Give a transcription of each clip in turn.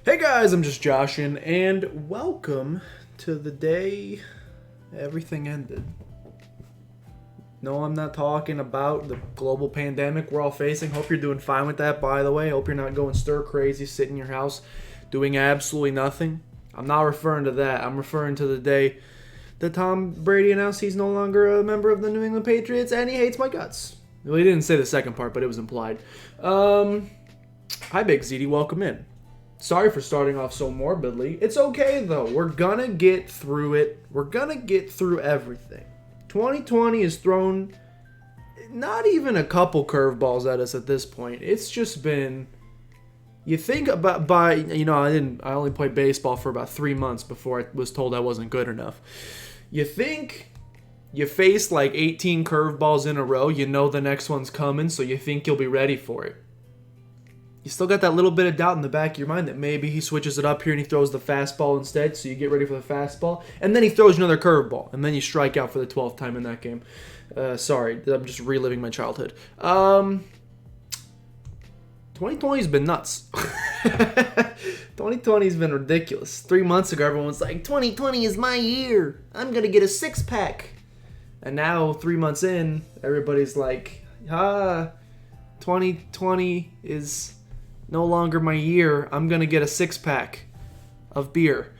Hey guys, I'm just Joshin, and welcome to the day everything ended. No, I'm not talking about the global pandemic we're all facing. Hope you're doing fine with that, by the way. Hope you're not going stir crazy, sitting in your house, doing absolutely nothing. I'm not referring to that. I'm referring to the day that Tom Brady announced he's no longer a member of the New England Patriots and he hates my guts. Well, he didn't say the second part, but it was implied. Hi, Big ZD. Welcome in. Sorry for starting off so morbidly. It's okay, though. We're gonna get through it. We're gonna get through everything. 2020 has thrown not even a couple curveballs at us at this point. It's just been... You think about I only played baseball for about 3 months before I was told I wasn't good enough. You think you face like 18 curveballs in a row, you know the next one's coming, so you think you'll be ready for it. You still got that little bit of doubt in the back of your mind that maybe he switches it up here and he throws the fastball instead, so you get ready for the fastball, and then he throws another curveball, and then you strike out for the 12th time in that game. Sorry, I'm just reliving my childhood. 2020's been nuts. 2020's been ridiculous. 3 months ago, everyone was like, 2020 is my year. I'm going to get a six-pack. And now, 3 months in, everybody's like, 2020 is no longer my year. I'm going to get a six-pack of beer.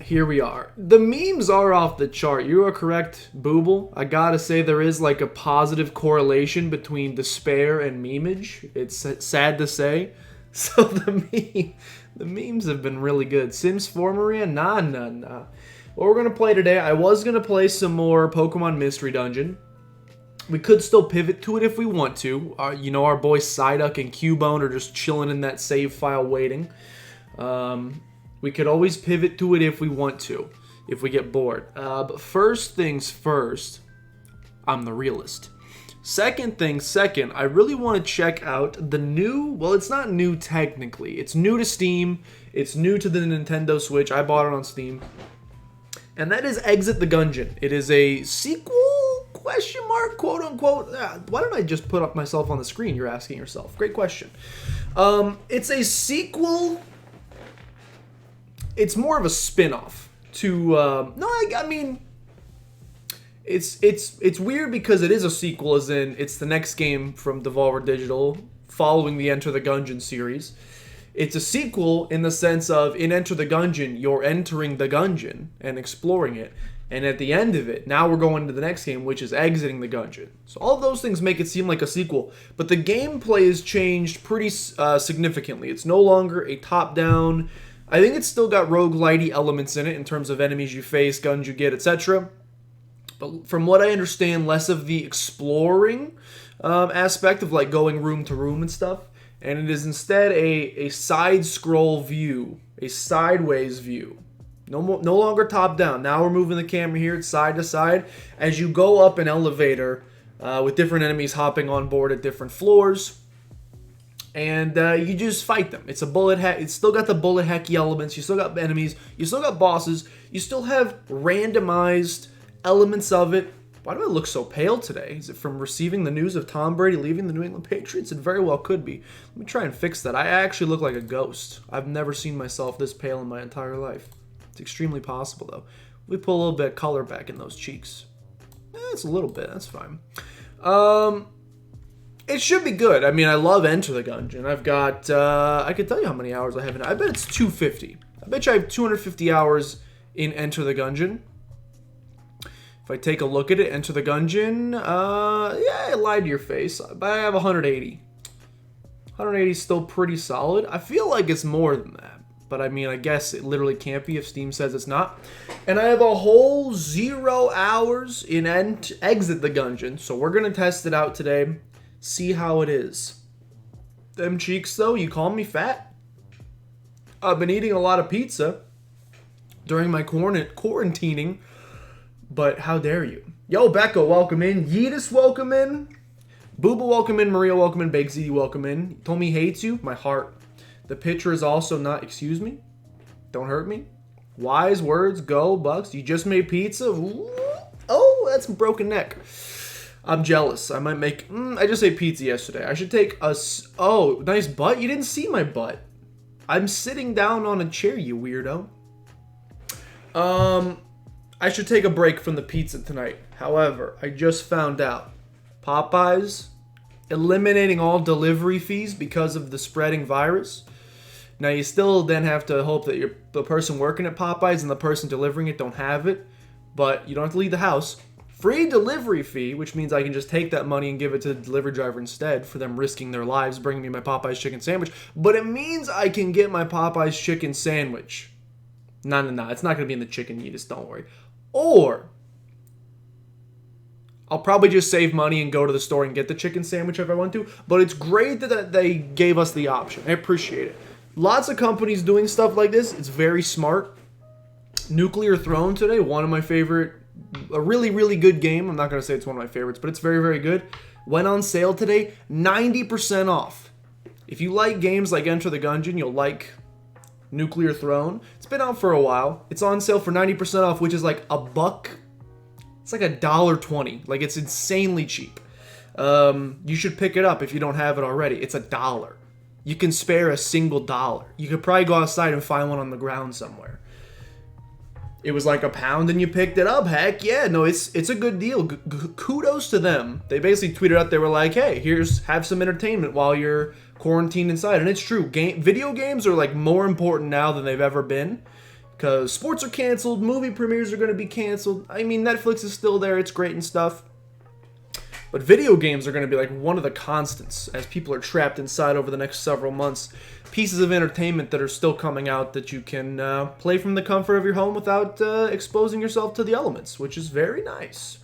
Here we are. The memes are off the chart. You are correct, Booble. I gotta say there is like a positive correlation between despair and memeage. It's sad to say. So the memes have been really good. Sims 4 Maria? Nah. What we're gonna play today, I was gonna play some more Pokemon Mystery Dungeon. We could still pivot to it if we want to. Our boys Psyduck and Cubone are just chilling in that save file waiting. We could always pivot to it if we want to, if we get bored. But first things first, I'm the realist. Second things second, I really want to check out the new, well, it's not new technically. It's new to Steam. It's new to the Nintendo Switch. I bought it on Steam. And that is Exit the Gungeon. It is a sequel, question mark, quote unquote. Why don't I just put up myself on the screen, you're asking yourself. Great question. It's a sequel. It's more of a spin-off to, it's weird because it is a sequel, as in it's the next game from Devolver Digital following the Enter the Gungeon series. It's a sequel in the sense of in Enter the Gungeon, you're entering the Gungeon and exploring it. And at the end of it, now we're going to the next game, which is exiting the Gungeon. So all of those things make it seem like a sequel. But the gameplay has changed pretty significantly. It's no longer a top-down... I think it's still got roguelite-y elements in it in terms of enemies you face, guns you get, etc. But from what I understand, less of the exploring aspect of like going room to room and stuff. And it is instead a side-scroll view, a sideways view. No longer top-down. Now we're moving the camera here side to side as you go up an elevator with different enemies hopping on board at different floors. And you just fight them. It's a bullet heck. It's still got the bullet hecky elements. You still got enemies. You still got bosses. You still have randomized elements of it. Why do I look so pale today? Is it from receiving the news of Tom Brady leaving the New England Patriots? It very well could be. Let me try and fix that. I actually look like a ghost. I've never seen myself this pale in my entire life. It's extremely possible, though. We pull a little bit of color back in those cheeks. It's a little bit. That's fine. It should be good. I mean, I love Enter the Gungeon. I've got, I can tell you how many hours I have in it. I bet it's 250. I bet you I have 250 hours in Enter the Gungeon. If I take a look at it, Enter the Gungeon, yeah, I lied to your face, but I have 180. 180 is still pretty solid. I feel like it's more than that. But I mean, I guess it literally can't be if Steam says it's not. And I have a whole 0 hours in Exit the Gungeon. So we're going to test it out today. See how it is. Them cheeks, though, you call me fat? I've been eating a lot of pizza during my quarantining, but how dare you? Yo, Becca, welcome in. Yeetus, welcome in. Booba, welcome in. Maria, welcome in. Big Z, welcome in. Told me he hates you. My heart. The picture is also not... Excuse me? Don't hurt me. Wise words, go, Bucks. You just made pizza? Ooh. Oh, that's a broken neck. I'm jealous. I might make... I just ate pizza yesterday. I should take a... Oh, nice butt? You didn't see my butt. I'm sitting down on a chair, you weirdo. I should take a break from the pizza tonight. However, I just found out. Popeyes eliminating all delivery fees because of the spreading virus. Now, you still then have to hope that the person working at Popeyes and the person delivering it don't have it. But you don't have to leave the house. Free delivery fee, which means I can just take that money and give it to the delivery driver instead for them risking their lives bringing me my Popeyes chicken sandwich. But it means I can get my Popeyes chicken sandwich. No. It's not going to be in the chicken yeetus, don't worry. Or I'll probably just save money and go to the store and get the chicken sandwich if I want to. But it's great that they gave us the option. I appreciate it. Lots of companies doing stuff like this. It's very smart. Nuclear Throne today, one of my favorite, a really, really good game. I'm not going to say it's one of my favorites, but it's very, very good. Went on sale today, 90% off. If you like games like Enter the Gungeon, you'll like Nuclear Throne. It's been out for a while. It's on sale for 90% off, which is like $1. It's like $1.20. Like, it's insanely cheap. You should pick it up if you don't have it already. It's $1. You can spare a single dollar. You could probably go outside and find one on the ground somewhere. It was like £1 and you picked it up. Heck yeah. No, it's a good deal. Kudos to them. They basically tweeted out, they were like, hey, have some entertainment while you're quarantined inside. And it's true. Video games are like more important now than they've ever been. Because sports are canceled. Movie premieres are going to be canceled. I mean, Netflix is still there. It's great and stuff. But video games are going to be like one of the constants as people are trapped inside over the next several months. Pieces of entertainment that are still coming out that you can play from the comfort of your home without exposing yourself to the elements, which is very nice.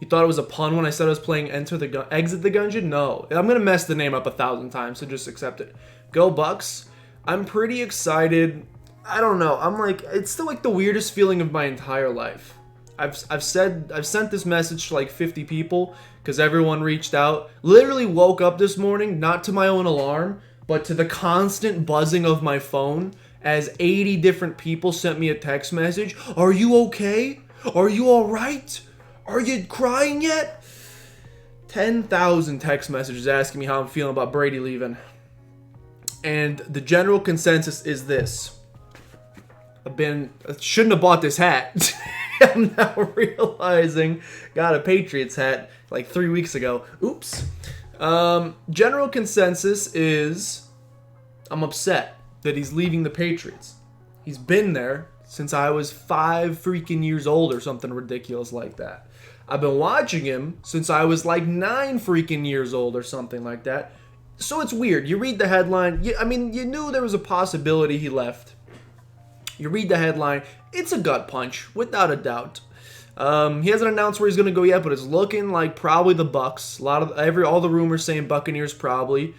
You thought it was a pun when I said I was playing Exit the Gungeon? No. I'm going to mess the name up 1,000 times, so just accept it. Go Bucks. I'm pretty excited. I don't know. I'm like, it's still like the weirdest feeling of my entire life. I've sent this message to like 50 people because everyone reached out. Literally woke up this morning, not to my own alarm, but to the constant buzzing of my phone as 80 different people sent me a text message. Are you okay? Are you all right? Are you crying yet? 10,000 text messages asking me how I'm feeling about Brady leaving. And the general consensus is this. Shouldn't have bought this hat. I'm now realizing, got a Patriots hat like 3 weeks ago. Oops. General consensus is I'm upset that he's leaving the Patriots. He's been there since I was 5 freaking years old or something ridiculous like that. I've been watching him since I was like 9 freaking years old or something like that. So it's weird. You read the headline. You knew there was a possibility he left. You read the headline. It's a gut punch, without a doubt. He hasn't announced where he's going to go yet, but it's looking like probably the Bucks. All the rumors saying Buccaneers probably.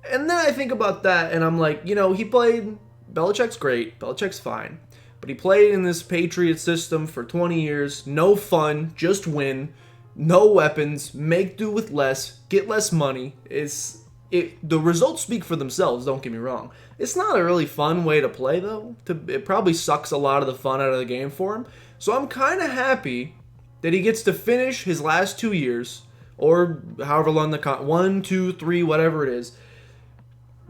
And then I think about that, and I'm like, he played. Belichick's great. Belichick's fine. But he played in this Patriot system for 20 years. No fun, just win. No weapons. Make do with less. Get less money. The results speak for themselves, don't get me wrong. It's not a really fun way to play, though. It probably sucks a lot of the fun out of the game for him. So I'm kind of happy that he gets to finish his last 2 years, or however long 1, 2, 3, whatever it is,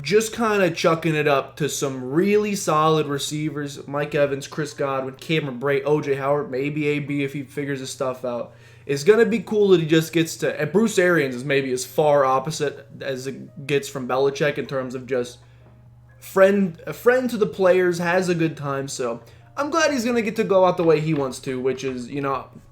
just kind of chucking it up to some really solid receivers. Mike Evans, Chris Godwin, Cameron Brate, O.J. Howard, maybe A.B. if he figures his stuff out. It's going to be cool that he just gets to... And Bruce Arians is maybe as far opposite as it gets from Belichick in terms of just a friend to the players, has a good time. So I'm glad he's going to get to go out the way he wants to, which is,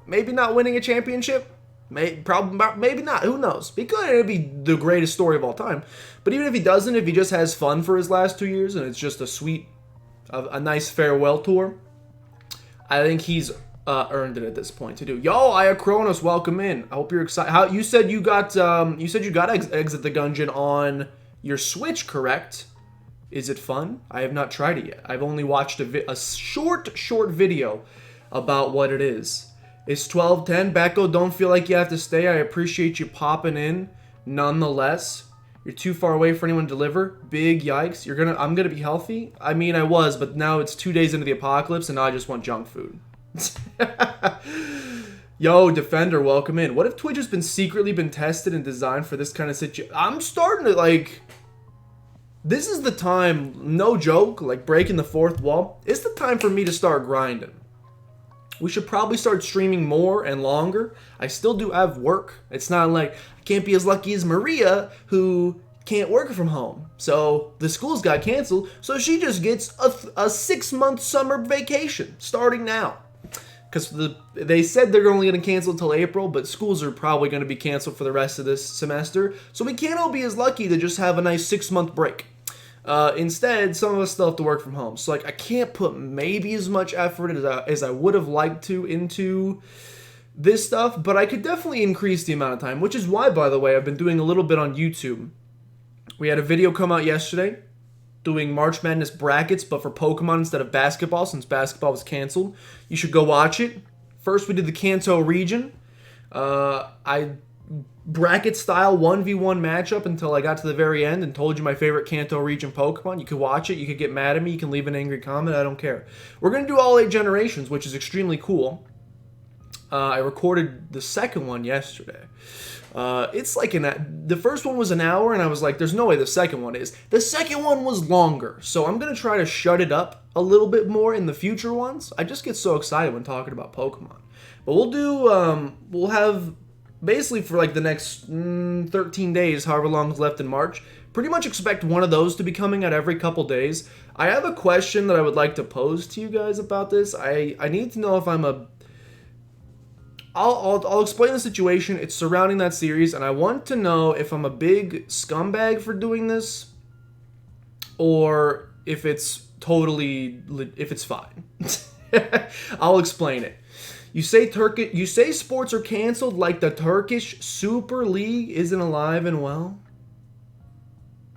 maybe not winning a championship. Maybe not. Who knows? He could. It'd be the greatest story of all time. But even if he doesn't, if he just has fun for his last 2 years and it's just a nice farewell tour, I think he's... earned it at this point to do. Yo, Iacronos, welcome in. I hope you're excited. You said you got Exit the Gungeon on your Switch, correct? Is it fun? I have not tried it yet. I've only watched a short video about what it is. It's 12:10. Becco, don't feel like you have to stay. I appreciate you popping in. Nonetheless, you're too far away for anyone to deliver. Big yikes. I'm gonna be healthy. I mean, I was, but now it's 2 days into the apocalypse, and now I just want junk food. Yo, Defender, welcome in. What if Twitch has been secretly been tested and designed for this kind of situation? I'm starting to, like... This is the time, no joke, like breaking the fourth wall. It's the time for me to start grinding. We should probably start streaming more and longer. I still do have work. It's not like I can't be as lucky as Maria, who can't work from home. So the schools got canceled, so she just gets a 6-month summer vacation starting now. Because they said they're only going to cancel until April, but schools are probably going to be canceled for the rest of this semester. So we can't all be as lucky to just have a nice 6-month break. Instead, some of us still have to work from home. So, like, I can't put maybe as much effort as I would have liked to into this stuff, but I could definitely increase the amount of time, which is why, by the way, I've been doing a little bit on YouTube. We had a video come out yesterday doing March Madness brackets, but for Pokemon instead of basketball, since basketball was canceled. You should go watch it. First, we did the Kanto region. I bracket style 1v1 matchup until I got to the very end and told you my favorite Kanto region Pokemon. You could watch it, you could get mad at me, you can leave an angry comment, I don't care. We're going to do all 8 generations, which is extremely cool. I recorded the second one yesterday. It's like the first one was an hour and I was like, there's no way the second one is. The second one was longer, so I'm going to try to shut it up a little bit more in the future ones. I just get so excited when talking about Pokemon. But we'll have... Basically, for like the next 13 days, however long is left in March, pretty much expect one of those to be coming out every couple days. I have a question that I would like to pose to you guys about this. I need to know if I'm a... I'll explain the situation. It's surrounding that series, and I want to know if I'm a big scumbag for doing this, or if it's totally... if it's fine. I'll explain it. You say sports are canceled like the Turkish Super League isn't alive and well?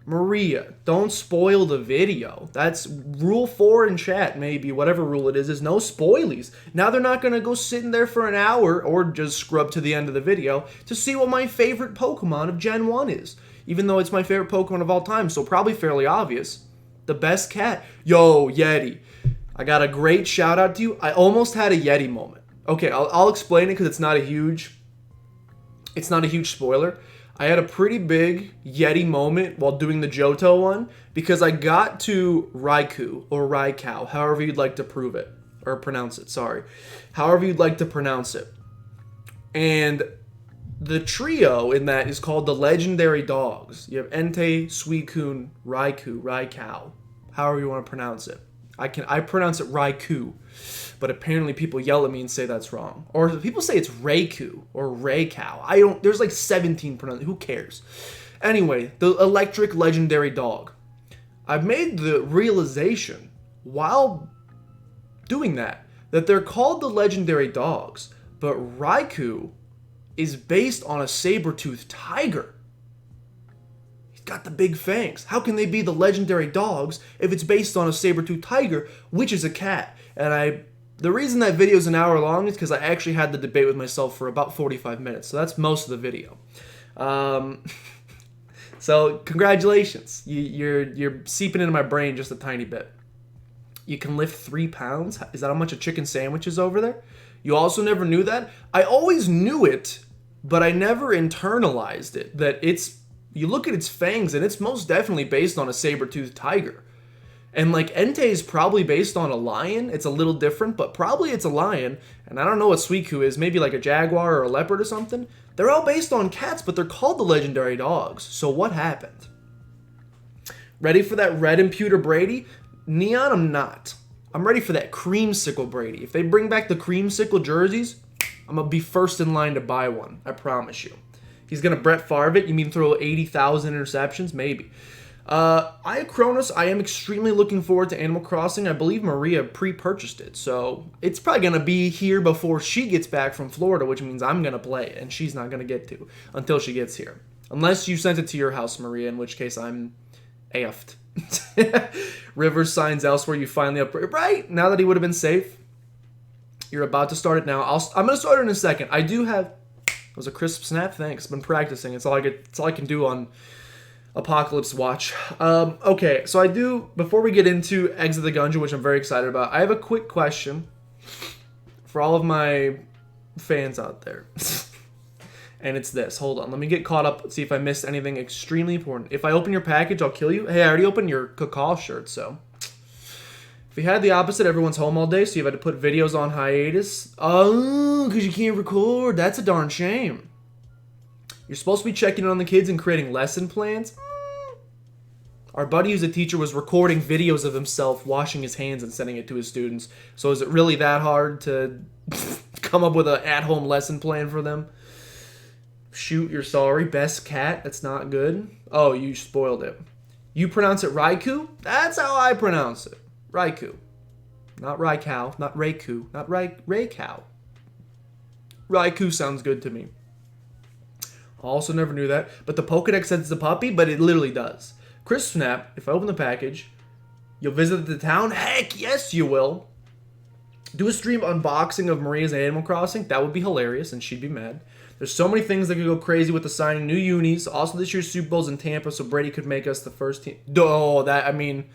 Maria, don't spoil the video. That's rule 4 in chat, maybe, whatever rule it is no spoilies. Now they're not going to go sitting there for an hour or just scrub to the end of the video to see what my favorite Pokemon of Gen 1 is. Even though it's my favorite Pokemon of all time, so probably fairly obvious. The best cat. Yo, Yeti. I got a great shout out to you. I almost had a Yeti moment. Okay, I'll explain it because it's not a huge spoiler. I had a pretty big Yeti moment while doing the Johto one because I got to Raikou or Raikou, however you'd like to prove it or pronounce it. Sorry, however you'd like to pronounce it. And the trio in that is called the Legendary Dogs. You have Entei, Suicune, Raikou, Raikou, however you want to pronounce it. I pronounce it Raikou. But apparently people yell at me and say that's wrong. Or people say it's Raikou or Raikou. There's like 17 pronunciations. Who cares? Anyway, the electric legendary dog. I've made the realization while doing that they're called the legendary dogs, but Raikou is based on a saber-toothed tiger. He's got the big fangs. How can they be the legendary dogs if it's based on a saber-toothed tiger, which is a cat? And the reason that video is an hour long is because I actually had the debate with myself for about 45 minutes. So that's most of the video. So congratulations. You're seeping into my brain just a tiny bit. You can lift 3 pounds? Is that how much a chicken sandwich is over there? You also never knew that? I always knew it, but I never internalized it. That you look at its fangs and it's most definitely based on a saber-toothed tiger. And like Entei is probably based on a lion. It's a little different, but probably it's a lion. And I don't know what Suicune is. Maybe like a jaguar or a leopard or something. They're all based on cats, but they're called the legendary dogs. So what happened? Ready for that red imputer Brady? Neon, I'm not. I'm ready for that creamsicle Brady. If they bring back the creamsicle jerseys, I'm going to be first in line to buy one. I promise you. He's going to Brett Favre it. You mean throw 80,000 interceptions? Maybe. Cronus, I am extremely looking forward to Animal Crossing. I believe Maria pre-purchased it, so it's probably going to be here before she gets back from Florida, which means I'm going to play it, and she's not going to get to until she gets here. Unless you sent it to your house, Maria, in which case I'm AF'd. Rivers signs elsewhere, you finally upgrade. Right, now that he would have been safe. You're about to start it now. I'm going to start it in a second. I do have... It was a crisp snap, thanks. Been practicing. It's all I can do on... Apocalypse Watch. Okay, so I do, before we get into Exit the Gungeon, which I'm very excited about, I have a quick question for all of my fans out there. And it's this. Hold on. Let me get caught up. See if I missed anything extremely important. If I open your package, I'll kill you. Hey, I already opened your cacao shirt, so. If you had the opposite, everyone's home all day, so you've had to put videos on hiatus. Oh, because you can't record. That's a darn shame. You're supposed to be checking in on the kids and creating lesson plans. Our buddy who's a teacher was recording videos of himself washing his hands and sending it to his students. So is it really that hard to come up with an at-home lesson plan for them? Shoot, you're sorry. Best cat. That's not good. Oh, you spoiled it. You pronounce it Raikou? That's how I pronounce it. Raikou. Not Raikou. Not Raikou. Not Raikou. Raikou sounds good to me. Also never knew that. But the Pokedex says it's a puppy, but it literally does. Crisp Snap, if I open the package, you'll visit the town? Heck yes, you will. Do a stream unboxing of Maria's Animal Crossing. That would be hilarious, and she'd be mad. There's so many things that could go crazy with the signing. New unis. Also, this year's Super Bowl's in Tampa, so Brady could make us the first team. Oh, that, I mean,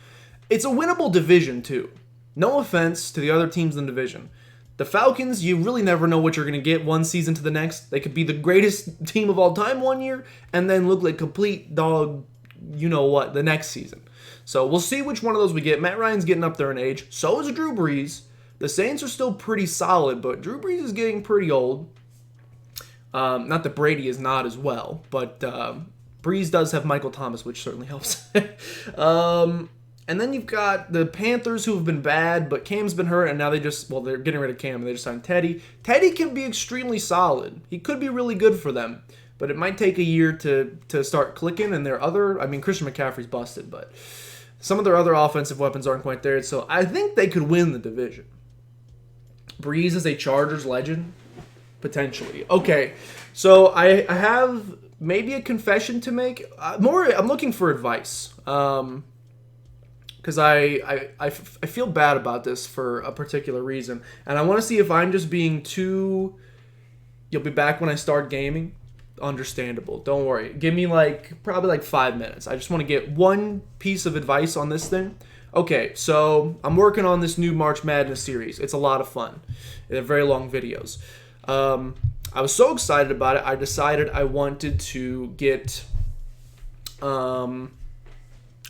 it's a winnable division, too. No offense to the other teams in the division. The Falcons, you really never know what you're going to get one season to the next. They could be the greatest team of all time one year, and then look like complete dog, you know what, the next season. So we'll see which one of those we get. Matt Ryan's getting up there in age. So is Drew Brees. The Saints are still pretty solid, but Drew Brees is getting pretty old. Not that Brady is not as well, but Brees does have Michael Thomas, which certainly helps. And then you've got the Panthers, who have been bad, but Cam's been hurt, and now they're getting rid of Cam, and they just signed Teddy. Teddy can be extremely solid. He could be really good for them, but it might take a year to start clicking, and Christian McCaffrey's busted, but some of their other offensive weapons aren't quite there, so I think they could win the division. Breeze is a Chargers legend? Potentially. Okay, so I have maybe a confession to make. I'm looking for advice. Because I feel bad about this for a particular reason. And I want to see if I'm just being too... You'll be back when I start gaming? Understandable. Don't worry. Give me probably 5 minutes. I just want to get one piece of advice on this thing. Okay, so I'm working on this new March Madness series. It's a lot of fun. They're very long videos. I was so excited about it, I decided I wanted to get...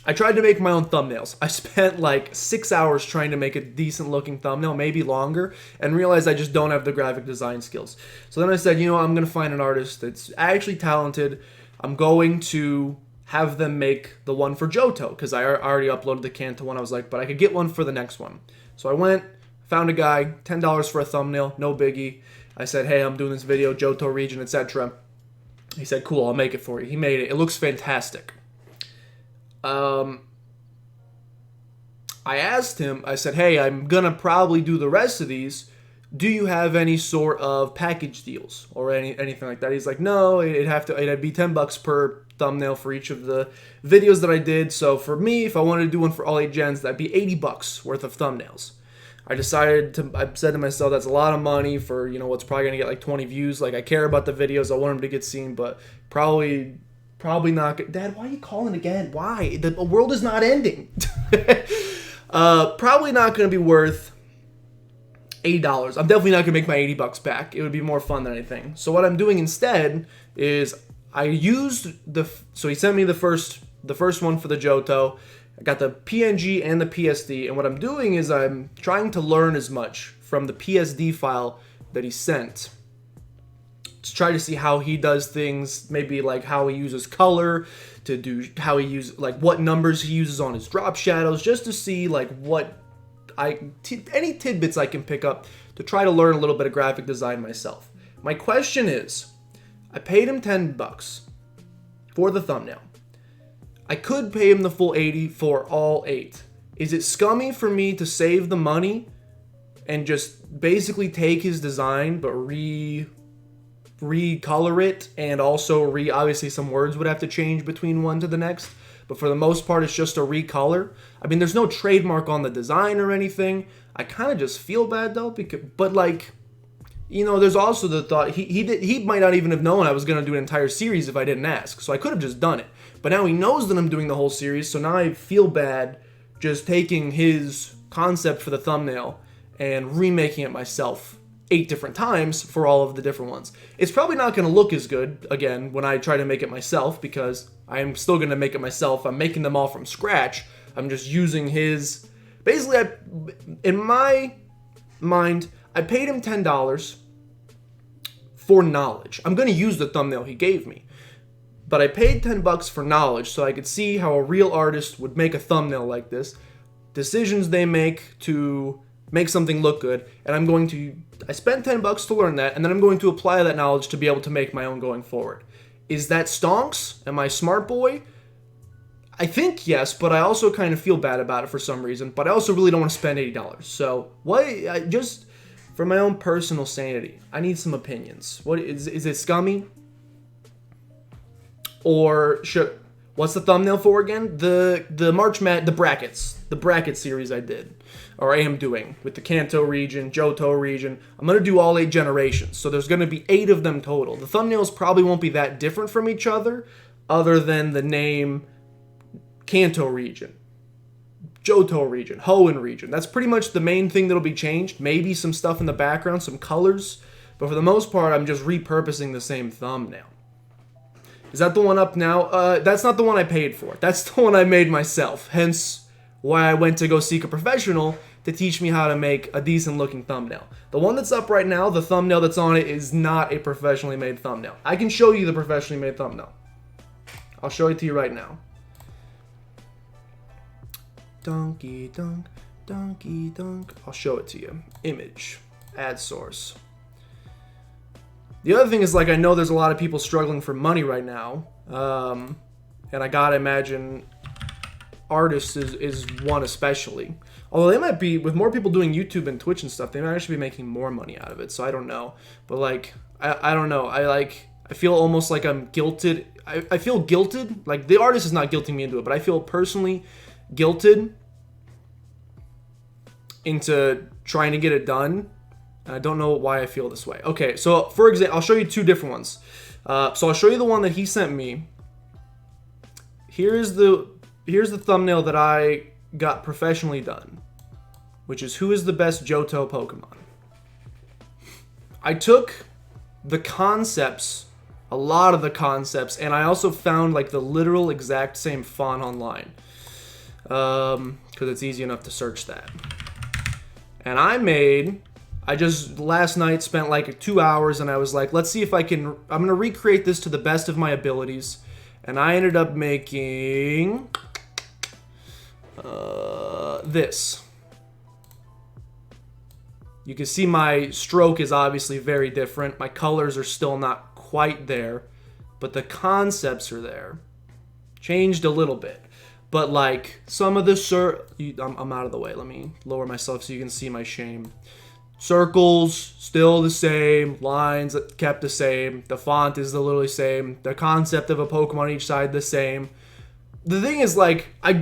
I tried to make my own thumbnails. I spent 6 hours trying to make a decent looking thumbnail, maybe longer, and realized I just don't have the graphic design skills. So then I said, I'm going to find an artist that's actually talented. I'm going to have them make the one for Johto, because I already uploaded the Kanto one. I was like, but I could get one for the next one. So I went, found a guy, $10 for a thumbnail, no biggie. I said, hey, I'm doing this video, Johto region, etc. He said, cool, I'll make it for you. He made it. It looks fantastic. I asked him, I said, hey, I'm going to probably do the rest of these. Do you have any sort of package deals or anything like that? He's like, no, it'd be $10 per thumbnail for each of the videos that I did. So for me, if I wanted to do one for all 8 gens, that'd be $80 worth of thumbnails. I said to myself, that's a lot of money for, what's probably going to get 20 views. I care about the videos. I want them to get seen, but probably not. Dad, why are you calling again? Why? The world is not ending. Probably not going to be worth $80. I'm definitely not going to make my $80 back. It would be more fun than anything. So what I'm doing instead is I used so he sent me the first one for the Johto. I got the PNG and the PSD, and what I'm doing is I'm trying to learn as much from the PSD file that he sent to try to see how he does things, maybe how he uses color, to do how he uses, what numbers he uses on his drop shadows, just to see any tidbits I can pick up to try to learn a little bit of graphic design myself. My question is, I paid him $10 for the thumbnail. I could pay him the full $80 for all 8. Is it scummy for me to save the money and just basically take his design but recolor it, and also obviously some words would have to change between one to the next, but for the most part it's just a recolor? I mean, there's no trademark on the design or anything. I kind of just feel bad though, but there's also the thought he might not even have known I was going to do an entire series if I didn't ask, so I could have just done it. But now he knows that I'm doing the whole series, so now I feel bad just taking his concept for the thumbnail and remaking it myself 8 different times for all of the different ones. It's probably not going to look as good, again, when I try to make it myself, because I am still going to make it myself. I'm making them all from scratch. I'm just using his... Basically, in my mind, I paid him $10 for knowledge. I'm going to use the thumbnail he gave me. But I paid $10 for knowledge so I could see how a real artist would make a thumbnail like this. Decisions they make to make something look good. And I spent $10 to learn that, and then I'm going to apply that knowledge to be able to make my own going forward. Is that stonks? Am I a smart boy? I think yes, but I also kind of feel bad about it for some reason. But I also really don't want to spend $80. So just for my own personal sanity, I need some opinions. Is it scummy? Or what's the thumbnail for again? The bracket series I did, or I am doing, with the Kanto region, Johto region. I'm gonna do all 8 generations, so there's gonna be 8 of them total. The thumbnails probably won't be that different from each other than the name Kanto region, Johto region, Hoenn region. That's pretty much the main thing that'll be changed. Maybe some stuff in the background, some colors, but for the most part, I'm just repurposing the same thumbnail. Is that the one up now? That's not the one I paid for. That's the one I made myself. Hence why I went to go seek a professional to teach me how to make a decent looking thumbnail. The one that's up right now, the thumbnail that's on it, is not a professionally made thumbnail. I can show you the professionally made thumbnail. I'll show it to you right now. Donkey dunk, donkey dunk. I'll show it to you. Image, add source. The other thing is, like, I know there's a lot of people struggling for money right now, and I gotta imagine artists is one especially. Although they might be, with more people doing YouTube and Twitch and stuff, they might actually be making more money out of it, so I don't know. But, like, I don't know. I feel almost like I'm guilted. I feel guilted. Like, the artist is not guilting me into it, but I feel personally guilted into trying to get it done. I don't know why I feel this way. Okay, so for example, I'll show you 2 different ones. So I'll show you the one that he sent me. Here's the thumbnail that I got professionally done, which is who is the best Johto Pokemon. I took the concepts, a lot of the concepts, and I also found like the literal exact same font online, because it's easy enough to search that. And I just last night spent like 2 hours, and I was like, let's see if I'm going to recreate this to the best of my abilities. And I ended up making this. You can see my stroke is obviously very different. My colors are still not quite there, but the concepts are there. Changed a little bit. But like some of the I'm out of the way. Let me lower myself so you can see my shame. Circles, still the same. Lines, kept the same. The font is literally the same. The concept of a Pokemon on each side, the same. The thing is, like, I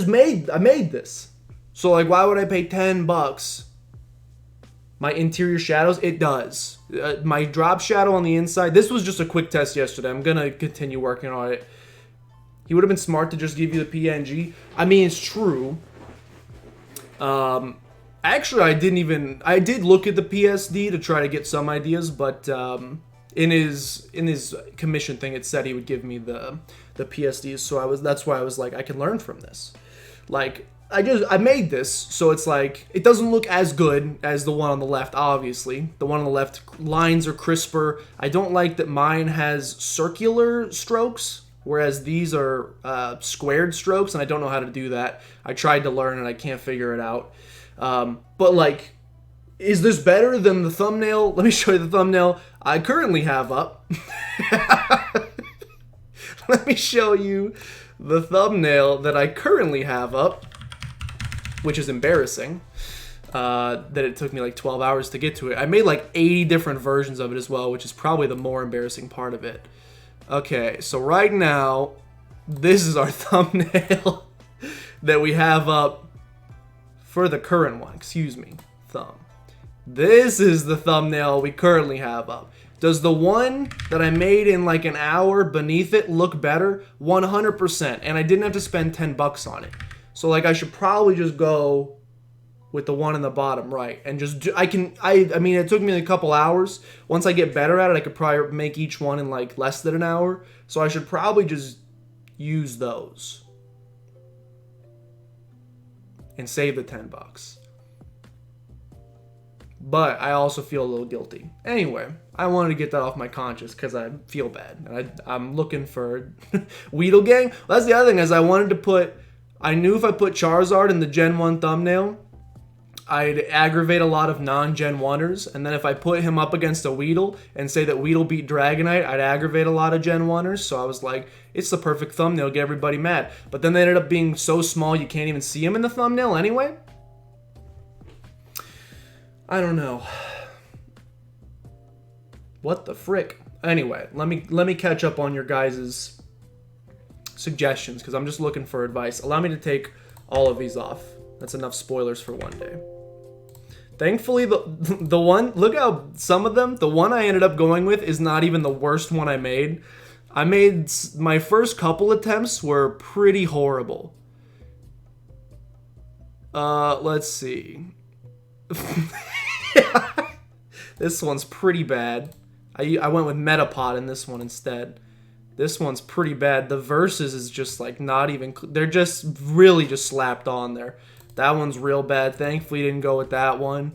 made this. So, like, why would I pay $10? My interior shadows, it does. My drop shadow on the inside, this was just a quick test yesterday. I'm going to continue working on it. He would have been smart to just give you the PNG. I mean, it's true. Actually, I did look at the PSD to try to get some ideas, but in his commission thing, it said he would give me the PSDs, so that's why I was like, I can learn from this. Like, I made this, so it's like, it doesn't look as good as the one on the left, obviously. The one on the left, lines are crisper. I don't like that mine has circular strokes, whereas these are squared strokes, and I don't know how to do that. I tried to learn, and I can't figure it out. But like, is this better than the thumbnail? Let me show you the thumbnail I currently have up. Let me show you the thumbnail that I currently have up, which is embarrassing, that it took me like 12 hours to get to it. I made like 80 different versions of it as well, which is probably the more embarrassing part of it. Okay, so right now, this is our thumbnail that we have up for the current one. Excuse me, thumb. This is the thumbnail we currently have up. Does the one that I made in like an hour beneath it look better? 100%, and I didn't have to spend $10 on it. So like, I should probably just go with the one in the bottom right, and just I mean, it took me a couple hours. Once I get better at it, I could probably make each one in like less than an hour. So I should probably just use those and save the $10. But I also feel a little guilty. Anyway, I wanted to get that off my conscience because I feel bad. And I'm looking for Weedle Gang. Well, that's the other thing, is I knew if I put Charizard in the Gen 1 thumbnail, I'd aggravate a lot of non-Gen 1ers. And then if I put him up against a Weedle and say that Weedle beat Dragonite, I'd aggravate a lot of Gen 1ers. So I was like, it's the perfect thumbnail, get everybody mad. But then they ended up being so small you can't even see him in the thumbnail anyway. I don't know. What the frick? Anyway, let me catch up on your guys' suggestions, because I'm just looking for advice. Allow me to take all of these off. That's enough spoilers for one day. Thankfully, the one, look how some of them, the one I ended up going with is not even the worst one I made. My first couple attempts were pretty horrible. Let's see. This one's pretty bad. I went with Metapod in this one instead. This one's pretty bad. The verses is just like not even, they're just really just slapped on there. That one's real bad. Thankfully didn't go with that one.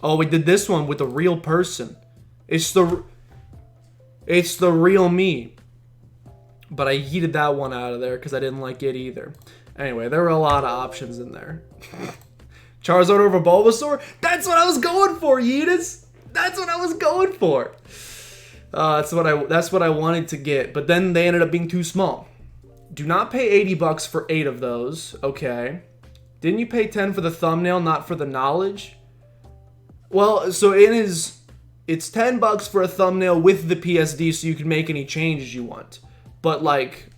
Oh, we did this one with a real person. It's the real me. But I yeeted that one out of there because I didn't like it either. Anyway, there were a lot of options in there. Charizard over Bulbasaur? That's what I was going for, Yeetus! That's what I was going for! That's what I wanted to get, but then they ended up being too small. Do not pay $80 for 8 of those. Okay. Didn't you pay 10 for the thumbnail, not for the knowledge? Well, so it's $10 for a thumbnail with the PSD, so you can make any changes you want. But like,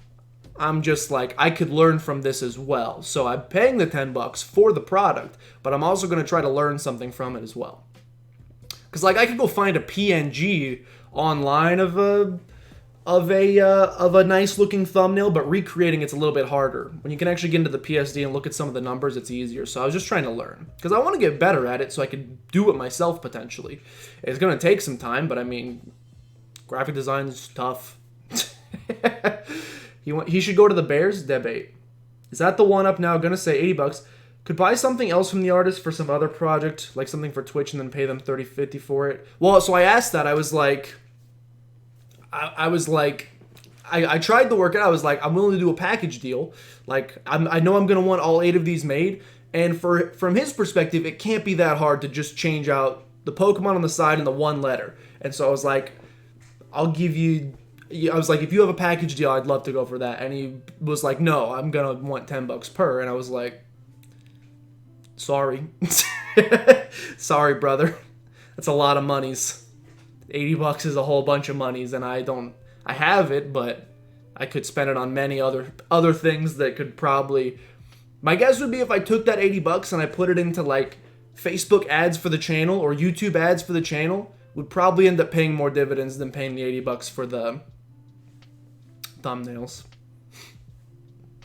I'm just like, I could learn from this as well. So I'm paying the $10 for the product, but I'm also going to try to learn something from it as well. Because like, I could go find a PNG online of a nice looking thumbnail, but recreating it's a little bit harder. When you can actually get into the PSD and look at some of the numbers, it's easier. So I was just trying to learn because I want to get better at it so I could do it myself potentially. It's going to take some time, but I mean, graphic design is tough. He should go to the Bears debate. Is that the one up now? Gonna say $80. Could buy something else from the artist for some other project, like something for Twitch, and then pay them $30, $50 for it. Well, so I asked that. I was like, I tried to work it out. I was like, I'm willing to do a package deal. Like, I know I'm gonna want all 8 of these made, and from his perspective, it can't be that hard to just change out the Pokemon on the side and the one letter. And so I was like, I'll give you. I was like, if you have a package deal, I'd love to go for that. And he was like, no, I'm gonna want $10 per. And I was like, sorry. Sorry, brother. That's a lot of monies. $80 is a whole bunch of monies, and I have it, but I could spend it on many other things that could probably. My guess would be if I took that $80 and I put it into like Facebook ads for the channel or YouTube ads for the channel, would probably end up paying more dividends than paying the $80 for the thumbnails.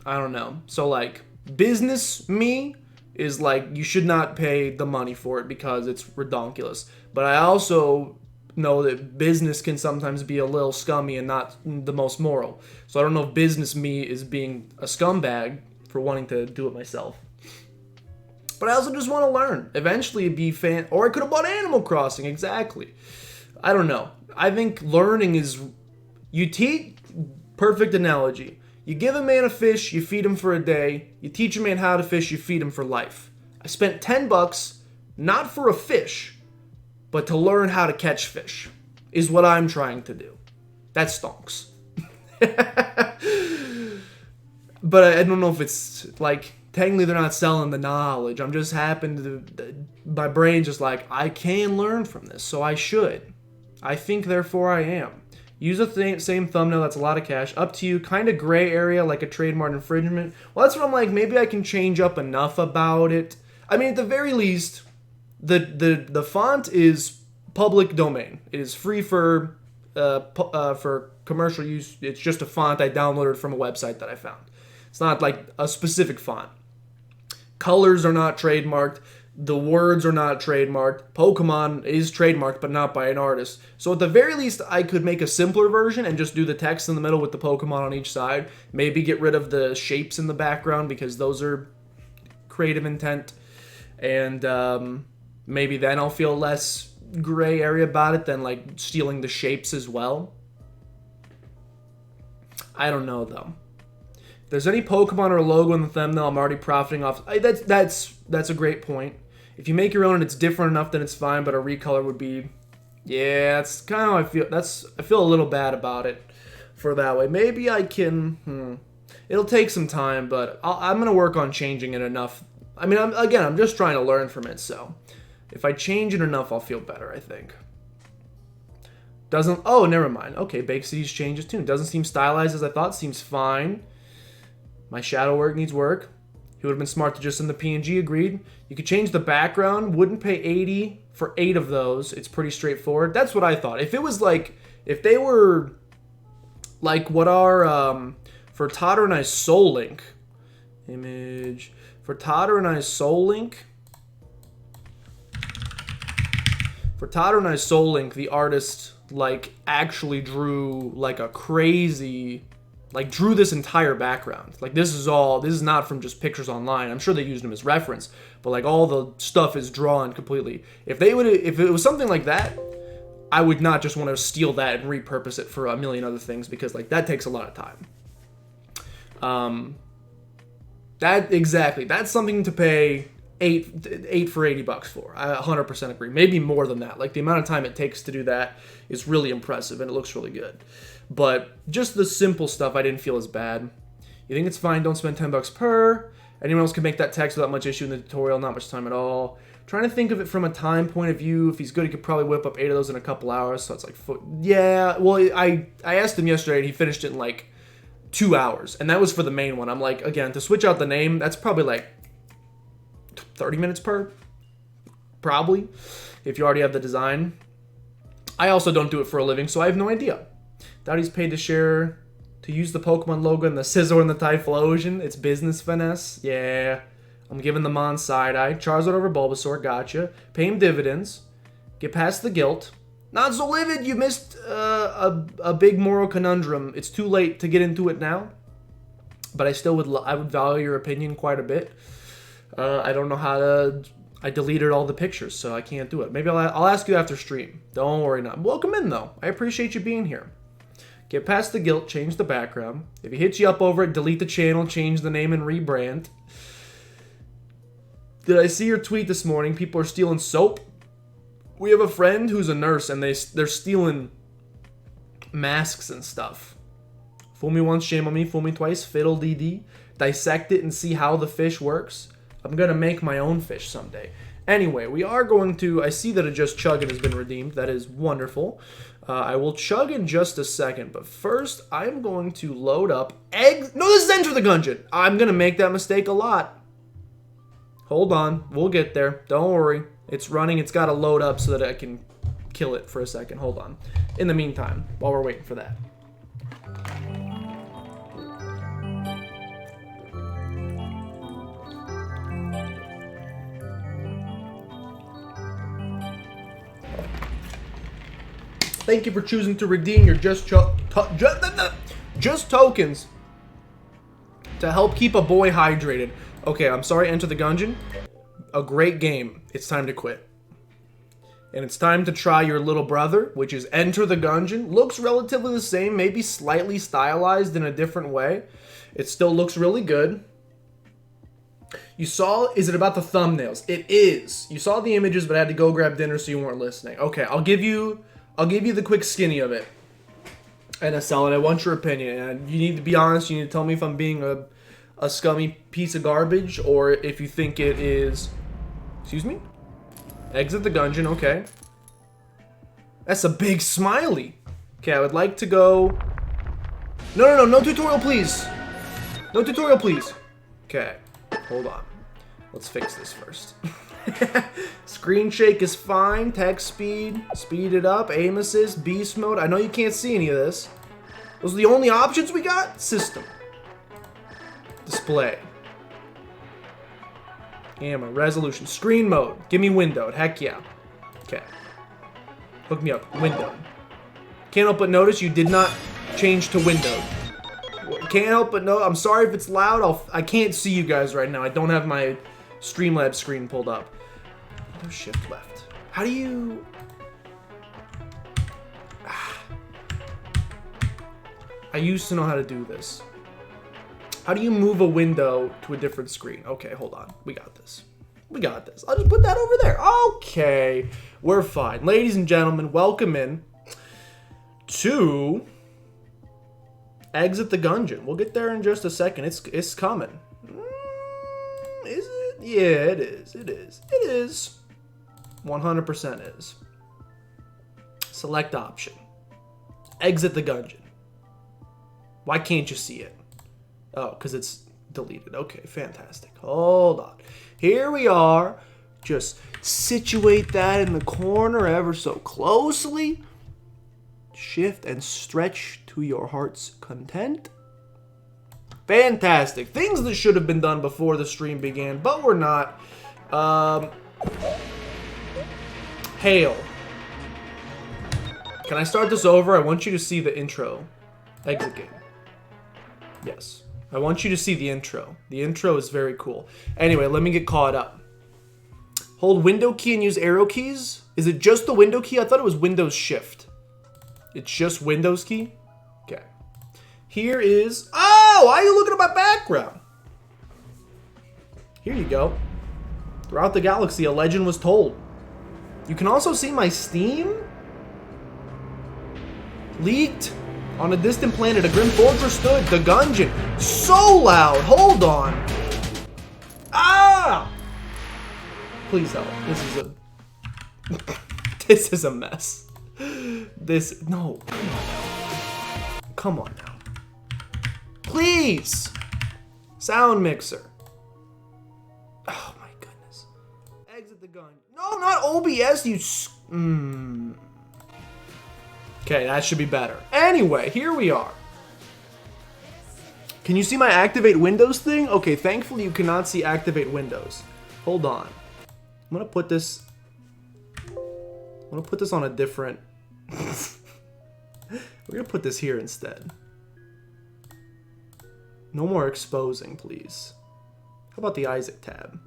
I don't know. So like, business me is like, you should not pay the money for it because it's redonkulous. But I also know that business can sometimes be a little scummy and not the most moral. So I don't know if business me is being a scumbag for wanting to do it myself. But I also just want to learn. Eventually be fan, or I could have bought Animal Crossing, exactly. I don't know. I think learning is, perfect analogy. You give a man a fish, you feed him for a day. You teach a man how to fish, you feed him for life. I spent $10, not for a fish, but to learn how to catch fish, is what I'm trying to do. That stonks. But I don't know if it's like, technically they're not selling the knowledge. I'm just my brain's just like, I can learn from this, so I should. I think, therefore I am. Use the same thumbnail, that's a lot of cash. Up to you, kind of gray area, like a trademark infringement. Well, that's what I'm like, maybe I can change up enough about it. I mean, at the very least, the font is public domain. It is free for commercial use. It's just a font I downloaded from a website that I found. It's not like a specific font. Colors are not trademarked. The words are not trademarked. Pokemon is trademarked, but not by an artist. So at the very least, I could make a simpler version and just do the text in the middle with the Pokemon on each side. Maybe get rid of the shapes in the background because those are creative intent. And maybe then I'll feel less gray area about it than like stealing the shapes as well. I don't know though. If there's any Pokemon or logo in the thumbnail, I'm already profiting off. That's a great point. If you make your own and it's different enough, then it's fine. But a recolor would be, yeah, that's kind of how I feel. I feel a little bad about it for that way. Maybe I can. It'll take some time, but I'm gonna work on changing it enough. I mean, I'm just trying to learn from it. So if I change it enough, I'll feel better, I think. Doesn't, oh, never mind. Okay, Bake City's changes too. Doesn't seem stylized as I thought. Seems fine. My shadow work needs work. He would have been smart to just send the PNG, agreed. You could change the background. Wouldn't pay 80 for 8 of those. It's pretty straightforward. That's what I thought. If it was like, if they were like what are, for Totter and I's Soul Link. Image. For Totter and I's Soul Link. For Totter and I's Soul Link, the artist like actually drew like a crazy, like drew this entire background. Like this is not from just pictures online. I'm sure they used them as reference, but like all the stuff is drawn completely. If it was something like that, I would not just want to steal that and repurpose it for a million other things because like that takes a lot of time. That's something to pay 8 for $80 for. I 100% agree. Maybe more than that. Like the amount of time it takes to do that is really impressive and it looks really good. But just the simple stuff I didn't feel as bad. You think it's fine? Don't spend $10 per. Anyone else can make that text without much issue in the tutorial. Not much time at all. Trying to think of it from a time point of view. If he's good, he could probably whip up 8 of those in a couple hours. So it's like, yeah. Well, I asked him yesterday and he finished it in like 2 hours. And that was for the main one. I'm like, again, to switch out the name, that's probably like 30 minutes per, probably, if you already have the design. I also don't do it for a living, so I have no idea. Doubt he's paid to use the Pokemon logo and the Scizor and the Typhlosion. It's business finesse. Yeah. I'm giving the Mon side-eye. Charizard over Bulbasaur, gotcha. Pay him dividends. Get past the guilt. Not so livid, you missed a big moral conundrum. It's too late to get into it now, but I would value your opinion quite a bit. I don't know how to. I deleted all the pictures, so I can't do it. Maybe I'll ask you after stream. Don't worry, not. Welcome in though. I appreciate you being here. Get past the guilt. Change the background. If he hits you up over it, delete the channel, change the name, and rebrand. Did I see your tweet this morning? People are stealing soap. We have a friend who's a nurse, and they're stealing masks and stuff. Fool me once, shame on me. Fool me twice, fiddle dee dee. Dissect it and see how the fish works. I'm going to make my own fish someday. Anyway, we are going to... I see that a Just Chuggin has been redeemed. That is wonderful. I will chug in just a second. But first, I'm going to load up eggs. No, this is Enter the Gungeon. I'm going to make that mistake a lot. Hold on. We'll get there. Don't worry. It's running. It's got to load up so that I can kill it for a second. Hold on. In the meantime, while we're waiting for that. Thank you for choosing to redeem your Just tokens to help keep a boy hydrated. Okay, I'm sorry, Enter the Gungeon. A great game. It's time to quit. And it's time to try your little brother, which is Enter the Gungeon. Looks relatively the same, maybe slightly stylized in a different way. It still looks really good. You saw, is it about the thumbnails? It is. You saw the images, but I had to go grab dinner, so you weren't listening. Okay, I'll give you the quick skinny of it. And I want your opinion. And you need to be honest. You need to tell me if I'm being a scummy piece of garbage or if you think it is... Excuse me? Exit the Gungeon, okay. That's a big smiley. Okay, I would like to go... No tutorial, please. No tutorial, please. Okay, hold on. Let's fix this first. Screen shake is fine. Text speed. Speed it up. Aim assist. Beast mode. I know you can't see any of this. Those are the only options we got? System. Display. Gamma. Resolution. Screen mode. Give me windowed. Heck yeah. Okay. Hook me up. Windowed. Can't help but notice you did not change to windowed. Can't help but know. I'm sorry if it's loud. I can't see you guys right now. I don't have my Streamlabs screen pulled up. No shift left. How do you... I used to know how to do this. How do you move a window to a different screen? Okay, hold on. We got this. We got this. I'll just put that over there. Okay, we're fine. Ladies and gentlemen, welcome in to Exit the Gungeon. We'll get there in just a second. It's coming. Is it? Yeah, it is. It is. It is. 100% is. Select option. Exit the Gungeon. Why can't you see it? Oh, because it's deleted. Okay, fantastic. Hold on. Here we are. Just situate that in the corner ever so closely. Shift and stretch to your heart's content. Fantastic. Things that should have been done before the stream began, but we're not. Hail. Can I start this over? I want you to see the intro. Exit game. Yes. I want you to see the intro. The intro is very cool. Anyway, let me get caught up. Hold window key and use arrow keys. Is it just the window key? I thought it was Windows Shift. It's just Windows key? Okay. Here is... Oh! Why are you looking at my background? Here you go. Throughout the galaxy, a legend was told. You can also see my Steam. Leaked. On a distant planet, a grim fortress stood. The Gungeon. So loud. Hold on. Ah! Please help. This is a... This is a mess. This... No. Come on now. Come on now. Please. Sound mixer. Oh my goodness. Exit the gun. No, not OBS, you... Okay, that should be better. Anyway, here we are. Can you see my activate Windows thing? Okay, thankfully you cannot see activate Windows. Hold on. I'm gonna put this on a different... We're gonna put this here instead. No more exposing, please. How about the Isaac tab?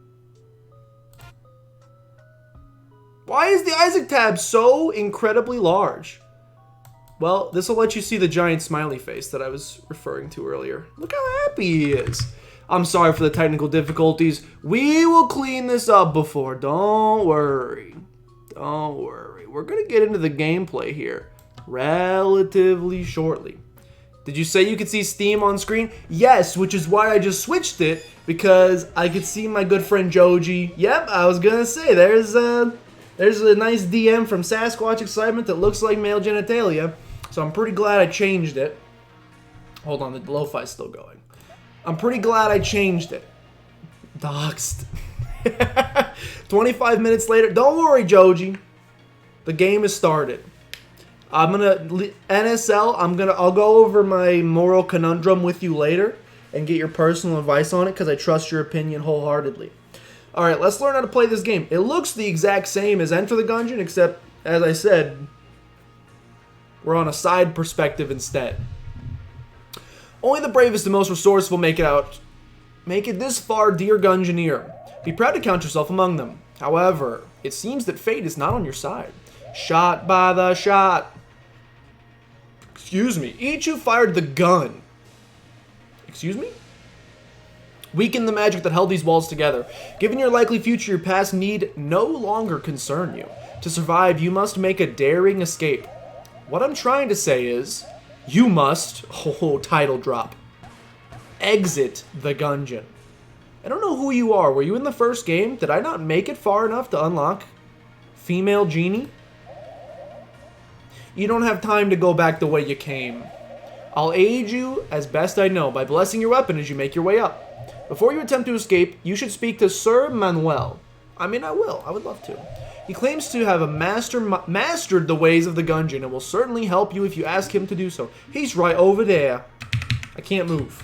Why is the Isaac tab so incredibly large? Well, this will let you see the giant smiley face that I was referring to earlier. Look how happy he is. I'm sorry for the technical difficulties. We will clean this up before. Don't worry. Don't worry. We're going to get into the gameplay here relatively shortly. Did you say you could see Steam on screen? Yes, which is why I just switched it, because I could see my good friend Joji. Yep, I was going to say, there's a nice DM from Sasquatch Excitement that looks like male genitalia. So I'm pretty glad I changed it. Hold on, the lo-fi's still going. I'm pretty glad I changed it. Doxed. 25 minutes later. Don't worry, Joji. The game has started. I'm gonna NSL. I'll go over my moral conundrum with you later and get your personal advice on it because I trust your opinion wholeheartedly. All right, let's learn how to play this game. It looks the exact same as Enter the Gungeon, except, as I said, we're on a side perspective instead. Only the bravest and most resourceful make it out. Make it this far, dear Gungeoneer. Be proud to count yourself among them. However, it seems that fate is not on your side. Shot by the shot. Excuse me. Each who fired the gun. Excuse me? Weaken the magic that held these walls together. Given your likely future, your past need no longer concern you. To survive, you must make a daring escape. What I'm trying to say is, you must, title drop, exit the Gungeon. I don't know who you are. Were you in the first game? Did I not make it far enough to unlock female genie? You don't have time to go back the way you came. I'll aid you as best I know by blessing your weapon as you make your way up. Before you attempt to escape, you should speak to Sir Manuel. I mean, I will. I would love to. He claims to have mastered the ways of the Gungeon and will certainly help you if you ask him to do so. He's right over there. I can't move.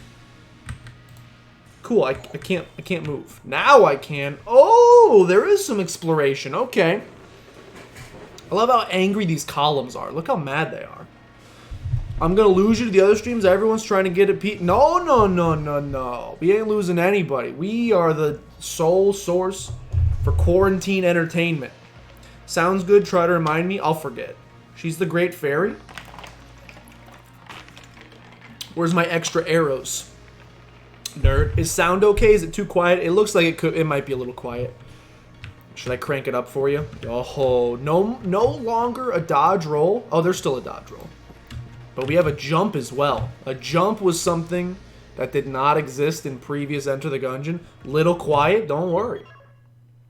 Cool, I can't move. Now I can. Oh, there is some exploration. Okay. I love how angry these columns are. Look how mad they are. I'm going to lose you to the other streams. Everyone's trying to get at Pete. No, no, no, no, no. We ain't losing anybody. We are the sole source for quarantine entertainment. Sounds good. Try to remind me. I'll forget. She's the great fairy. Where's my extra arrows? Nerd. Is sound okay? Is it too quiet? It looks like it might be a little quiet. Should I crank it up for you? Oh, no longer a dodge roll. Oh, there's still a dodge roll. But we have a jump as well. A jump was something that did not exist in previous Enter the Gungeon. Little quiet. Don't worry.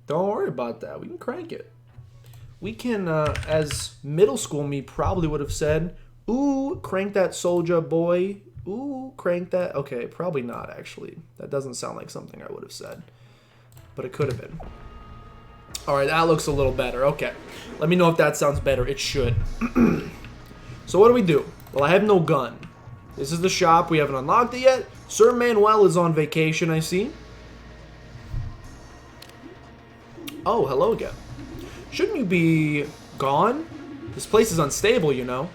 Don't worry about that. We can crank it. We can, as middle school me probably would have said, ooh, crank that soldier boy. Ooh, crank that. Okay, probably not, actually. That doesn't sound like something I would have said. But it could have been. All right, that looks a little better. Okay. Let me know if that sounds better. It should. So what do we do? Well, I have no gun. This is the shop. We haven't unlocked it yet. Sir Manuel is on vacation, I see. Oh, hello again. Shouldn't you be gone? This place is unstable, you know.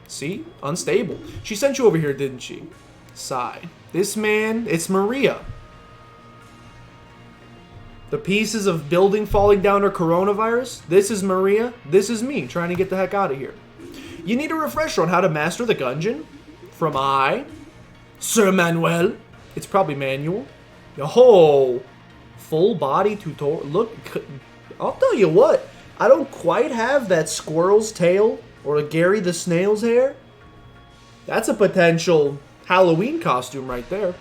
See? Unstable. She sent you over here, didn't she? Sigh. This man, it's Maria. The pieces of building falling down are coronavirus. This is Maria. This is me trying to get the heck out of here. You need a refresher on how to master the Gungeon? From I, Sir Manuel. It's probably manual. Yo, full body tutorial. Look, I'll tell you what. I don't quite have that squirrel's tail or a Gary the Snail's hair. That's a potential Halloween costume right there.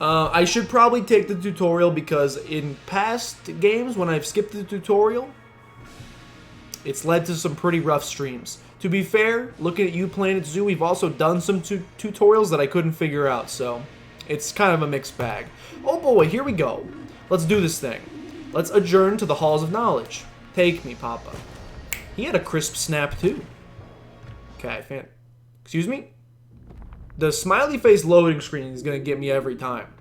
I should probably take the tutorial because in past games when I've skipped the tutorial, it's led to some pretty rough streams. To be fair, looking at you playing at Zoo, we've also done some tutorials that I couldn't figure out, so it's kind of a mixed bag. Oh boy, here we go. Let's do this thing. Let's adjourn to the Halls of Knowledge. Take me, Papa. He had a crisp snap, too. Okay, excuse me? The smiley face loading screen is going to get me every time.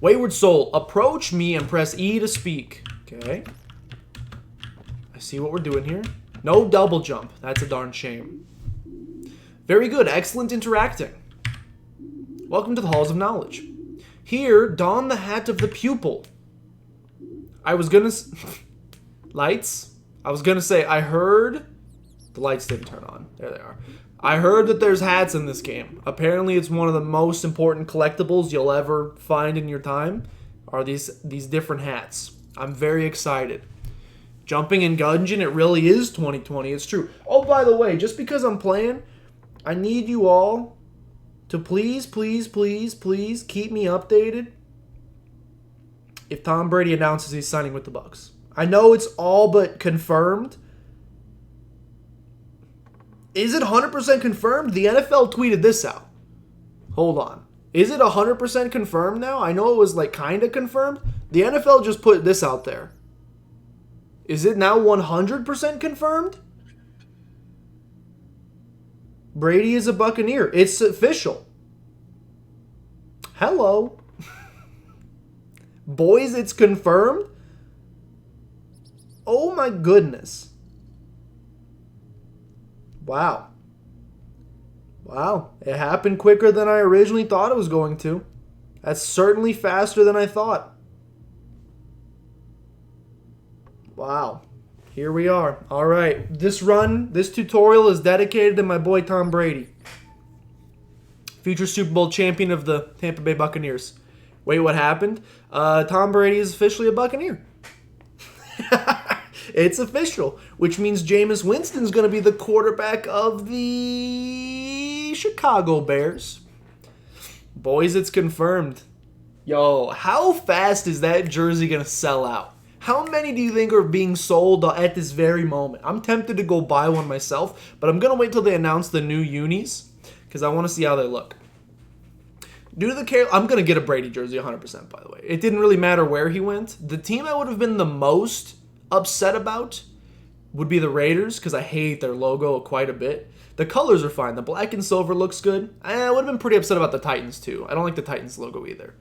Wayward Soul, approach me and press E to speak. Okay. I see what we're doing here. No double jump. That's a darn shame. Very good. Excellent interacting. Welcome to the Halls of Knowledge. Here, don the hat of the pupil. I was gonna... Lights? I was gonna say, I heard... The lights didn't turn on. There they are. I heard that there's hats in this game. Apparently, it's one of the most important collectibles you'll ever find in your time, are these different hats. I'm very excited. Jumping in Gungeon, it really is 2020. It's true. Oh, by the way, just because I'm playing, I need you all to please, please, please, please keep me updated if Tom Brady announces he's signing with the Bucs. I know it's all but confirmed. Is it 100% confirmed? The NFL tweeted this out. Hold on. Is it 100% confirmed now? I know it was like kind of confirmed. The NFL just put this out there. Is it now 100% confirmed? Brady is a Buccaneer. It's official. Hello. Boys, it's confirmed? Oh my goodness. Wow. Wow. It happened quicker than I originally thought it was going to. That's certainly faster than I thought. Wow. Here we are. All right. This tutorial is dedicated to my boy Tom Brady. Future Super Bowl champion of the Tampa Bay Buccaneers. Wait, what happened? Tom Brady is officially a Buccaneer. It's official, which means Jameis Winston's going to be the quarterback of the Chicago Bears. Boys, it's confirmed. Yo, how fast is that jersey going to sell out? How many do you think are being sold at this very moment? I'm tempted to go buy one myself, but I'm going to wait till they announce the new unis because I want to see how they look. Due to the I'm going to get a Brady jersey 100%, by the way. It didn't really matter where he went. The team I would have been the most upset about would be the Raiders because I hate their logo quite a bit. The colors are fine. The black and silver looks good. I would have been pretty upset about the Titans too. I don't like the Titans logo either.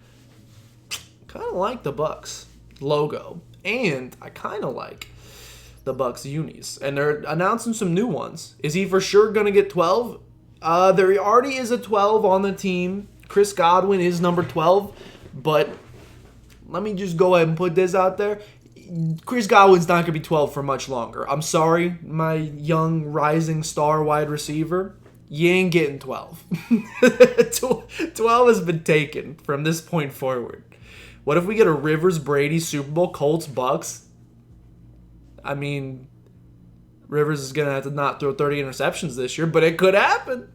Kind of like the Bucks logo. And I kind of like the Bucks unis. And they're announcing some new ones. Is he for sure going to get 12? There already is a 12 on the team. Chris Godwin is number 12. But let me just go ahead and put this out there. Chris Godwin's not going to be 12 for much longer. I'm sorry, my young rising star wide receiver. You ain't getting 12. 12 has been taken from this point forward. What if we get a Rivers, Brady, Super Bowl, Colts, Bucks? I mean, Rivers is going to have to not throw 30 interceptions this year, but it could happen.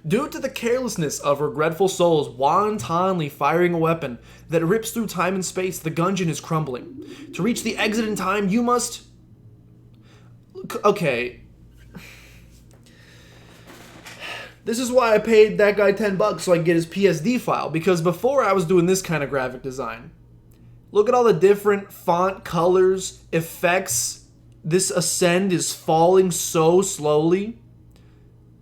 Due to the carelessness of regretful souls wantonly firing a weapon that rips through time and space, the Gungeon is crumbling. To reach the exit in time, you must... Okay. This is why I paid that guy $10 so I could get his PSD file, because before I was doing this kind of graphic design. Look at all the different font colors, effects. This ascend is falling so slowly.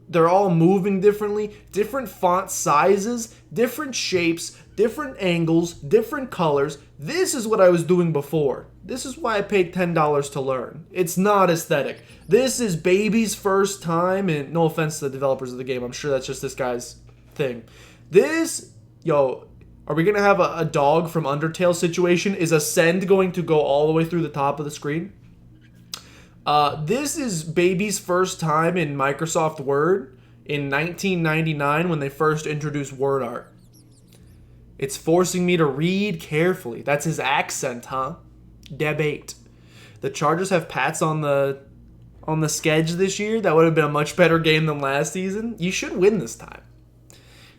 They're all moving differently, different font sizes, different shapes, different angles, different colors. This is what I was doing before. This is why I paid $10 to learn. It's not aesthetic. This is baby's first time, and no offense to the developers of the game, I'm sure that's just this guy's thing. Are we going to have a dog from Undertale situation? Is Ascend going to go all the way through the top of the screen? This is baby's first time in Microsoft Word in 1999 when they first introduced word art. It's forcing me to read carefully. That's his accent, huh? Debate. The Chargers have Pats on the schedule this year. That would have been a much better game than last season. You should win this time.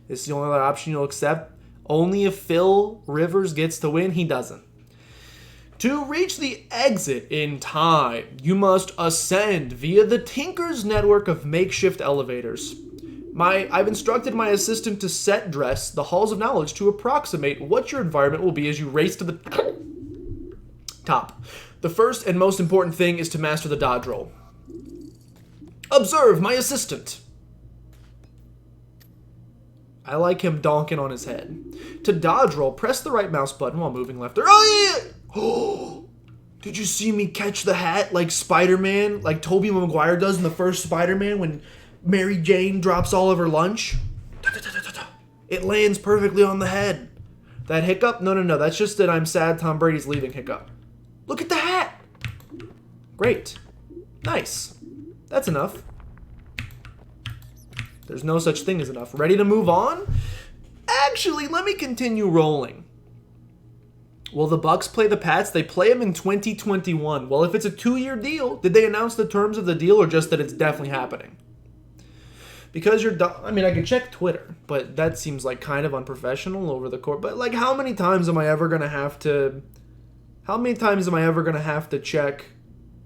This is the only other option you'll accept. Only if Phil Rivers gets to win, he doesn't. To reach the exit in time, you must ascend via the Tinker's network of makeshift elevators. I've instructed my assistant to set dress the halls of knowledge to approximate what your environment will be as you race to the top. The first and most important thing is to master the dodge roll. Observe my assistant. I like him donking on his head. To dodge roll, press the right mouse button while moving left or... Oh, yeah! Oh, did you see me catch the hat like Spider-Man, like Tobey Maguire does in the first Spider-Man when Mary Jane drops all of her lunch? It lands perfectly on the head. That hiccup? No. That's just that I'm sad Tom Brady's leaving hiccup. Look at the hat. Great. Nice. That's enough. There's no such thing as enough. Ready to move on? Actually, let me continue rolling. Will the Bucks play the Pats? They play them in 2021. Well, if it's a 2-year deal, did they announce the terms of the deal or just that it's definitely happening? Because I mean, I can check Twitter, but that seems like kind of unprofessional over the court. But like, how many times am I ever going to have to check?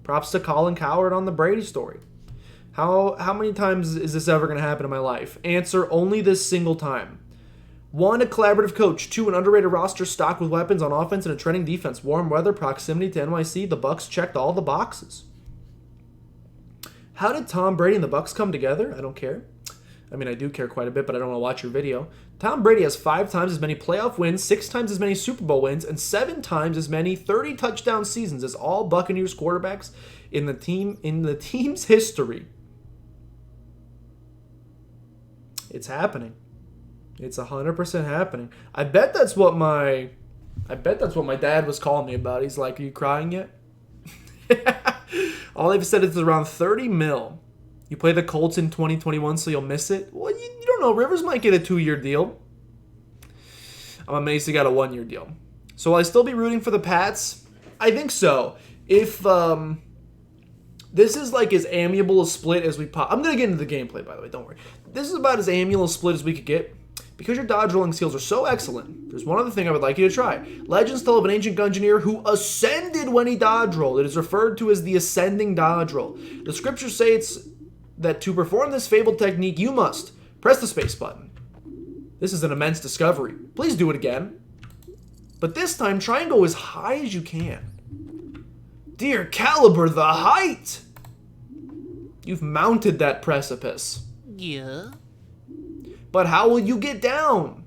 Props to Colin Cowherd on the Brady story. How many times is this ever going to happen in my life? Answer, only this single time. 1, a collaborative coach. 2, an underrated roster stocked with weapons on offense and a trending defense. Warm weather, proximity to NYC. The Bucks checked all the boxes. How did Tom Brady and the Bucks come together? I don't care. I mean, I do care quite a bit, but I don't want to watch your video. Tom Brady has 5 times as many playoff wins, 6 times as many Super Bowl wins, and 7 times as many 30-touchdown seasons as all Buccaneers quarterbacks in the team's history. It's happening. It's 100% happening. I bet that's what my dad was calling me about. He's like, "Are you crying yet?" All they've said is around 30 mil. You play the Colts in 2021, so you'll miss it. Well, you don't know. Rivers might get a 2-year deal. I'm amazed he got a 1-year deal. So will I still be rooting for the Pats? I think so. If this is like as amiable a split as we I'm going to get into the gameplay, by the way. Don't worry. This is about as amiable a split as we could get. Because your dodge rolling skills are so excellent, there's one other thing I would like you to try. Legends tell of an ancient Gungeoneer who ascended when he dodge rolled. It is referred to as the ascending dodge roll. The scriptures say it's that to perform this fabled technique, you must press the space button. This is an immense discovery. Please do it again. But this time, try and go as high as you can. Dear Caliber, the height! You've mounted that precipice. Yeah. But how will you get down?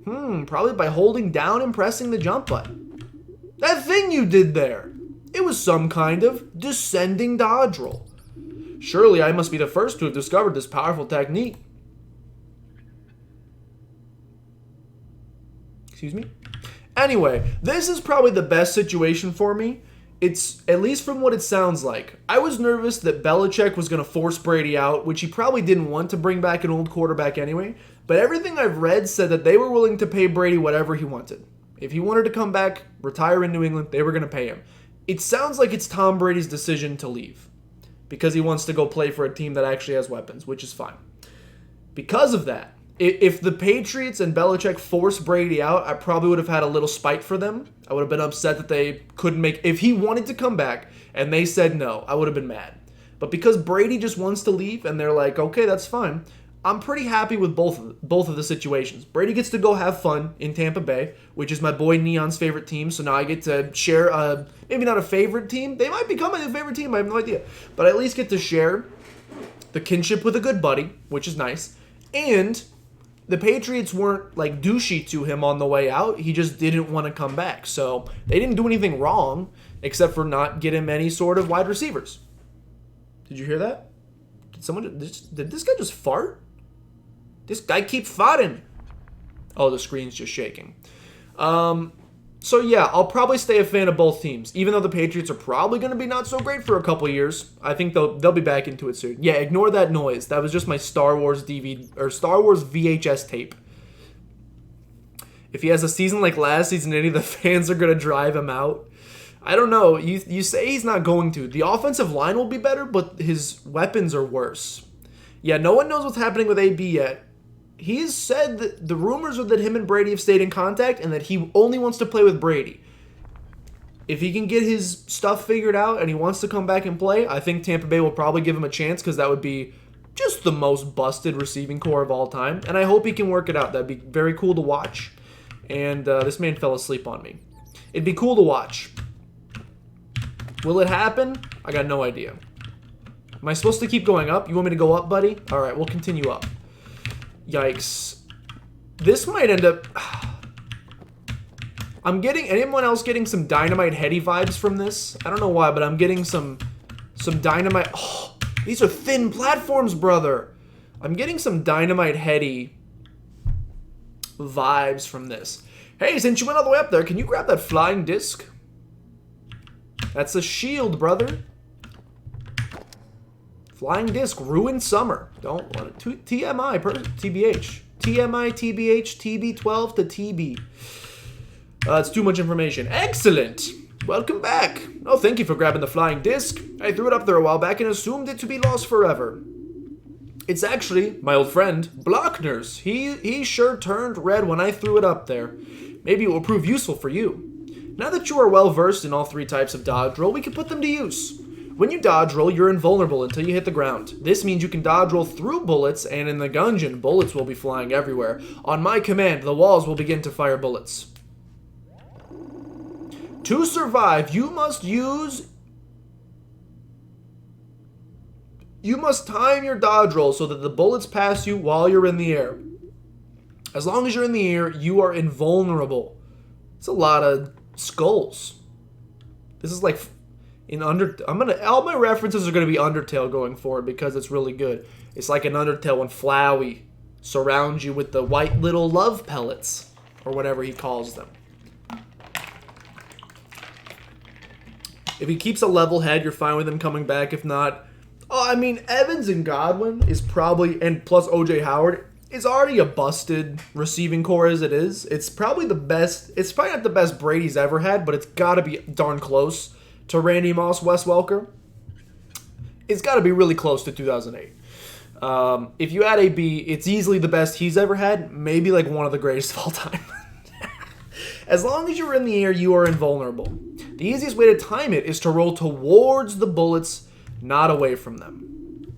Probably by holding down and pressing the jump button. That thing you did there. It was some kind of descending dodge roll. Surely I must be the first to have discovered this powerful technique. Excuse me? Anyway, this is probably the best situation for me. It's, at least from what it sounds like. I was nervous that Belichick was going to force Brady out, which he probably didn't want to bring back an old quarterback anyway. But everything I've read said that they were willing to pay Brady whatever he wanted. If he wanted to come back, retire in New England, they were going to pay him. It sounds like it's Tom Brady's decision to leave. Because he wants to go play for a team that actually has weapons, which is fine. Because of that, if the Patriots and Belichick forced Brady out, I probably would have had a little spite for them. I would have been upset that they couldn't make... If he wanted to come back and they said no, I would have been mad. But because Brady just wants to leave and they're like, okay, that's fine, I'm pretty happy with both of the situations. Brady gets to go have fun in Tampa Bay, which is my boy Neon's favorite team, so now I get to share, maybe not a favorite team. They might become my favorite team, I have no idea. But I at least get to share the kinship with a good buddy, which is nice. And the Patriots weren't like douchey to him on the way out. He just didn't want to come back. So they didn't do anything wrong except for not get him any sort of wide receivers. Did you hear that? Did this guy just fart? This guy keeps farting. Oh, the screen's just shaking. So yeah, I'll probably stay a fan of both teams, even though the Patriots are probably going to be not so great for a couple years. I think they'll be back into it soon. Yeah, ignore that noise. That was just my Star Wars DVD or Star Wars VHS tape. If he has a season like last season, any of the fans are going to drive him out. I don't know. You say he's not going to. The offensive line will be better, but his weapons are worse. Yeah, no one knows what's happening with AB yet. He's said that the rumors are that him and Brady have stayed in contact and that he only wants to play with Brady. If he can get his stuff figured out and he wants to come back and play, I think Tampa Bay will probably give him a chance because that would be just the most busted receiving core of all time. And I hope he can work it out. That'd be very cool to watch. And this man fell asleep on me. It'd be cool to watch. Will it happen? I got no idea. Am I supposed to keep going up? You want me to go up, buddy? All right, we'll continue up. Yikes. This might end up... Anyone else getting some Dynamite Heady vibes from this? I don't know why, but I'm getting some Dynamite... Oh, these are thin platforms, brother. I'm getting some Dynamite Heady vibes from this. Hey, since you went all the way up there, can you grab that flying disc? That's a shield, brother. Flying disc, ruined summer. Don't want it. TMI, TBH. TMI, TBH, TB12 to TB. It's too much information. Excellent. Welcome back. Oh, thank you for grabbing the flying disc. I threw it up there a while back and assumed it to be lost forever. It's actually my old friend, Blockner's. He sure turned red when I threw it up there. Maybe it will prove useful for you. Now that you are well versed in all three types of dodge roll, we can put them to use. When you dodge roll, you're invulnerable until you hit the ground. This means you can dodge roll through bullets, and in the Gungeon, bullets will be flying everywhere. On my command, the walls will begin to fire bullets. To survive, you must time your dodge roll so that the bullets pass you while you're in the air. As long as you're in the air, you are invulnerable. It's a lot of skulls. This is like... all my references are gonna be Undertale going forward because it's really good. It's like an Undertale when Flowey surrounds you with the white little love pellets, or whatever he calls them. If he keeps a level head, you're fine with him coming back. If not, Evans and Godwin is probably, and plus OJ Howard is already a busted receiving core as it is. It's probably the best. It's probably not the best Brady's ever had, but it's got to be darn close to Randy Moss, Wes Welker. It's got to be really close to 2008. If you add AB, it's easily the best he's ever had, maybe like one of the greatest of all time. As long as you're in the air, you are invulnerable. The easiest way to time it is to roll towards the bullets, not away from them.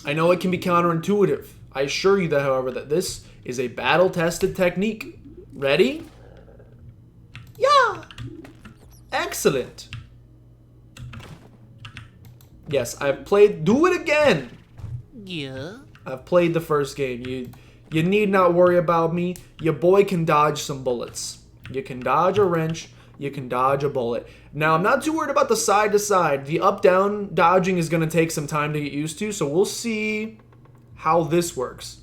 I know it can be counterintuitive. I assure you that, however, that this is a battle-tested technique. Ready? Yeah! Excellent. Yes, I've played... Do it again! Yeah? I've played the first game. You need not worry about me. Your boy can dodge some bullets. You can dodge a wrench. You can dodge a bullet. Now, I'm not too worried about the side to side. The up-down dodging is going to take some time to get used to, so we'll see how this works.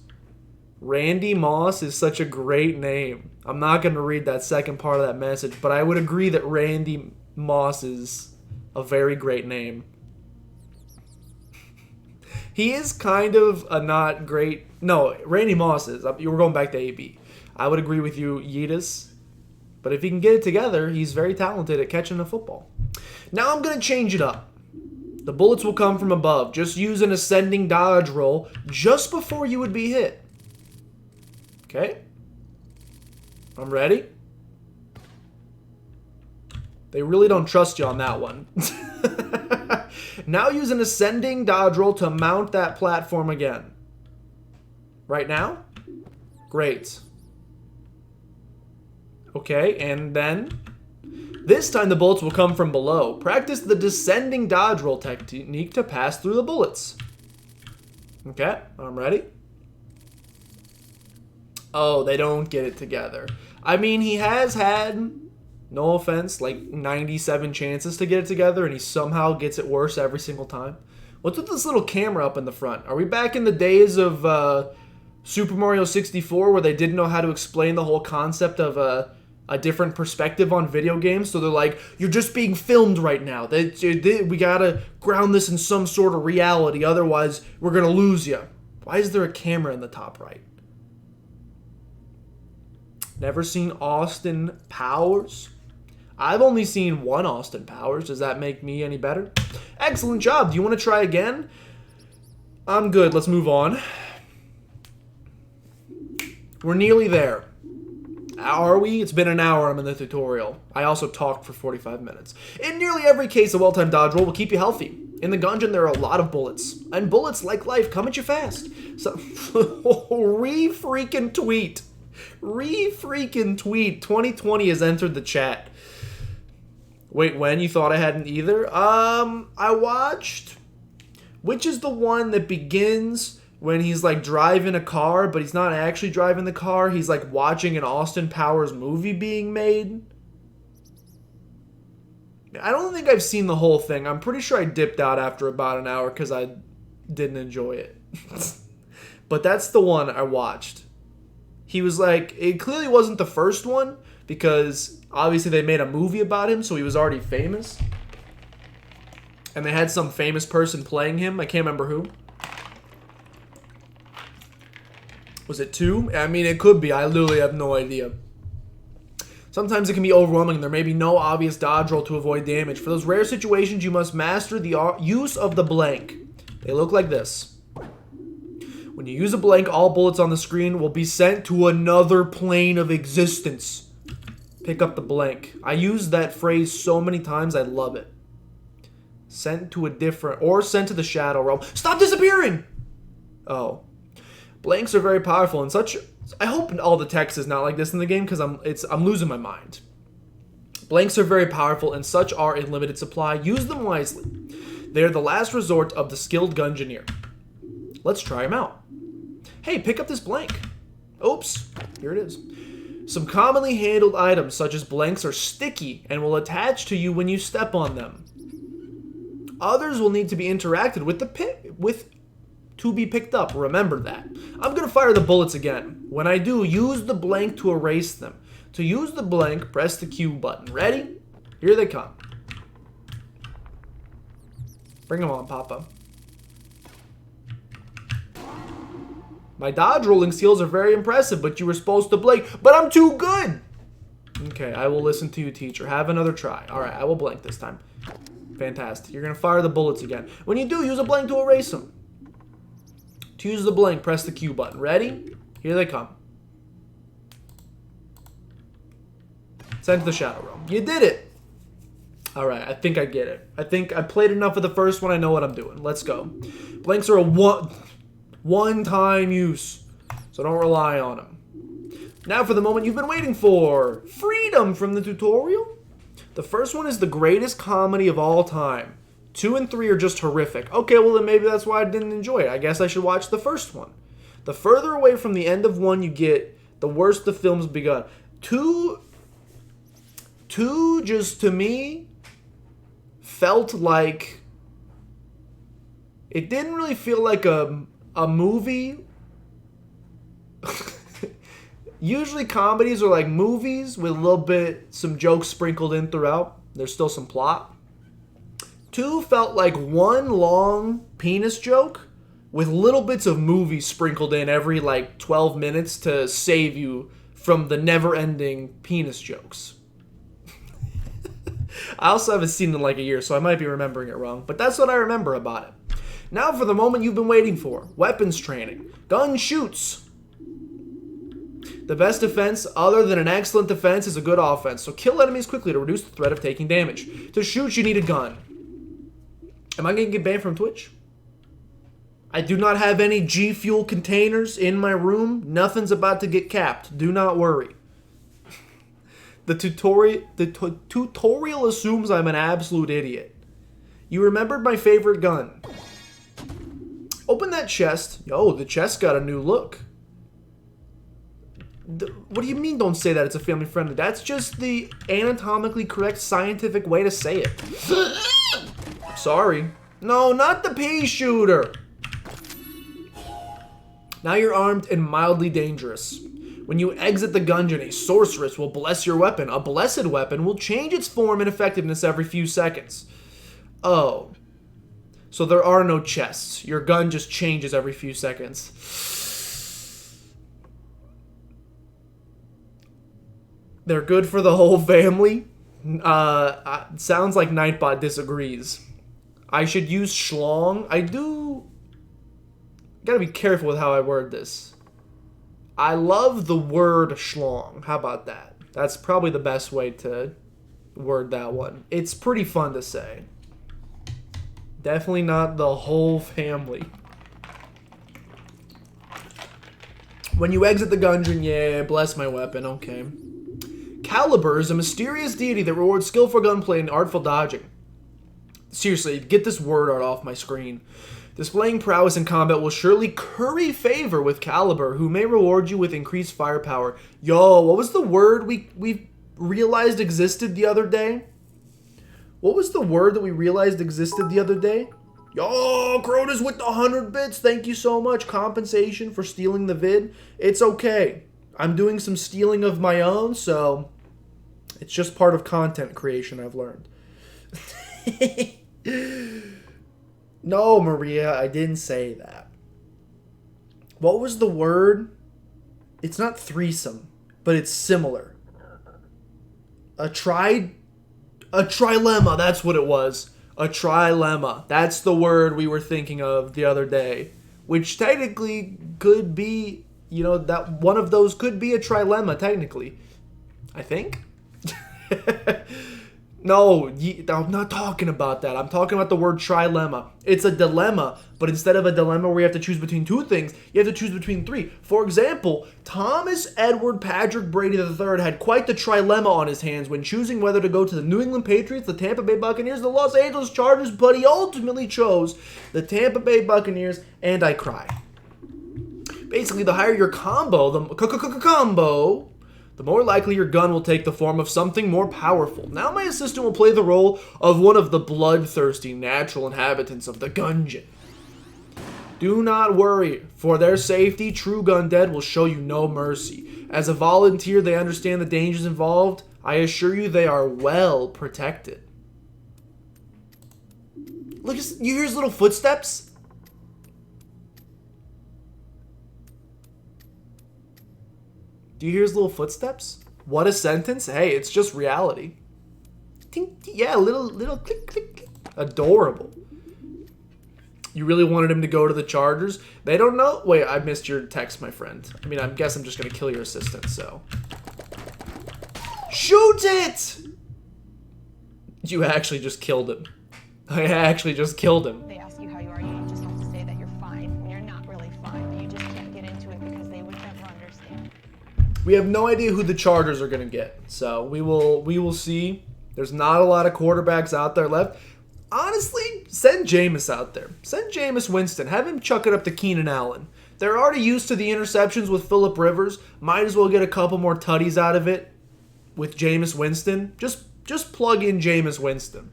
Randy Moss is such a great name. I'm not going to read that second part of that message, but I would agree that Randy Moss is a very great name. He is kind of a not great... No, Randy Moss is. You were going back to AB. I would agree with you, Yeetus. But if he can get it together, he's very talented at catching a football. Now I'm going to change it up. The bullets will come from above. Just use an ascending dodge roll just before you would be hit. Okay? I'm ready. They really don't trust you on that one. Now use an ascending dodge roll to mount that platform again. Right now? Great. Okay, and then... This time the bullets will come from below. Practice the descending dodge roll technique to pass through the bullets. Okay, I'm ready. Oh, they don't get it together. I mean, he has had... No offense, like 97 chances to get it together, and he somehow gets it worse every single time. What's with this little camera up in the front? Are we back in the days of Super Mario 64 where they didn't know how to explain the whole concept of a different perspective on video games? So they're like, you're just being filmed right now. We gotta ground this in some sort of reality, otherwise we're gonna lose you. Why is there a camera in the top right? Never seen Austin Powers? I've only seen one Austin Powers. Does that make me any better? Excellent job. Do you want to try again? I'm good. Let's move on. We're nearly there. Are we? It's been an hour. I'm in the tutorial. I also talked for 45 minutes. In nearly every case, a well-timed dodge roll will keep you healthy. In the Gungeon, there are a lot of bullets. And bullets, like life, come at you fast. So, re-freaking tweet. Re-freaking tweet. 2020 has entered the chat. Wait, when? You thought I hadn't either? I watched... Which is the one that begins when he's, like, driving a car, but he's not actually driving the car. He's, like, watching an Austin Powers movie being made? I don't think I've seen the whole thing. I'm pretty sure I dipped out after about an hour because I didn't enjoy it. But that's the one I watched. He was like... It clearly wasn't the first one, because obviously they made a movie about him, so he was already famous. And they had some famous person playing him. I can't remember who. Was it 2? I mean, it could be. I literally have no idea. Sometimes it can be overwhelming, and there may be no obvious dodge roll to avoid damage. For those rare situations, you must master the use of the blank. They look like this. When you use a blank, all bullets on the screen will be sent to another plane of existence. Pick up the blank. I use that phrase so many times, I love it. Sent to a different... Or sent to the shadow realm. Stop disappearing! Oh. Blanks are very powerful and such... I hope all the text is not like this in the game, because I'm losing my mind. Blanks are very powerful and such are in limited supply. Use them wisely. They are the last resort of the skilled Gungeoneer. Let's try them out. Hey, pick up this blank. Oops. Here it is. Some commonly handled items, such as blanks, are sticky and will attach to you when you step on them. Others will need to be interacted with to be picked up. Remember that. I'm going to fire the bullets again. When I do, use the blank to erase them. To use the blank, press the Q button. Ready? Here they come. Bring them on, Papa. My dodge rolling skills are very impressive, but you were supposed to blank. But I'm too good! Okay, I will listen to you, teacher. Have another try. Alright, I will blank this time. Fantastic. You're going to fire the bullets again. When you do, use a blank to erase them. To use the blank, press the Q button. Ready? Here they come. Send to the shadow realm. You did it! Alright, I think I get it. I think I played enough of the first one. I know what I'm doing. Let's go. Blanks are a one-time use, so don't rely on them. Now for the moment you've been waiting for. Freedom from the tutorial. The first one is the greatest comedy of all time. 2 and 3 are just horrific. Okay, well then maybe that's why I didn't enjoy it. I guess I should watch the first one. The further away from the end of 1 you get, the worse the film's begun. 2 just, to me, felt like... It didn't really feel like a movie. Usually comedies are like movies with a little bit, some jokes sprinkled in throughout. There's still some plot. 2 felt like one long penis joke with little bits of movies sprinkled in every like 12 minutes to save you from the never-ending penis jokes. I also haven't seen it in like a year, so I might be remembering it wrong, but that's what I remember about it. Now for the moment you've been waiting for. Weapons training. Gun shoots. The best defense, other than an excellent defense, is a good offense. So kill enemies quickly to reduce the threat of taking damage. To shoot, you need a gun. Am I going to get banned from Twitch? I do not have any G Fuel containers in my room. Nothing's about to get capped. Do not worry. The tutorial assumes I'm an absolute idiot. You remembered my favorite gun. Open that chest. Yo, the chest got a new look. What do you mean don't say that it's a family friendly? That's just the anatomically correct scientific way to say it. Sorry. No, not the pea shooter. Now you're armed and mildly dangerous. When you exit the Gungeon, a sorceress will bless your weapon. A blessed weapon will change its form and effectiveness every few seconds. Oh. So there are no chests. Your gun just changes every few seconds. They're good for the whole family. Sounds like Nightbot disagrees. I should use schlong. I do... Gotta be careful with how I word this. I love the word schlong. How about that? That's probably the best way to word that one. It's pretty fun to say. Definitely not the whole family. When you exit the Gungeon, yeah, bless my weapon, okay. Caliber is a mysterious deity that rewards skillful gunplay and artful dodging. Seriously, get this word art off my screen. Displaying prowess in combat will surely curry favor with Caliber, who may reward you with increased firepower. Yo, what was the word we realized existed the other day? What was the word that we realized existed the other day? Yo, Crota's with the 100 bits. Thank you so much. Compensation for stealing the vid. It's okay. I'm doing some stealing of my own, so it's just part of content creation, I've learned. No, Maria, I didn't say that. What was the word? It's not threesome, but it's similar. A trilemma, that's what it was. A trilemma. That's the word we were thinking of the other day. Which technically could be, you know, that one of those could be a trilemma, technically. I think? No, I'm not talking about that. I'm talking about the word trilemma. It's a dilemma, but instead of a dilemma where you have to choose between 2 things, you have to choose between 3. For example, Thomas Edward Patrick Brady III had quite the trilemma on his hands when choosing whether to go to the New England Patriots, the Tampa Bay Buccaneers, the Los Angeles Chargers, but he ultimately chose the Tampa Bay Buccaneers, and I cry. Basically, the higher your combo, the more likely your gun will take the form of something more powerful. Now my assistant will play the role of one of the bloodthirsty natural inhabitants of the Gungeon. Do not worry. For their safety, True Gun Dead will show you no mercy. As a volunteer, they understand the dangers involved. I assure you they are well protected. Look, you hear his little footsteps? Do you hear his little footsteps? What a sentence. Hey, it's just reality. Tink, yeah, little click, click, click. Adorable. You really wanted him to go to the Chargers? They don't know. Wait, I missed your text, my friend. I mean, I guess I'm just going to kill your assistant, so. Shoot it! You actually just killed him. I actually just killed him. They ask you how you are, you just have to say that you're fine when you're not really fine, but you just can't get into it because they would never understand. We have no idea who the Chargers are going to get, so we will see. There's not a lot of quarterbacks out there left. Honestly, send Jameis out there. Send Jameis Winston. Have him chuck it up to Keenan Allen. They're already used to the interceptions with Phillip Rivers. Might as well get a couple more tutties out of it with Jameis Winston. Just plug in Jameis Winston.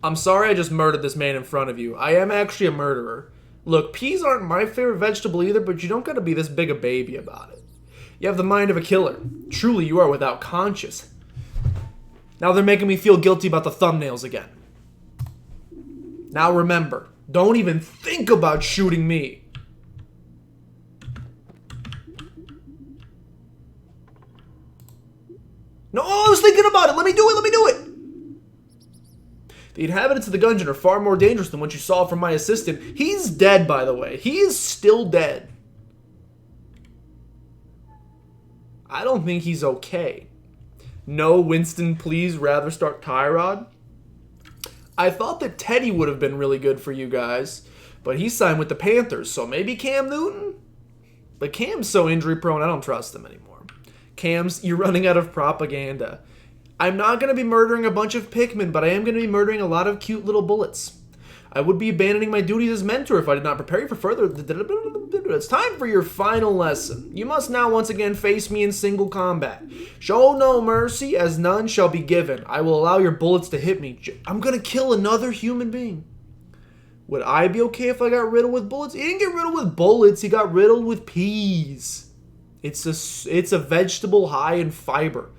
I'm sorry I just murdered this man in front of you. I am actually a murderer. Look, peas aren't my favorite vegetable either, but you don't gotta be this big a baby about it. You have the mind of a killer. Truly, you are without conscience. Now they're making me feel guilty about the thumbnails again. Now remember, don't even think about shooting me. No, I was thinking about it. Let me do it. The inhabitants of the Gungeon are far more dangerous than what you saw from my assistant. He's dead, by the way. He is still dead. I don't think he's okay. No, Winston, please rather start Tyrod. I thought that Teddy would have been really good for you guys, but he signed with the Panthers, so maybe Cam Newton? But Cam's so injury prone, I don't trust him anymore. You're running out of propaganda. I'm not going to be murdering a bunch of Pikmin, but I am going to be murdering a lot of cute little bullets. I would be abandoning my duties as mentor if I did not prepare you for further... It's time for your final lesson. You must now once again face me in single combat. Show no mercy, as none shall be given. I will allow your bullets to hit me. I'm going to kill another human being. Would I be okay if I got riddled with bullets? He didn't get riddled with bullets. He got riddled with peas. It's a vegetable high in fiber.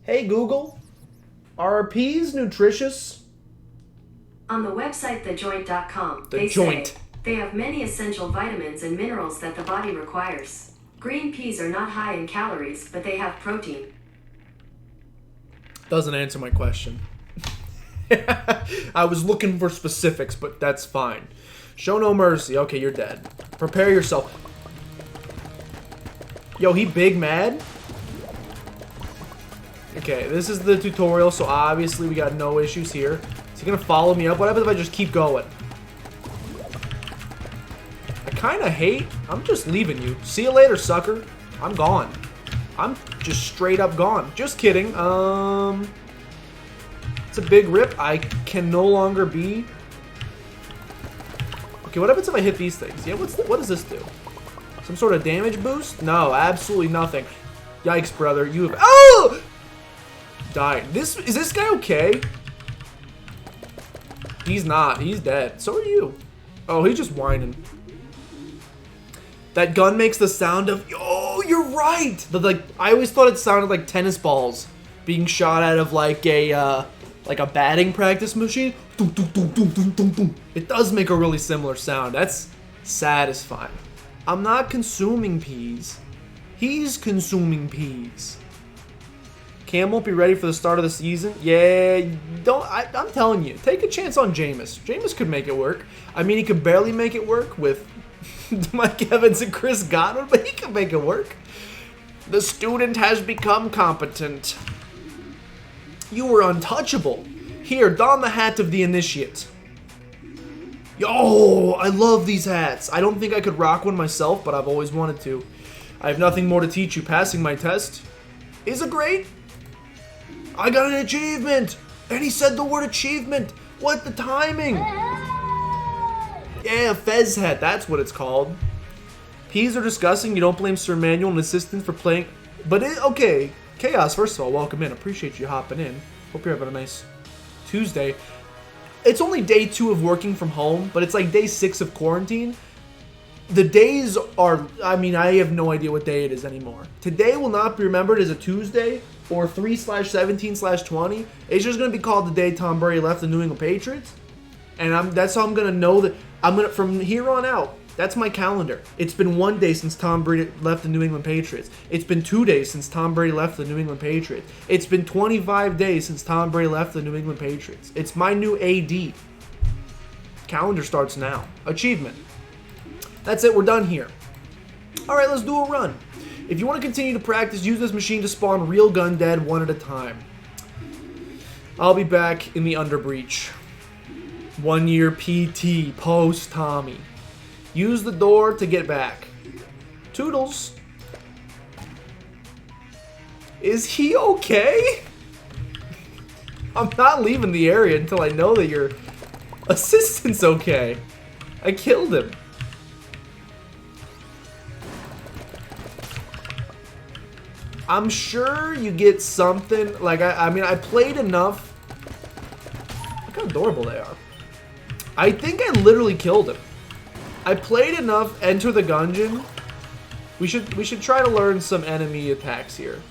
Hey, Google. Are peas nutritious? On the website thejoint.com, Joint. say they have many essential vitamins and minerals that the body requires. Green peas are not high in calories, but they have protein. Doesn't answer my question. I was looking for specifics, but that's fine. Show no mercy. Okay, you're dead. Prepare yourself. Yo, he big mad? Okay, this is the tutorial, so obviously we got no issues here. Is he gonna follow me up? What happens if I just keep going? I kinda hate... I'm just leaving you. See you later, sucker. I'm gone. I'm just straight up gone. Just kidding. It's a big rip. I can no longer be... Okay, what happens if I hit these things? Yeah, what does this do? Some sort of damage boost? No, absolutely nothing. Yikes, brother. You have... Oh! Died. Is this guy okay? He's not. He's dead. So are you. Oh, he's just whining. That gun makes the sound of... Oh, you're right! I always thought it sounded like tennis balls being shot out of like a batting practice machine. It does make a really similar sound. That's satisfying. I'm not consuming peas. He's consuming peas. Cam won't be ready for the start of the season. Yeah, I'm telling you, take a chance on Jameis. Jameis could make it work. I mean, he could barely make it work with Mike Evans and Chris Godwin, but he can make it work. The student has become competent. You were untouchable. Here, don the hat of the initiate. Yo, I love these hats. I don't think I could rock one myself, but I've always wanted to. I have nothing more to teach you. Passing my test is a great... I got an achievement! And he said the word achievement! What the timing? Yeah, Fez hat, that's what it's called. Peas are disgusting. You don't blame Sir Manuel and assistant for playing... But okay. Chaos, first of all, welcome in. Appreciate you hopping in. Hope you're having a nice Tuesday. It's only day 2 of working from home, but it's like day 6 of quarantine. The days are... I mean, I have no idea what day it is anymore. Today will not be remembered as a Tuesday or 3/17/20. It's just going to be called the day Tom Brady left the New England Patriots. And that's how I'm going to know that... From here on out, that's my calendar. It's been 1 day since Tom Brady left the New England Patriots. It's been 2 days since Tom Brady left the New England Patriots. It's been 25 days since Tom Brady left the New England Patriots. It's my new AD. Calendar starts now. Achievement. That's it. We're done here. All right, let's do a run. If you want to continue to practice, use this machine to spawn real gun dead one at a time. I'll be back in the Underbreach. 1 year PT post Tommy. Use the door to get back. Toodles. Is he okay? I'm not leaving the area until I know that your assistant's okay. I killed him. I'm sure you get something, like, I mean, I played enough. Look how adorable they are. I think I literally killed him. I played enough Enter the Gungeon. We should try to learn some enemy attacks here.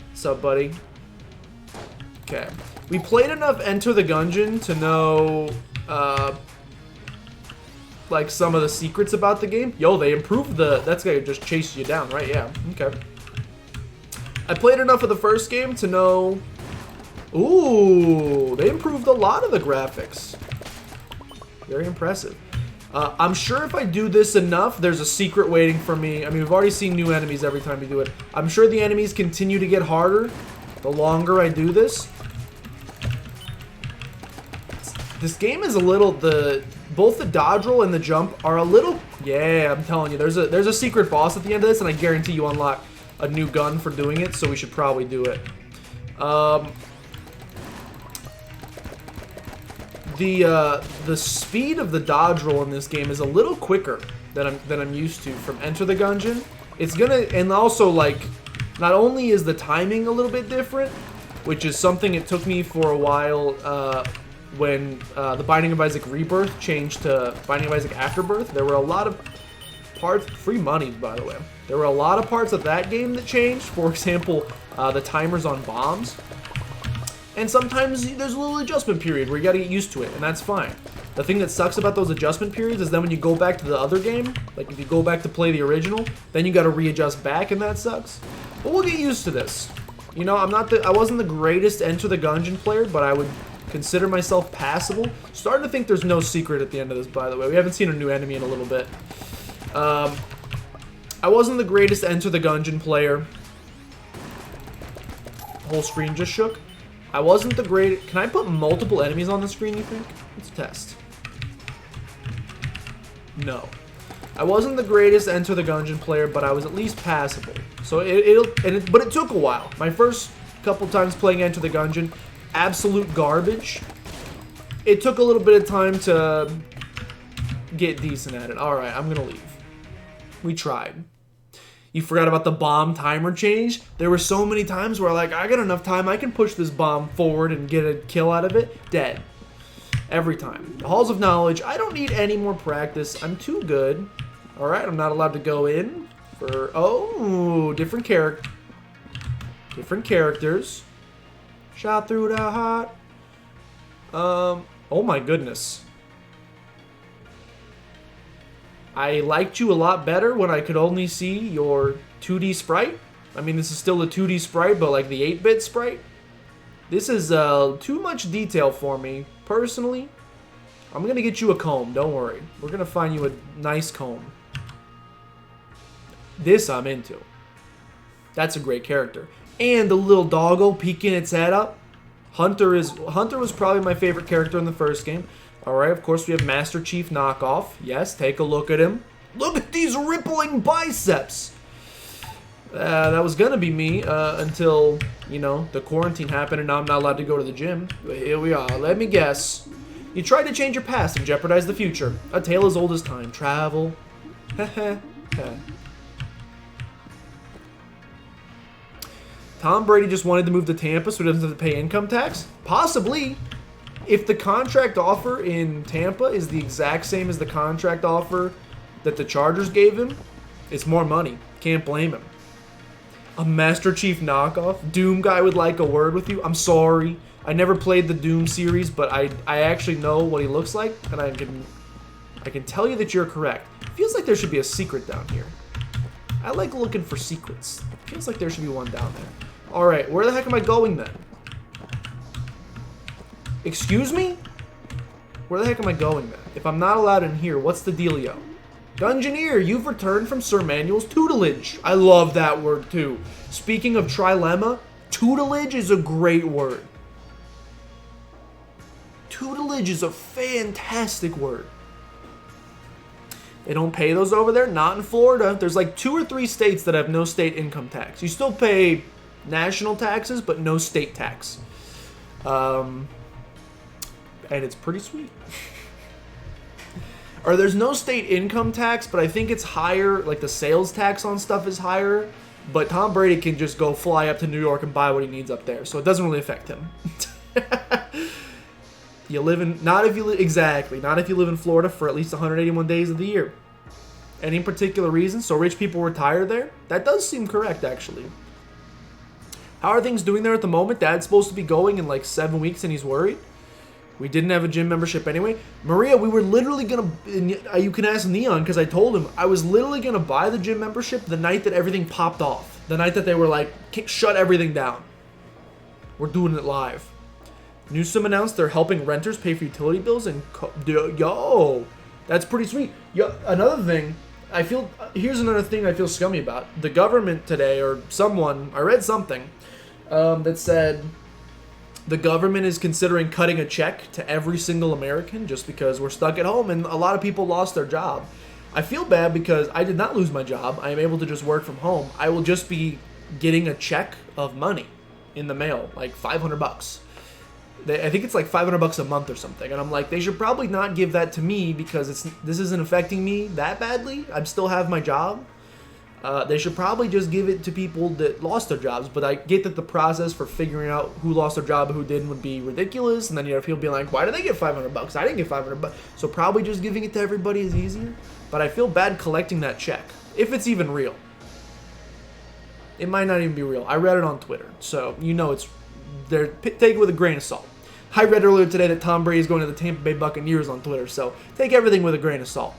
What's up, buddy? Okay. We played enough Enter the Gungeon to know, like, some of the secrets about the game. Yo, they improved that's gonna just chase you down, right? Yeah, okay. I played enough of the first game to know... Ooh, they improved a lot of the graphics. Very impressive. I'm sure if I do this enough, there's a secret waiting for me. I mean, we've already seen new enemies every time we do it. I'm sure the enemies continue to get harder the longer I do this. This game is a little... Both the dodge roll and the jump are a little... Yeah, I'm telling you, there's a secret boss at the end of this, and I guarantee you unlock a new gun for doing it, so we should probably do it. The speed of the dodge roll in this game is a little quicker than I'm used to from Enter the Gungeon. It's gonna... And also, like, not only is the timing a little bit different, which is something it took me for a while, when the Binding of Isaac Rebirth changed to Binding of Isaac Afterbirth. There were a lot of parts, free money, by the way. There were a lot of parts of that game that changed. For example, the timers on bombs. And sometimes there's a little adjustment period where you gotta get used to it, and that's fine. The thing that sucks about those adjustment periods is then when you go back to the other game, like if you go back to play the original, then you gotta readjust back, and that sucks. But we'll get used to this. You know, I wasn't the greatest Enter the Gungeon player, but I would consider myself passable. Starting to think there's no secret at the end of this, by the way. We haven't seen a new enemy in a little bit. I wasn't the greatest Enter the Gungeon player. Whole screen just shook. I wasn't the great... Can I put multiple enemies on the screen, you think? Let's test. No. I wasn't the greatest Enter the Gungeon player, but I was at least passable. So but it took a while. My first couple times playing Enter the Gungeon, absolute garbage. It took a little bit of time to get decent at it. Alright, I'm gonna leave. We tried. You forgot about the bomb timer change? There were so many times where like, I got enough time, I can push this bomb forward and get a kill out of it. Dead. Every time. The Halls of Knowledge, I don't need any more practice. I'm too good. Alright, I'm not allowed to go in for... Oh, different character. Different characters. Shot through the heart. Oh my goodness. I liked you a lot better when I could only see your 2D sprite. I mean, this is still a 2D sprite, but like the 8-bit sprite. This is too much detail for me, personally. I'm gonna get you a comb, don't worry. We're gonna find you a nice comb. This I'm into. That's a great character. And the little doggo peeking its head up. Hunter was probably my favorite character in the first game. Alright, of course we have Master Chief knockoff. Yes, take a look at him. Look at these rippling biceps! That was gonna be me until, you know, the quarantine happened and now I'm not allowed to go to the gym. But here we are. Let me guess. You tried to change your past and jeopardize the future. A tale as old as time. Travel. Heh. Tom Brady just wanted to move to Tampa so he doesn't have to pay income tax? Possibly. If the contract offer in Tampa is the exact same as the contract offer that the Chargers gave him, it's more money. Can't blame him. A Master Chief knockoff? Doom guy would like a word with you? I'm sorry. I never played the Doom series, but I actually know what he looks like, and I can tell you that you're correct. Feels like there should be a secret down here. I like looking for secrets. Feels like there should be one down there. Alright, where the heck am I going then? Excuse me? Where the heck am I going then? If I'm not allowed in here, what's the dealio? Gungeoneer, you've returned from Sir Manuel's tutelage. I love that word too. Speaking of trilemma, tutelage is a great word. Tutelage is a fantastic word. They don't pay those over there? Not in Florida. There's like 2 or 3 states that have no state income tax. You still pay national taxes, but no state tax. And it's pretty sweet. Or there's no state income tax, but I think it's higher, like the sales tax on stuff is higher, but Tom Brady can just go fly up to New York and buy what he needs up there, so it doesn't really affect him. You live in, not if you live in Florida for at least 181 days of the year. Any particular reason? So rich people retire there? That does seem correct, actually. How are things doing there at the moment? Dad's supposed to be going in like 7 weeks and he's worried. We didn't have a gym membership anyway. Maria, we were literally going to... You can ask Neon, because I told him. I was literally going to buy the gym membership the night that everything popped off. The night that they were like, shut everything down. We're doing it live. Newsom announced they're helping renters pay for utility bills and... Yo! That's pretty sweet. Yo, another thing... Here's another thing I feel scummy about. The government today, or someone... I read something that said... The government is considering cutting a check to every single American just because we're stuck at home and a lot of people lost their job. I feel bad because I did not lose my job. I am able to just work from home. I will just be getting a check of money in the mail, like $500. I think it's like $500 a month or something. And I'm like, they should probably not give that to me because this isn't affecting me that badly. I still have my job. They should probably just give it to people that lost their jobs, but I get that the process for figuring out who lost their job and who didn't would be ridiculous, and then you have people being like, why did they get $500? I didn't get $500. So probably just giving it to everybody is easier, but I feel bad collecting that check, if it's even real. It might not even be real. I read it on Twitter, so you know take it with a grain of salt. I read earlier today that Tom Brady is going to the Tampa Bay Buccaneers on Twitter, so take everything with a grain of salt.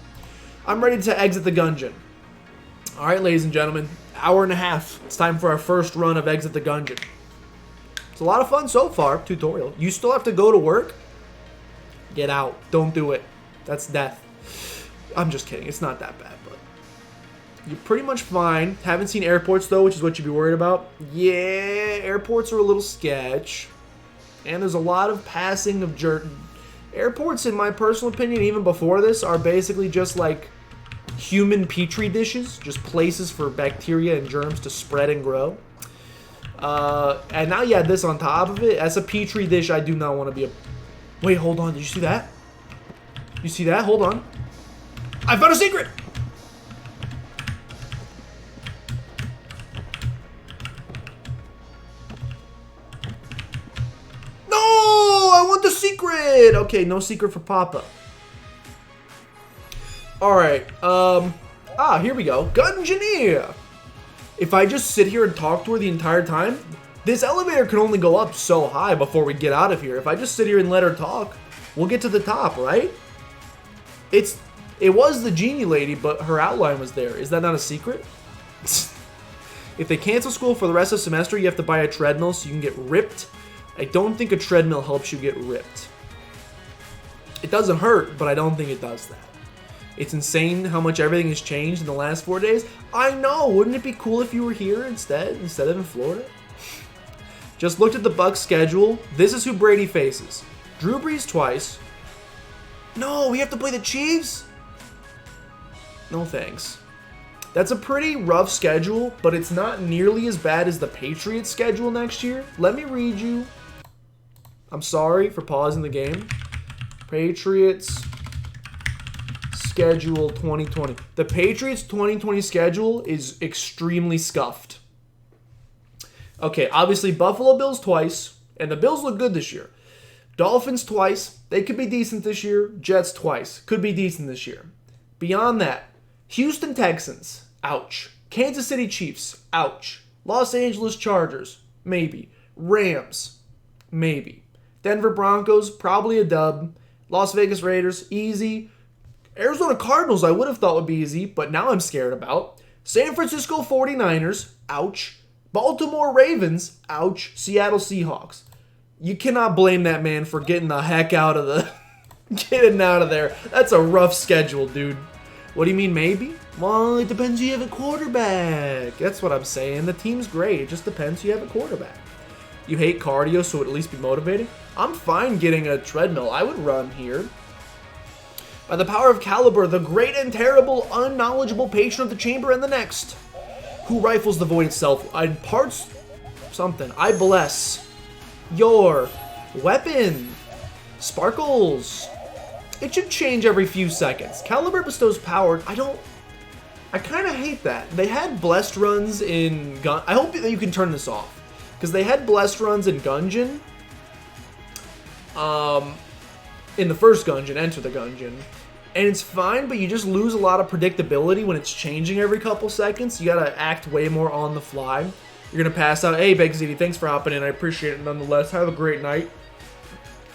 I'm ready to exit the Gungeon. All right, ladies and gentlemen, hour and a half. It's time for our first run of Exit the Gungeon. It's a lot of fun so far, tutorial. You still have to go to work? Get out. Don't do it. That's death. I'm just kidding. It's not that bad, but you're pretty much fine. Haven't seen airports, though, which is what you'd be worried about. Yeah, airports are a little sketch. And there's a lot of passing of airports, in my personal opinion, even before this, are basically just like human petri dishes, just places for bacteria and germs to spread and grow. And now you add this on top of it. As a petri dish, I do not want to be a... Wait, hold on. Did you see that? You see that? Hold on. I found a secret! No! I want the secret! Okay, no secret for Papa. Alright, here we go. Gungeon! If I just sit here and talk to her the entire time, this elevator can only go up so high before we get out of here. If I just sit here and let her talk, we'll get to the top, right? It was the genie lady, but her outline was there. Is that not a secret? If they cancel school for the rest of the semester, you have to buy a treadmill so you can get ripped. I don't think a treadmill helps you get ripped. It doesn't hurt, but I don't think it does that. It's insane how much everything has changed in the last 4 days. I know, wouldn't it be cool if you were here instead of in Florida? Just looked at the Bucs schedule. This is who Brady faces. Drew Brees twice. No, we have to play the Chiefs? No thanks. That's a pretty rough schedule, but it's not nearly as bad as the Patriots schedule next year. Let me read you. I'm sorry for pausing the game. Patriots schedule 2020. The Patriots 2020 schedule is extremely scuffed. Okay, obviously Buffalo Bills twice, and the Bills look good this year. Dolphins twice, they could be decent this year. Jets twice, could be decent this year. Beyond that, Houston Texans, ouch. Kansas City Chiefs, ouch. Los Angeles Chargers, maybe. Rams, maybe. Denver Broncos, probably a dub. Las Vegas Raiders, easy. Arizona Cardinals, I would have thought would be easy, but now I'm scared about. San Francisco 49ers, ouch. Baltimore Ravens, ouch. Seattle Seahawks. You cannot blame that man for getting the heck out of the... getting out of there. That's a rough schedule, dude. What do you mean, maybe? Well, it depends who you have a quarterback. That's what I'm saying. The team's great. It just depends who you have a quarterback. You hate cardio, so it'd at least be motivating? I'm fine getting a treadmill. I would run here. By the power of Caliber, the great and terrible, unknowledgeable patron of the chamber and the next, who rifles the void itself, and parts something. I bless your weapon. Sparkles. It should change every few seconds. Caliber bestows power. I kind of hate that. They had blessed runs in Gun. I hope that you can turn this off, because they had blessed runs in Gungeon. In the first Gungeon, Enter the Gungeon, and it's fine, but you just lose a lot of predictability when it's changing every couple seconds. You gotta act way more on the fly. You're gonna pass out. Hey, Begziti, thanks for hopping in. I appreciate it nonetheless. Have a great night.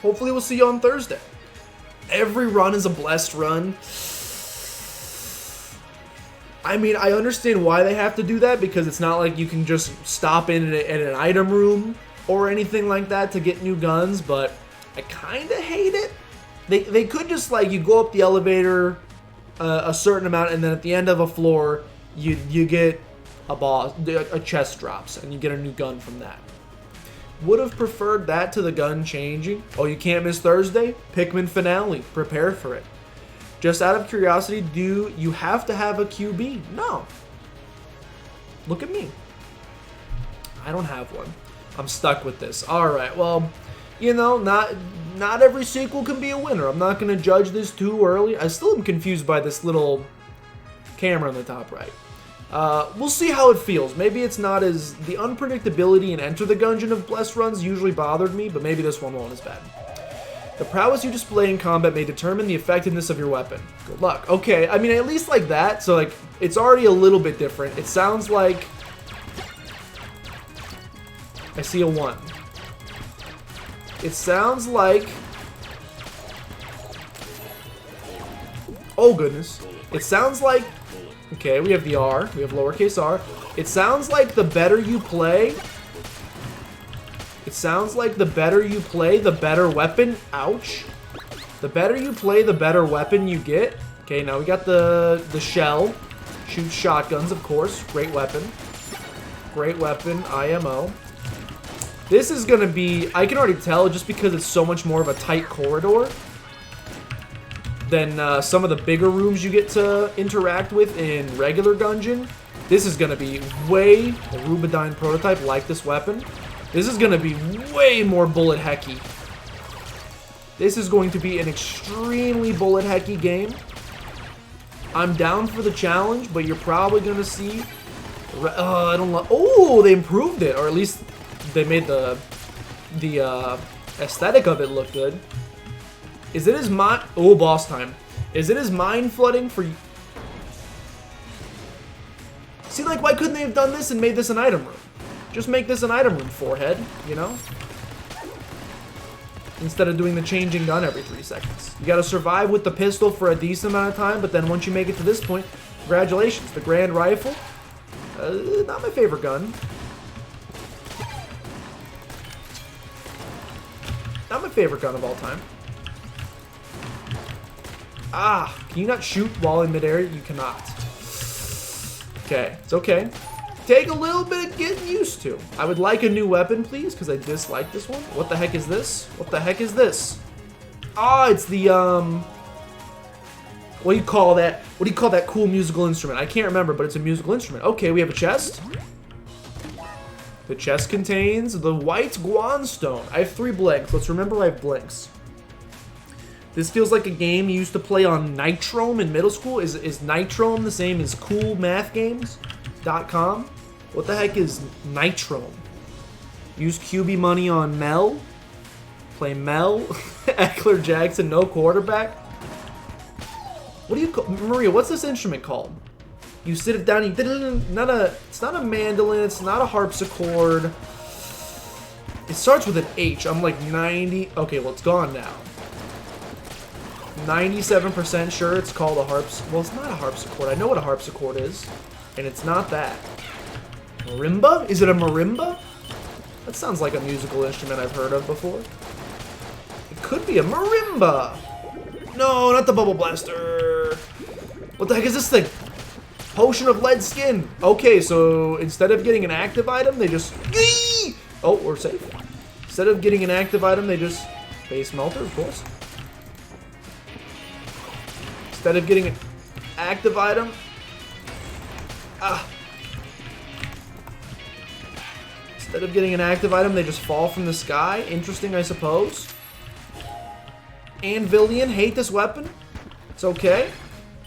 Hopefully, we'll see you on Thursday. Every run is a blessed run. I mean, I understand why they have to do that, because it's not like you can just stop in at an item room or anything like that to get new guns, but I kind of hate it. They could just, like, you go up the elevator a certain amount, and then at the end of a floor, you get a chest drops, and you get a new gun from that. Would have preferred that to the gun changing. Oh, you can't miss Thursday? Pikmin finale. Prepare for it. Just out of curiosity, do you have to have a QB? No. Look at me. I don't have one. I'm stuck with this. Alright, well, you know, not every sequel can be a winner. I'm not going to judge this too early. I still am confused by this little camera on the top right. We'll see how it feels. Maybe it's not as... The unpredictability in Enter the Gungeon of Blessed runs usually bothered me, but maybe this one won't as bad. The prowess you display in combat may determine the effectiveness of your weapon. Good luck. Okay, I mean, at least like that, so like, it's already a little bit different. It sounds like... I see a 1. It sounds like... Oh, goodness. It sounds like... Okay, we have the R. We have lowercase r. It sounds like the better you play... It sounds like the better you play, the better weapon... Ouch. The better you play, the better weapon you get. Okay, now we got the shell. Shoots shotguns, of course. Great weapon. Great weapon. IMO. This is going to be... I can already tell, just because it's so much more of a tight corridor than some of the bigger rooms you get to interact with in regular Gungeon. This is going to be way... A Rubidyne prototype like this weapon. This is going to be way more bullet hecky. This is going to be an extremely bullet hecky game. I'm down for the challenge, but you're probably going to see... I don't know. Oh, they improved it, or at least they made the aesthetic of it look good. Is it as Oh, boss time. Is it as mind flooding for you? See, like, why couldn't they have done this and made this an item room? Just make this an item room, forehead, you know? Instead of doing the changing gun every 3 seconds. You gotta survive with the pistol for a decent amount of time, but then once you make it to this point, congratulations. The Grand Rifle, not my favorite gun. Not my favorite gun of all time. Ah, can you not shoot while in midair? You cannot. Okay, it's okay. Take a little bit of getting used to. I would like a new weapon, please, because I dislike this one. What the heck is this? What the heck is this? Ah, it's the, what do you call that? What do you call that cool musical instrument? I can't remember, but it's a musical instrument. Okay, we have a chest. The chest contains the white Guanstone. I have 3 blinks. Let's remember I have blinks. This feels like a game you used to play on Nitrome in middle school. Is Nitrome the same as coolmathgames.com? What the heck is Nitrome? Use QB money on Mel. Play Mel. Eckler Jackson, no quarterback. What do you call... Maria, what's this instrument called? You sit it down, it's not a mandolin, it's not a harpsichord. It starts with an H. I'm like 90... Okay, well, it's gone now. 97% sure it's called a harps... Well, it's not a harpsichord. I know what a harpsichord is. And it's not that. Marimba? Is it a marimba? That sounds like a musical instrument I've heard of before. It could be a marimba. No, not the bubble blaster. What the heck is this thing? Potion of lead skin. Okay, so instead of getting an active item, they just... Oh, we're safe. Instead of getting an active item, they just... Base melter, of course. Instead of getting an active item... Instead of getting an active item, they just fall from the sky. Interesting, I suppose. Anvilian, hate this weapon. It's okay.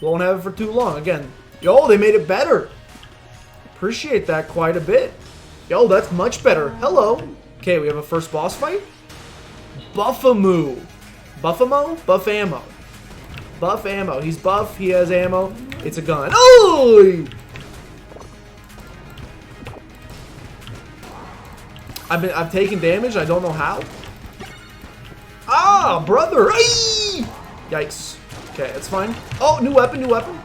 Won't have it for too long. Again, yo, they made it better. Appreciate that quite a bit. Yo, that's much better. Hello. Okay, we have a first boss fight. Buffamoo. Buffamo? Buff ammo. Buff ammo. He's buff. He has ammo. It's a gun. Oh! I've taken damage. I don't know how. Ah, brother. Ay! Yikes. Okay, that's fine. Oh, new weapon, new weapon.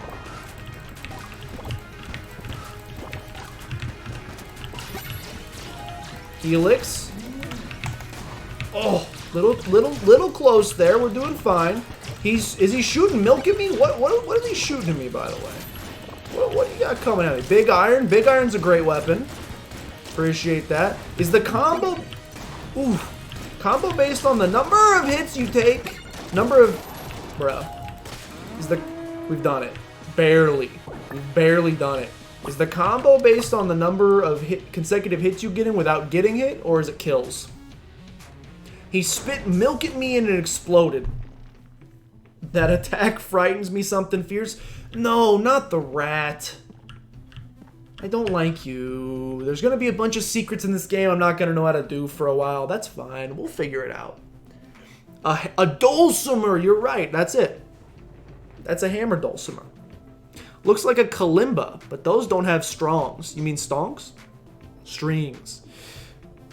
Helix. Oh, little close there. We're doing fine. Is he shooting milk at me? What is he shooting at me, by the way? What do you got coming at me? Big Iron. Big Iron's a great weapon. Appreciate that. Is the combo... Ooh. Combo based on the number of hits you take. Number of... Bruh. We've done it. Barely. We've barely done it. Is the combo based on the number of consecutive hits you get in without getting hit, or is it kills? He spit milk at me and it exploded. That attack frightens me something fierce. No, not the rat. I don't like you. There's gonna be a bunch of secrets in this game I'm not gonna know how to do for a while. That's fine. We'll figure it out. A dulcimer. You're right. That's it. That's a hammer dulcimer. Looks like a kalimba, but those don't have strongs. You mean stonks? Strings.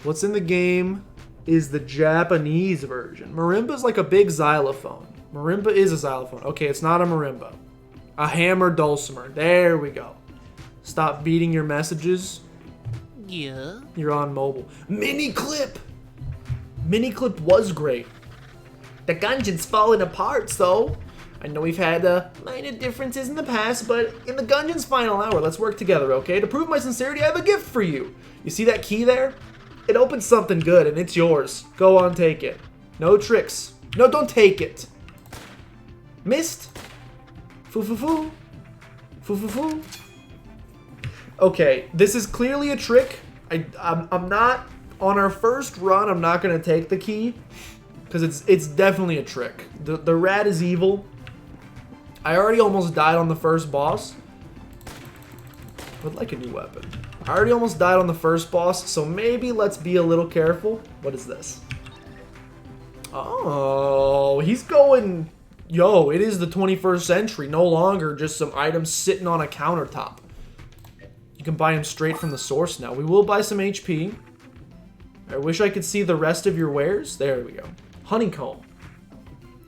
What's in the game is the Japanese version. Marimba's like a big xylophone. Marimba is a xylophone. Okay, it's not a marimba. A hammer dulcimer. There we go. Stop beating your messages. Yeah. You're on mobile. Mini clip. Mini clip was great. The Gungeon's falling apart, so I know we've had minor differences in the past, but in the Gungeon's final hour, let's work together, okay? To prove my sincerity, I have a gift for you. You see that key there? It opens something good, and it's yours. Go on, take it. No tricks. No, don't take it. Missed. Foo-foo-foo. Foo-foo-foo. Okay, this is clearly a trick. I'm not, on our first run, I'm not going to take the key, because it's definitely a trick. The rat is evil. I already almost died on the first boss. Would like a new weapon. I already almost died on the first boss, so maybe let's be a little careful. What is this? Oh, he's going... Yo, it is the 21st century. No longer just some items sitting on a countertop. You can buy them straight from the source now. We will buy some HP. I wish I could see the rest of your wares. There we go. Honeycomb.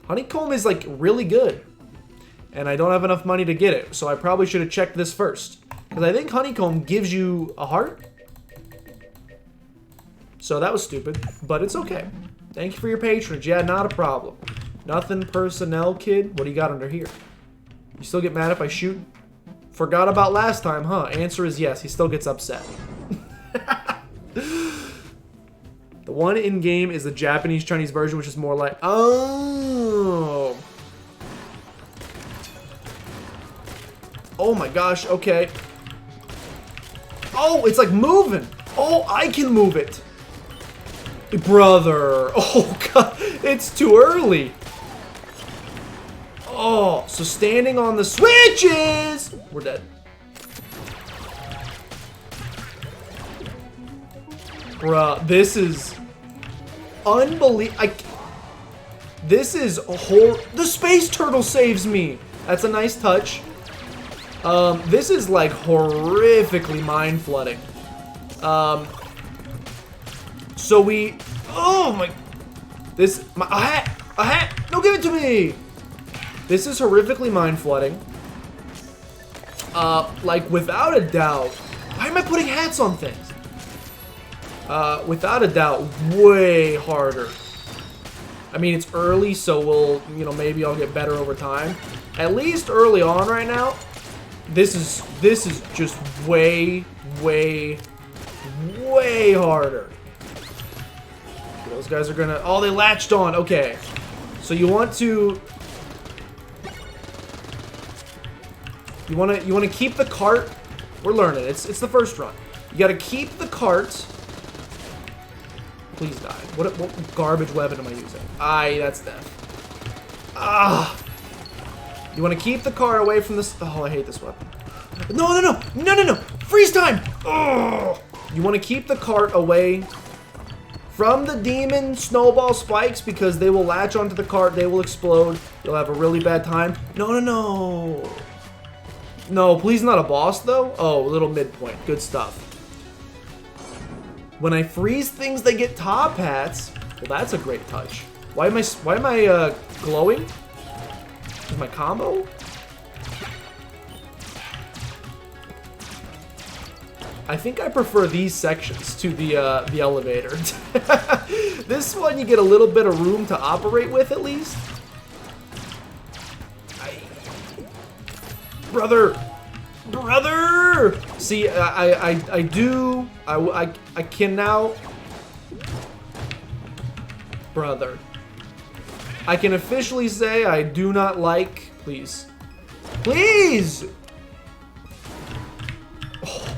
Honeycomb is like really good. And I don't have enough money to get it. So I probably should have checked this first. Because I think honeycomb gives you a heart. So that was stupid. But it's okay. Thank you for your patronage. Yeah, not a problem. Nothing personnel, kid. What do you got under here? You still get mad if I shoot? Forgot about last time, huh? Answer is yes. He still gets upset. The one in-game is the Japanese-Chinese version, which is more like... Oh. Oh my gosh, okay. Oh, it's like moving. Oh, I can move it. Brother. Oh, God. It's too early. Oh, so standing on the switches. We're dead. Bruh, this is unbelievable. This is a whole... The space turtle saves me. That's a nice touch. This is like horrifically mind flooding. So we... Oh my... This... A hat! A hat! No, give it to me! This is horrifically mind flooding. Like, without a doubt... Why am I putting hats on things? Without a doubt, way harder. I mean, it's early, so we'll, you know, maybe I'll get better over time. At least early on right now, this is just way harder. Those guys are gonna... Oh, they latched on. Okay. So you want to... You want to keep the cart. We're learning. It's the first run. You got to keep the cart Please die. What garbage weapon am I using? Aye, that's death. Ah! You want to keep the cart away from this? Oh, I hate this weapon. No! Freeze time! Oh! You want to keep the cart away from the demon snowball spikes because they will latch onto the cart, they will explode, you'll have a really bad time. No. No, please not a boss though. Oh, little midpoint. Good stuff. When I freeze things, they get top hats. Well, that's a great touch. Why am I glowing? Is my combo? I think I prefer these sections to the elevator. This one you get a little bit of room to operate with at least. Brother! See, I can now. Brother. I can officially say I do not like. Please. Please! Oh.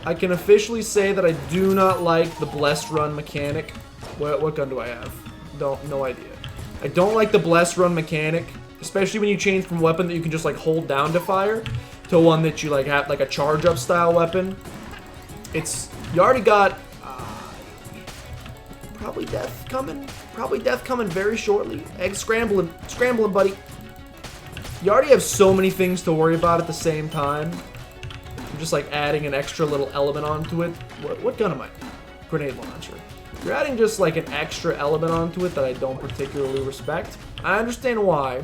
I can officially say that I do not like the blessed run mechanic. What gun do I have? No idea. I don't like the blessed run mechanic, especially when you change from a weapon that you can just like hold down to fire to one that you like have like a charge up style weapon. You already got probably death coming very shortly. Egg scrambling, buddy. You already have so many things to worry about at the same time. I'm just like adding an extra little element onto it. What gun am I? Grenade launcher. You're adding just like an extra element onto it that I don't particularly respect. I understand why.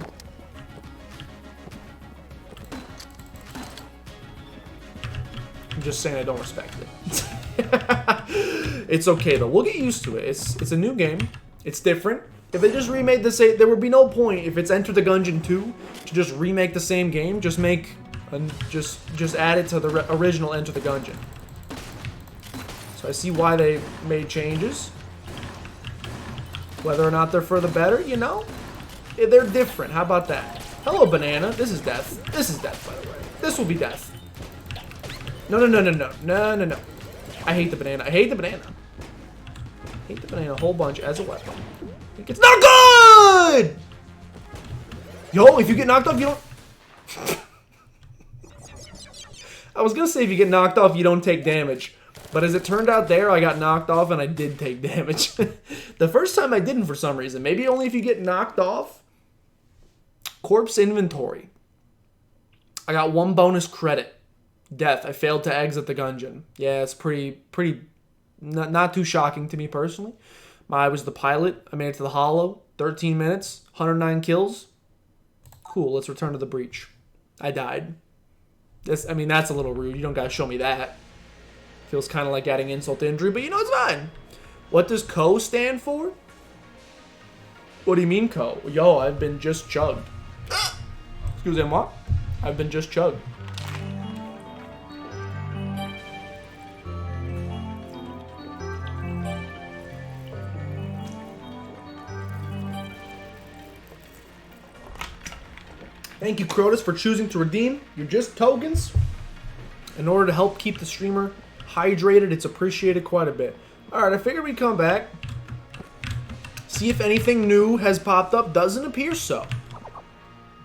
I'm just saying I don't respect it. It's okay though. We'll get used to it. It's a new game. It's different. If they just remade the same, there would be no point if it's Enter the Gungeon 2 to just remake the same game. Just make and just add it to the original Enter the Gungeon. So I see why they made changes. Whether or not they're for the better, you know? They're different. How about that? Hello, banana. This is death. This is death, by the way. This will be death. No. I hate the banana. I hate the banana a whole bunch as a weapon. It's not good! Yo, if you get knocked off, you don't... I was gonna say if you get knocked off, you don't take damage. But as it turned out there, I got knocked off and I did take damage. The first time I didn't for some reason. Maybe only if you get knocked off. Corpse inventory. I got 1 bonus credit. Death. I failed to exit the Gungeon. Yeah, it's pretty not too shocking to me personally. I was the pilot. I made it to the hollow. 13 minutes. 109 kills. Cool, let's return to the breach. I died. That's a little rude. You don't gotta show me that. Feels kind of like adding insult to injury, but you know it's fine. What does CO stand for? What do you mean CO? Yo, I've been just chugged. Excusez-moi. I've been just chugged. Thank you, Crotus, for choosing to redeem your just tokens in order to help keep the streamer hydrated. It's appreciated quite a bit. Alright, I figured we'd come back. See if anything new has popped up. Doesn't appear so.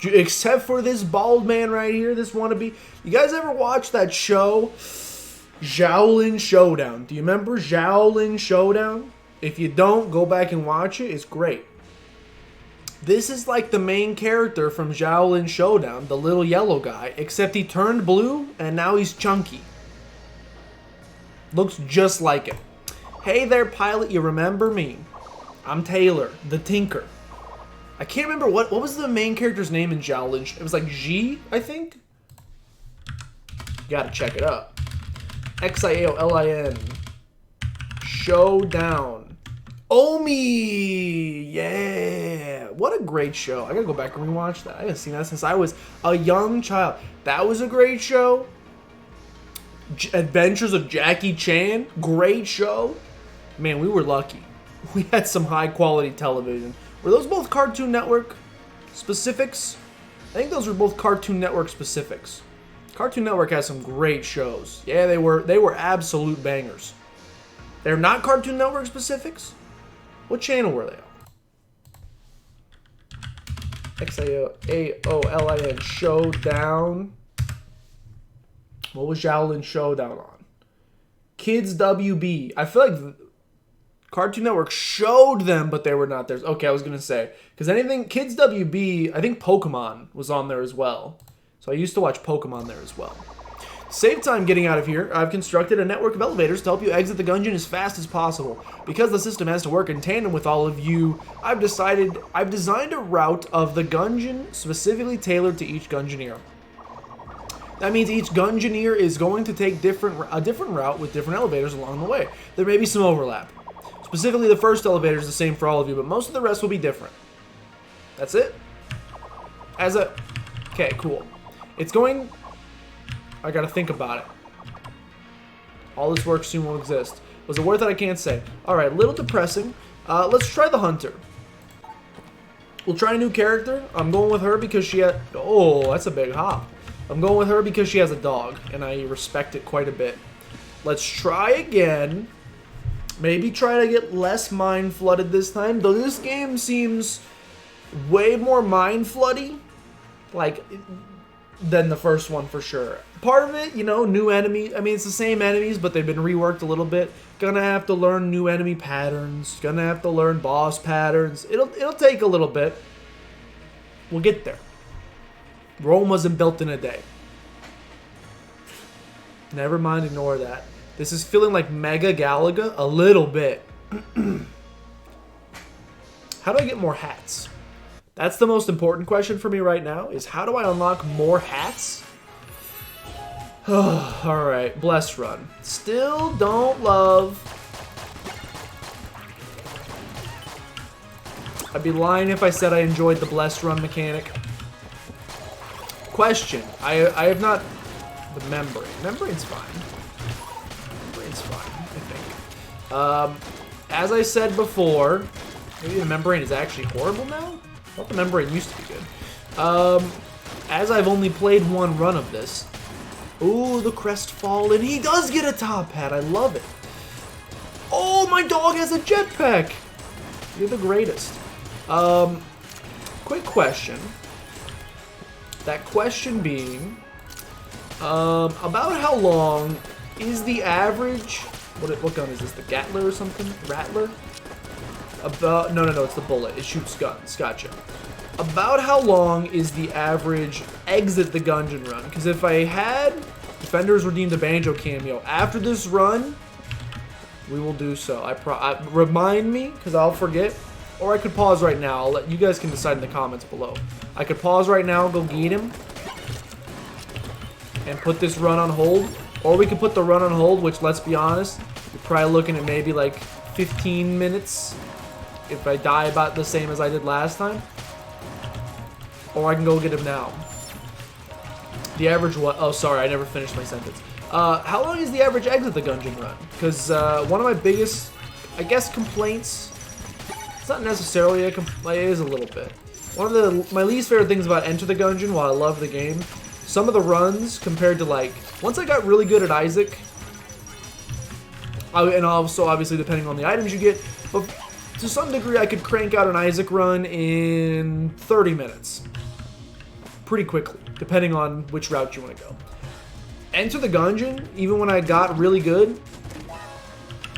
Except for this bald man right here, this wannabe. You guys ever watch that show, Shaolin Showdown? Do you remember Shaolin Showdown? If you don't, go back and watch it. It's great. This is like the main character from Shaolin Showdown, the little yellow guy, except he turned blue and now he's chunky. Looks just like him. Hey there, pilot, you remember me? I'm Taylor, the Tinker. I can't remember what was the main character's name in Shaolin. It was like G, I think? Gotta check it up. Xiaolin. Showdown. Omi! Yeah! What a great show. I gotta go back and rewatch that. I haven't seen that since I was a young child. That was a great show. Adventures of Jackie Chan. Great show. Man, we were lucky. We had some high quality television. Were those both Cartoon Network specifics? I think those were both Cartoon Network specifics. Cartoon Network has some great shows. Yeah, they were absolute bangers. They're not Cartoon Network specifics. What channel were they on? Xaolin Showdown. What was Shaolin Showdown on? Kids WB. I feel like Cartoon Network showed them, but they were not theirs. Okay, I was gonna say because anything Kids WB. I think Pokemon was on there as well. So I used to watch Pokemon there as well. Save time getting out of here. I've constructed a network of elevators to help you exit the Gungeon as fast as possible. Because the system has to work in tandem with all of you, I've designed a route of the Gungeon specifically tailored to each Gungeoneer. That means each Gungeoneer is going to take a different route with different elevators along the way. There may be some overlap. Specifically, the first elevator is the same for all of you, but most of the rest will be different. That's it? Okay, cool. It's going... I gotta think about it. All this work soon will exist. Was it worth it? I can't say. Alright, little depressing. Let's try the Hunter. We'll try a new character. I'm going with her because she had... Oh, that's a big hop. I'm going with her because she has a dog, and I respect it quite a bit. Let's try again. Maybe try to get less mind-flooded this time. Though this game seems way more mind-floody. Like... than the first one for sure. Part of it, you know, new enemies. I mean, it's the same enemies, but they've been reworked a little bit. Gonna have to learn new enemy patterns. Gonna have to learn boss patterns. It'll take a little bit. We'll get there. Rome wasn't built in a day. Never mind, ignore that. This is feeling like Mega Galaga a little bit. How do I get more hats? That's the most important question for me right now, is how do I unlock more hats? Alright, Bless Run. Still don't love... I'd be lying if I said I enjoyed the Bless Run mechanic. Question. I have not... The membrane. Membrane's fine. Membrane's fine, I think. As I said before, maybe the membrane is actually horrible now? I thought the membrane used to be good. As I've only played one run of this. Ooh, the Crestfallen. He does get a top hat. I love it. Oh, my dog has a jetpack. You're the greatest. Quick question. That question being, about how long is the average... What gun is this? The Gatler or something? Rattler? No, it's the bullet. It shoots guns. Gotcha. About how long is the average exit the Gungeon run? Because if I had Defenders redeem the Banjo cameo after this run, we will do so. Remind me, because I'll forget. Or I could pause right now. You guys can decide in the comments below. I could pause right now, go get him, and put this run on hold. Or we could put the run on hold, which, let's be honest, you're probably looking at maybe like 15 minutes. If I die about the same as I did last time. Or I can go get him now. The average what? Oh, sorry, I never finished my sentence. How long is the average exit the Gungeon run? Because one of my biggest, I guess, complaints, it's not necessarily a complaint, it is a little bit. One of my least favorite things about Enter the Gungeon, while I love the game, some of the runs compared to like, once I got really good at Isaac, and also obviously depending on the items you get, but to some degree, I could crank out an Isaac run in 30 minutes. Pretty quickly, depending on which route you want to go. Enter the Gungeon, even when I got really good...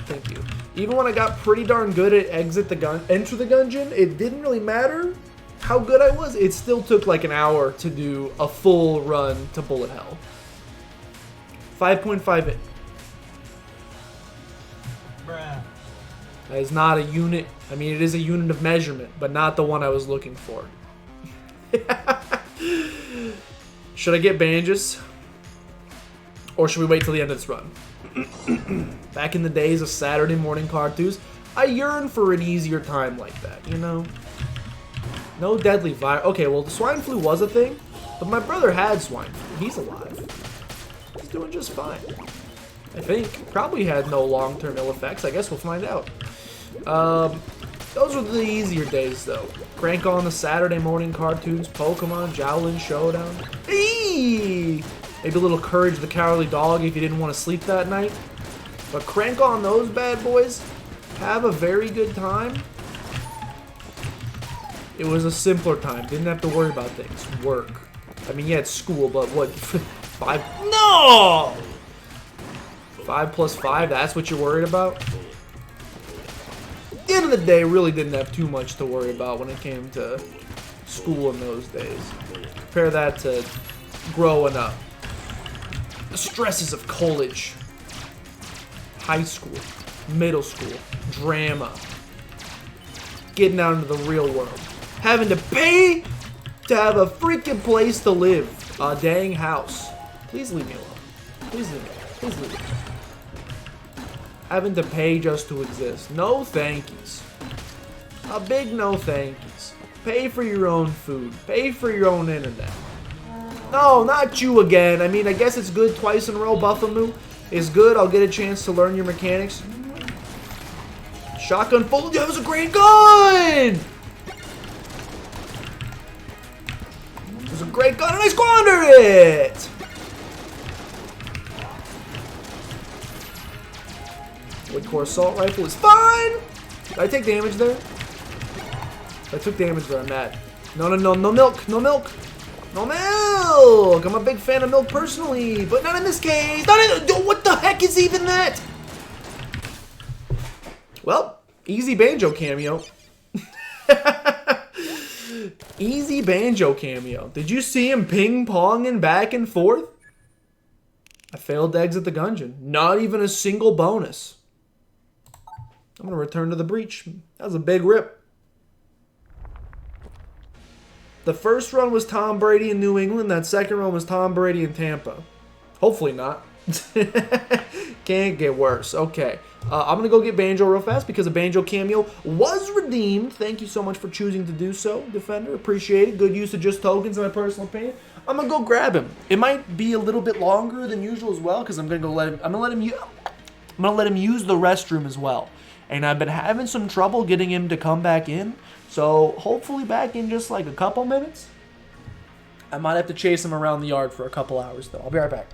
Thank you. Even when I got pretty darn good at Enter the Gungeon, it didn't really matter how good I was. It still took like an hour to do a full run to Bullet Hell. 5.5 in. Bruh. That is not a unit. I mean, it is a unit of measurement, but not the one I was looking for. Should I get bandages? Or should we wait till the end of this run? Back in the days of Saturday morning cartoons, I yearn for an easier time like that, you know? No deadly virus. Okay, well, the swine flu was a thing, but my brother had swine flu. He's alive. He's doing just fine. I think. Probably had no long-term ill effects. I guess we'll find out. Those were the easier days, though. Crank on the Saturday morning cartoons, Pokemon, Shaolin Showdown. Eee! Maybe a little Courage the Cowardly Dog if you didn't want to sleep that night. But crank on those bad boys. Have a very good time. It was a simpler time. Didn't have to worry about things. Work. I mean, yeah, it's school, but what? 5? No! 5 plus 5, that's what you're worried about? At the end of the day, really didn't have too much to worry about when it came to school in those days. Compare that to growing up. The stresses of college. High school. Middle school. Drama. Getting out into the real world. Having to pay to have a freaking place to live. A dang house. Please leave me alone. Please leave me alone. Please leave me alone. Having to pay just to exist. No thankies. A big no thankies. Pay for your own food. Pay for your own internet. No, not you again. I mean, I guess it's good twice in a row. Buffamoo is good. I'll get a chance to learn your mechanics. Shotgun full. That was a great gun! It was a great gun and I squandered it! Woodcore assault rifle is fine! Did I take damage there? If I took damage there, I'm mad. No, no, no, no milk, no milk! No milk! I'm a big fan of milk personally, but not in this case! Not in, what the heck is even that? Well, easy banjo cameo. Easy banjo cameo. Did you see him ping-ponging back and forth? I failed to exit the Gungeon. Not even a single bonus. I'm going to return to the breach. That was a big rip. The first run was Tom Brady in New England. That second run was Tom Brady in Tampa. Hopefully not. Can't get worse. Okay. I'm going to go get Banjo real fast because a Banjo cameo was redeemed. Thank you so much for choosing to do so, Defender. Appreciate it. Good use of just tokens, in my personal opinion. I'm going to go grab him. It might be a little bit longer than usual as well because I'm going to let him use the restroom as well. And I've been having some trouble getting him to come back in. So hopefully back in just like a couple minutes. I might have to chase him around the yard for a couple hours though. I'll be right back.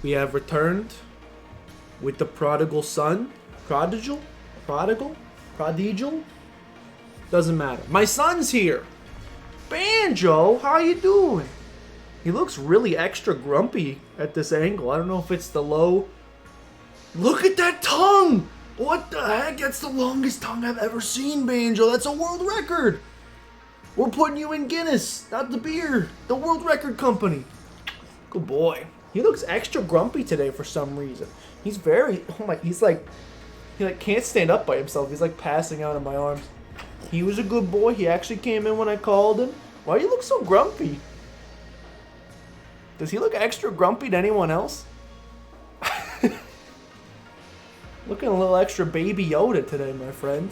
We have returned with the prodigal son. Prodigal? Prodigal? Prodigal? Doesn't matter. My son's here. Banjo, how you doing? He looks really extra grumpy at this angle. I don't know if it's the low. Look at that tongue! What the heck? That's the longest tongue I've ever seen, Banjo. That's a world record. We're putting you in Guinness, not the beer. The world record company. Good boy. He looks extra grumpy today for some reason. He's very, oh my, he can't stand up by himself. He's like passing out in my arms. He was a good boy. He actually came in when I called him. Why do you look so grumpy? Does he look extra grumpy to anyone else? Looking a little extra baby Yoda today, my friend.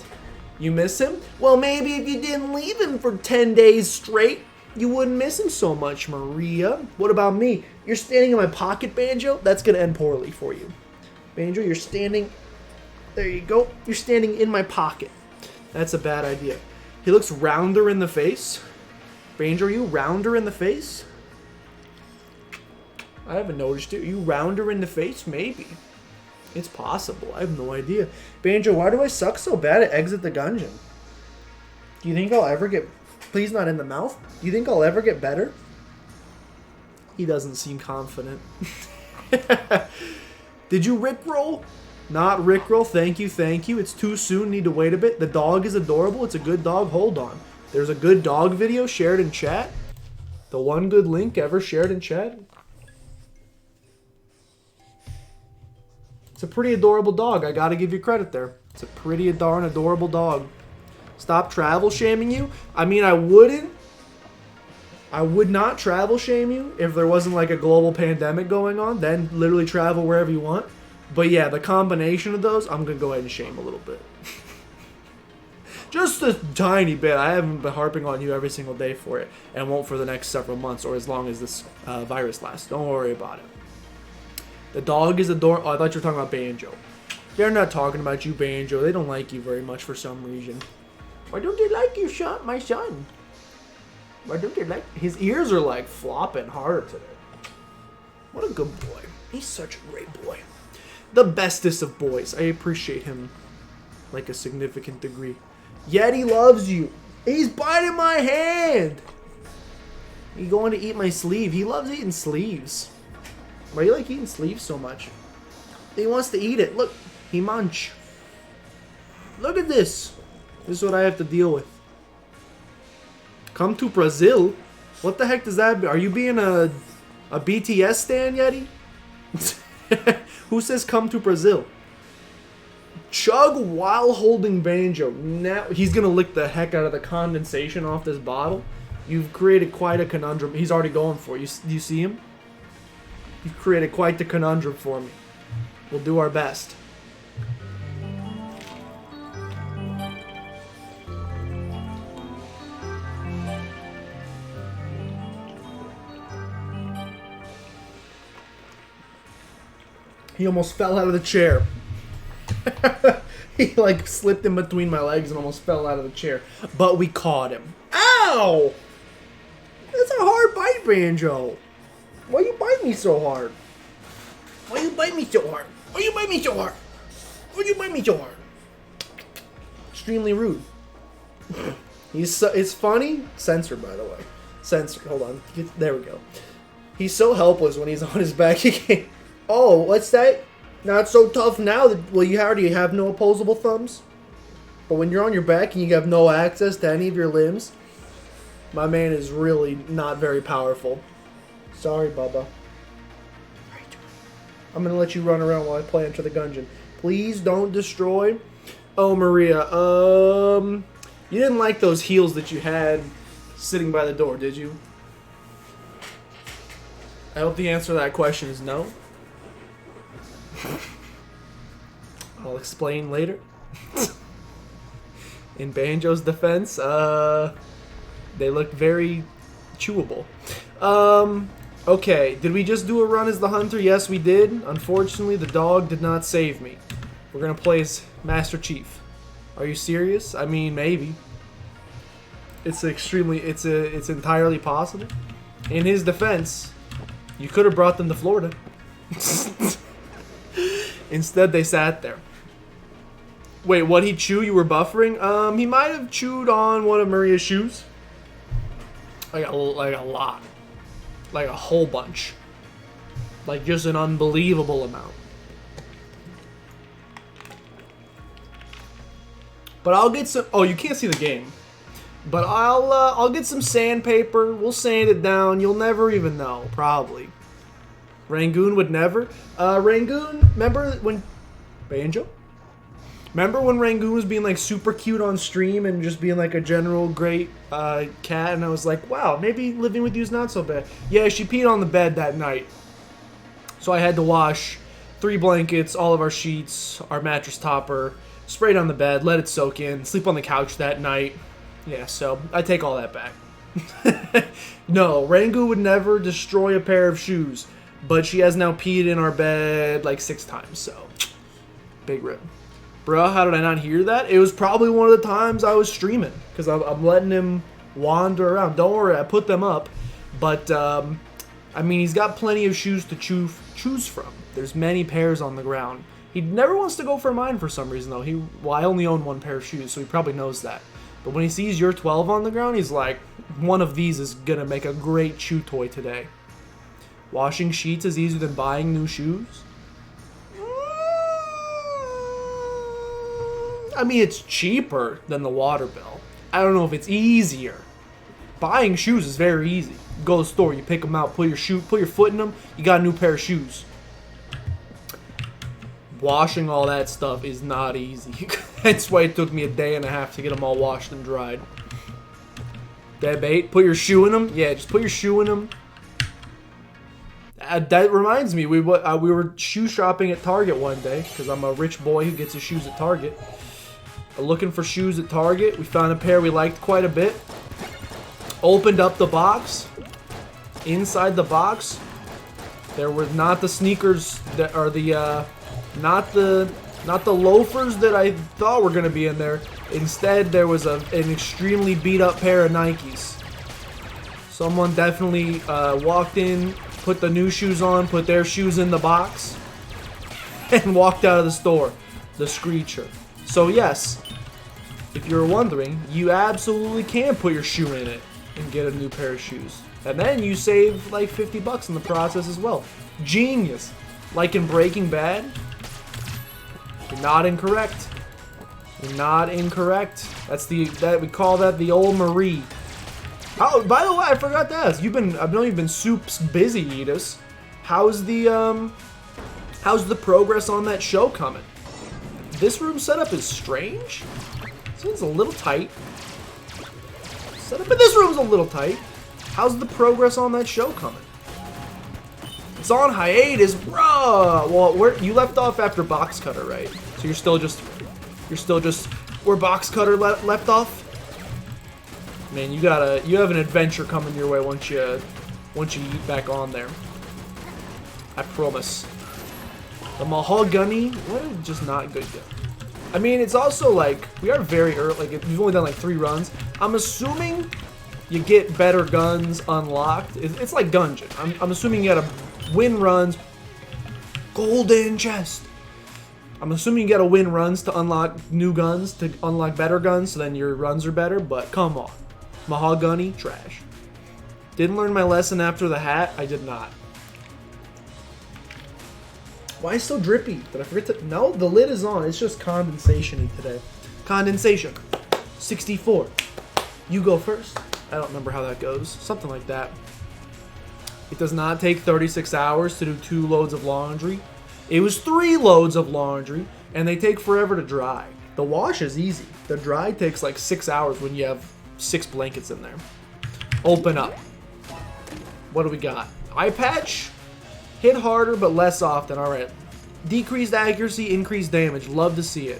You miss him? Well, maybe if you didn't leave him for 10 days straight, you wouldn't miss him so much, Maria. What about me? You're standing in my pocket, Banjo? That's going to end poorly for you. Banjo, you're standing... There you go. You're standing in my pocket. That's a bad idea. He looks rounder in the face. Banjo, are you rounder in the face? I haven't noticed it. Are you rounder in the face? Maybe. It's possible. I have no idea. Banjo, why do I suck so bad at Exit the Gungeon? Do you think I'll ever get... Please not in the mouth. Do you think I'll ever get better? He doesn't seem confident. Did you Rickroll? Not Rickroll. Thank you, thank you. It's too soon. Need to wait a bit. The dog is adorable. It's a good dog. Hold on. There's a good dog video shared in chat. The one good link ever shared in chat. It's a pretty adorable dog. I gotta give you credit there. It's a pretty darn adorable dog. Stop travel shaming you? I mean, I would not travel shame you if there wasn't like a global pandemic going on. Then literally travel wherever you want. But yeah, the combination of those, I'm gonna go ahead and shame a little bit. Just a tiny bit. I haven't been harping on you every single day for it, and won't for the next several months or as long as this virus lasts. Don't worry about it. The dog is adorable. Oh, I thought you were talking about Banjo. They're not talking about you, Banjo. They don't like you very much for some reason. Why don't they like you, my son? Why don't they like... His ears are like flopping harder today. What a good boy. He's such a great boy. The bestest of boys. I appreciate him like a significant degree. Yeti loves you. He's biting my hand. He's going to eat my sleeve. He loves eating sleeves. Why do you like eating sleeves so much? He wants to eat it. Look, he munch. Look at this. This is what I have to deal with. Come to Brazil? What the heck does that be? Are you being a BTS stan, Yeti? Who says come to Brazil? Chug while holding Banjo. Now he's gonna lick the heck out of the condensation off this bottle. You've created quite a conundrum. He's already going for it. You see him? You've created quite the conundrum for me. We'll do our best. He almost fell out of the chair. He like slipped in between my legs and almost fell out of the chair. But we caught him. Ow! That's a hard bite, Banjo. Why you bite me so hard? Why you bite me so hard? Why you bite me so hard? Why you bite me so hard? Extremely rude. It's funny. Censored, by the way. Censored. Hold on. There we go. He's so helpless when he's on his back. He can't. Oh, what's that? Not so tough now. Well, you already have no opposable thumbs. But when you're on your back and you have no access to any of your limbs, my man is really not very powerful. Sorry, Bubba. I'm going to let you run around while I play Enter the Gungeon. Please don't destroy. Oh, Maria. You didn't like those heels that you had sitting by the door, did you? I hope the answer to that question is no. I'll explain later. In Banjo's defense, they look very chewable. Okay, did we just do a run as the hunter? Yes, we did. Unfortunately, the dog did not save me. We're gonna play as Master Chief. Are you serious? I mean, maybe. It's entirely possible. In his defense, you could have brought them to Florida. Instead, they sat there. Wait, what'd he chew? You were buffering? He might have chewed on one of Maria's shoes. Like a lot. Like a whole bunch. Like just an unbelievable amount. But I'll get some... Oh, you can't see the game. But I'll get some sandpaper. We'll sand it down. You'll never even know, probably. Rangoon would never. Rangoon, remember when... Banjo? Remember when Rangoon was being like super cute on stream and just being like a general great cat? And I was like, wow, maybe living with you is not so bad. Yeah, she peed on the bed that night. So I had to wash 3 blankets, all of our sheets, our mattress topper, spray it on the bed, let it soak in, sleep on the couch that night. Yeah, so I take all that back. No, Rangoon would never destroy a pair of shoes. But she has now peed in our bed like 6 times, so big rip. Bruh, how did I not hear that? It was probably one of the times I was streaming, because I'm letting him wander around. Don't worry, I put them up. But, I mean, he's got plenty of shoes to choose from. There's many pairs on the ground. He never wants to go for mine for some reason, though. Well, I only own 1 pair of shoes, so he probably knows that. But when he sees your 12 on the ground, he's like, one of these is going to make a great chew toy today. Washing sheets is easier than buying new shoes? I mean, it's cheaper than the water bill. I don't know if it's easier. Buying shoes is very easy. You go to the store, you pick them out, put your foot in them, you got a new pair of shoes. Washing all that stuff is not easy. That's why it took me a day and a half to get them all washed and dried. Dead bait, put your shoe in them? Yeah, just put your shoe in them. That reminds me, we were shoe shopping at Target one day, because I'm a rich boy who gets his shoes at Target. Looking for shoes at Target. We found a pair we liked quite a bit. Opened up the box. Inside the box, there were not the sneakers that are the not the loafers that I thought were gonna be in there. Instead, there was an extremely beat up pair of Nikes. Someone definitely walked in, put the new shoes on, put their shoes in the box, and walked out of the store. The Screecher. So yes, if you're wondering, you absolutely can put your shoe in it and get a new pair of shoes. And then you save like 50 bucks in the process as well. Genius. Like in Breaking Bad. You're not incorrect. You're not incorrect. We call that the old Marie. Oh, by the way, I forgot to ask. I know you've been soups busy, Edis. How's the progress on that show coming? This room setup is strange. Seems a little tight. Setup in this room's a little tight. How's the progress on that show coming? It's on hiatus, bruh. Well, you left off after Box Cutter, right? So you're still just where Box Cutter left off. Man, you have an adventure coming your way once you get back on there. I promise. The mahogany, what is just not good gun. I mean, it's also like, we are very early, like, we've only done like 3 runs. I'm assuming you get better guns unlocked. It's like Gungeon. I'm assuming you gotta win runs. Golden chest. I'm assuming you gotta win runs to unlock new guns, to unlock better guns, so then your runs are better, but come on. Mahogany, trash. Didn't learn my lesson after the hat? I did not. Why is it so drippy? Did I forget to... No, the lid is on. It's just condensation-y today. Condensation. 64. You go first. I don't remember how that goes. Something like that. It does not take 36 hours to do 2 loads of laundry. It was 3 loads of laundry, and they take forever to dry. The wash is easy. The dry takes like 6 hours when you have 6 blankets in there. Open up. What do we got? Eye patch? Hit harder, but less often. Alright. Decreased accuracy, increased damage. Love to see it.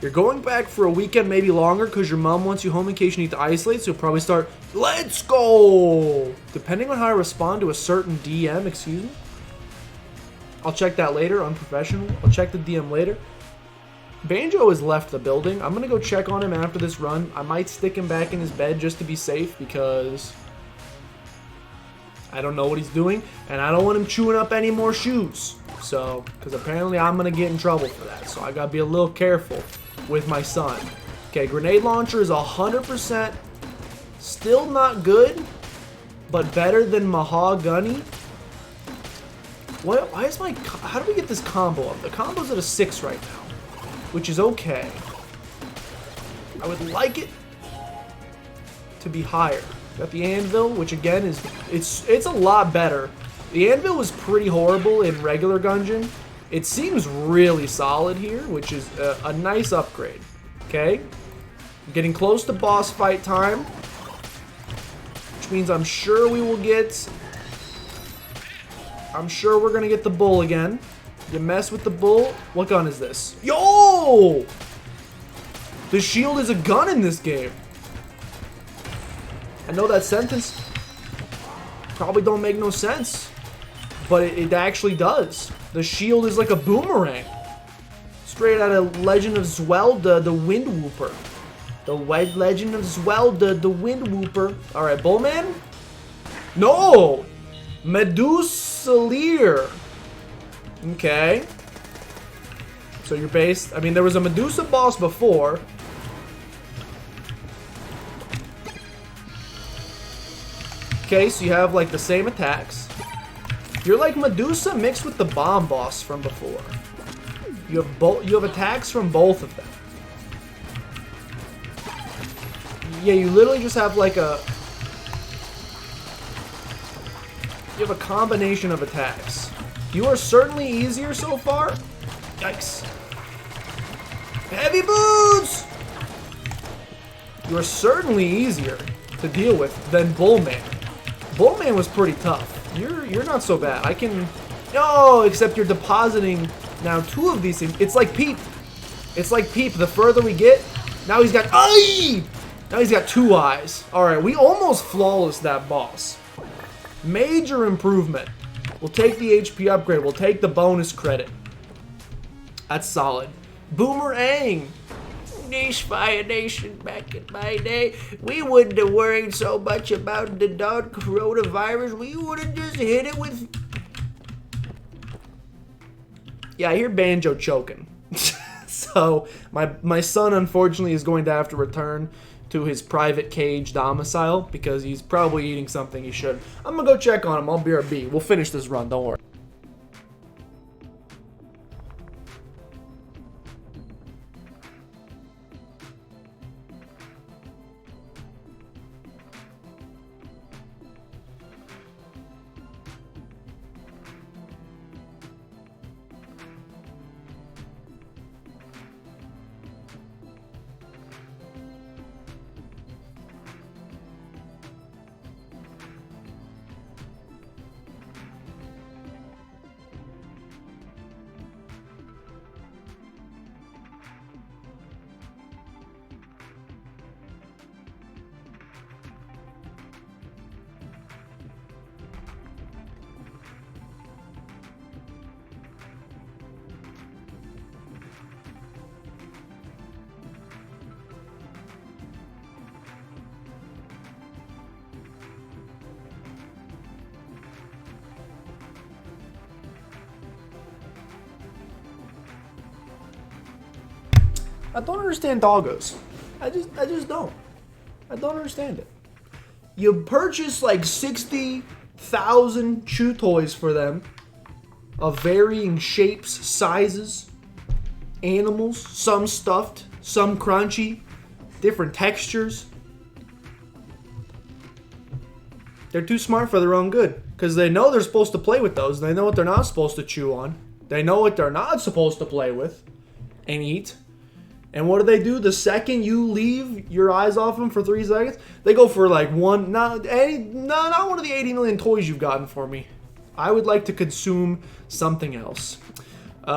You're going back for a weekend, maybe longer, because your mom wants you home in case you need to isolate, so you'll probably start, let's go! Depending on how I respond to a certain DM, excuse me. I'll check that later, unprofessional. I'll check the DM later. Banjo has left the building. I'm going to go check on him after this run. I might stick him back in his bed just to be safe, because I don't know what he's doing, and I don't want him chewing up any more shoes. So, because apparently I'm going to get in trouble for that. So I got to be a little careful with my son. Okay, grenade launcher is 100%. Still not good, but better than Mahogany. Why is my... How do we get this combo up? The combo's at a 6 right now, which is okay. I would like it to be higher. Got the anvil, which again is... It's a lot better. The anvil was pretty horrible in regular Gungeon. It seems really solid here, which is a nice upgrade. Okay? I'm getting close to boss fight time, which means I'm sure we will get... I'm sure we're gonna get the bull again. You mess with the bull. What gun is this? Yo! The shield is a gun in this game. I know that sentence probably don't make no sense, but it actually does. The shield is like a boomerang. Straight out of Legend of Zelda, the Wind Wooper. The Legend of Zelda, the Wind Wooper. Alright, Bullman? No! Medusalier. Okay. So you're based... I mean, there was a Medusa boss before. Okay, so you have, like, the same attacks. You're like Medusa mixed with the bomb boss from before. You have attacks from both of them. Yeah, you literally just have, like, a... You have a combination of attacks. You are certainly easier so far. Yikes. Heavy boots! You are certainly easier to deal with than Bullman. Bullman was pretty tough. You're not so bad. I can... No, except you're depositing now 2 of these things. It's like Peep. It's like Peep. The further we get, now he's got... Aye! Now he's got 2 eyes. Alright, we almost flawless that boss. Major improvement. We'll take the HP upgrade. We'll take the bonus credit. That's solid. Boomerang. Niche Fire Nation back in my day. We wouldn't have worried so much about the darn coronavirus. We would have just hit it with... Yeah, I hear Banjo choking. So, my son, unfortunately, is going to have to return to his private cage domicile because he's probably eating something he shouldn't. I'm gonna go check on him. I'll BRB. We'll finish this run. Don't worry. I don't understand doggos. I just don't. I don't understand it. You purchase like 60,000 chew toys for them of varying shapes, sizes, animals, some stuffed, some crunchy, different textures. They're too smart for their own good because they know they're supposed to play with those. They know what they're not supposed to chew on. They know what they're not supposed to play with and eat. And what do? The second you leave your eyes off them for 3 seconds, they go for like not one of the 80 million toys you've gotten for me. I would like to consume something else.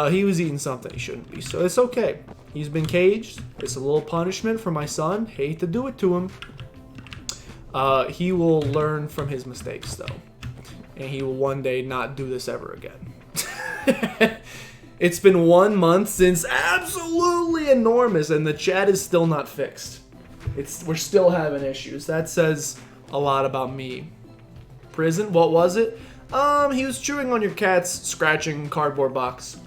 He was eating something he shouldn't be, so it's okay. He's been caged. It's a little punishment for my son. Hate to do it to him. He will learn from his mistakes, though. And he will one day not do this ever again. It's been 1 month since absolutely enormous, and the chat is still not fixed. We're still having issues. That says a lot about me. prison. What was it? He was chewing on your cat's scratching cardboard box.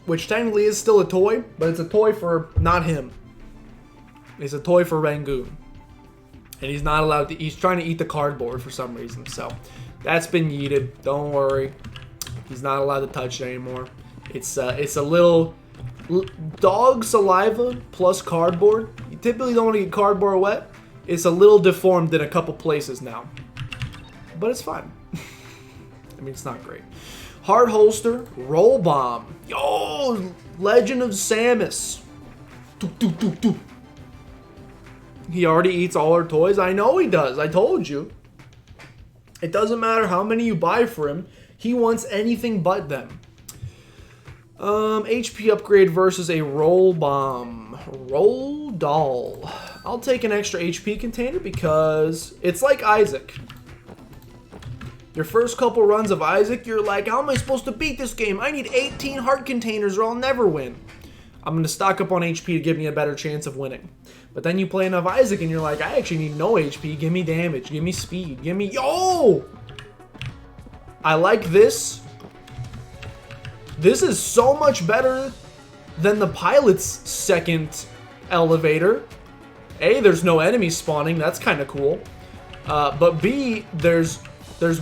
Which technically is still a toy, but it's a toy for not him. It's a toy for Rangoon. And he's not allowed to, he's trying to eat the cardboard for some reason. So that's been yeeted. Don't worry. He's not allowed to touch it anymore. It's a little dog saliva plus cardboard. You typically don't want to get cardboard wet. It's a little deformed in a couple places now. But it's fine. I mean, it's not great. Hard holster, roll bomb. Yo, Legend of Samus. Doop, doop, doop, doop. He already eats all our toys. I know he does. I told you. It doesn't matter how many you buy for him. He wants anything but them. HP upgrade versus a roll bomb. Roll doll. I'll take an extra HP container because it's like Isaac. Your first couple runs of Isaac, you're like, how am I supposed to beat this game? I need 18 heart containers or I'll never win. I'm going to stock up on HP to give me a better chance of winning. But then you play enough Isaac and you're like, I actually need no HP. Give me damage. Give me speed. Give me... Yo! I like this. This is so much better than the pilot's second elevator. A, there's no enemies spawning. That's kind of cool. But B, there's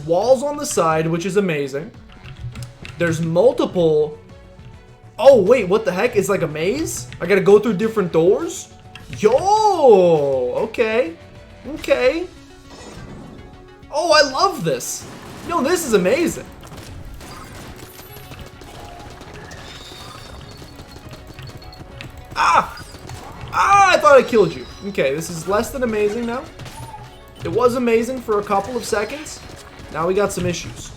walls on the side, which is amazing. There's multiple... Oh, wait, what the heck? It's like a maze? I gotta go through different doors? Yo! Okay. Okay. Oh, I love this. No, this is amazing. Ah! Ah, I thought I killed you. Okay, this is less than amazing now. It was amazing for a couple of seconds. Now we got some issues.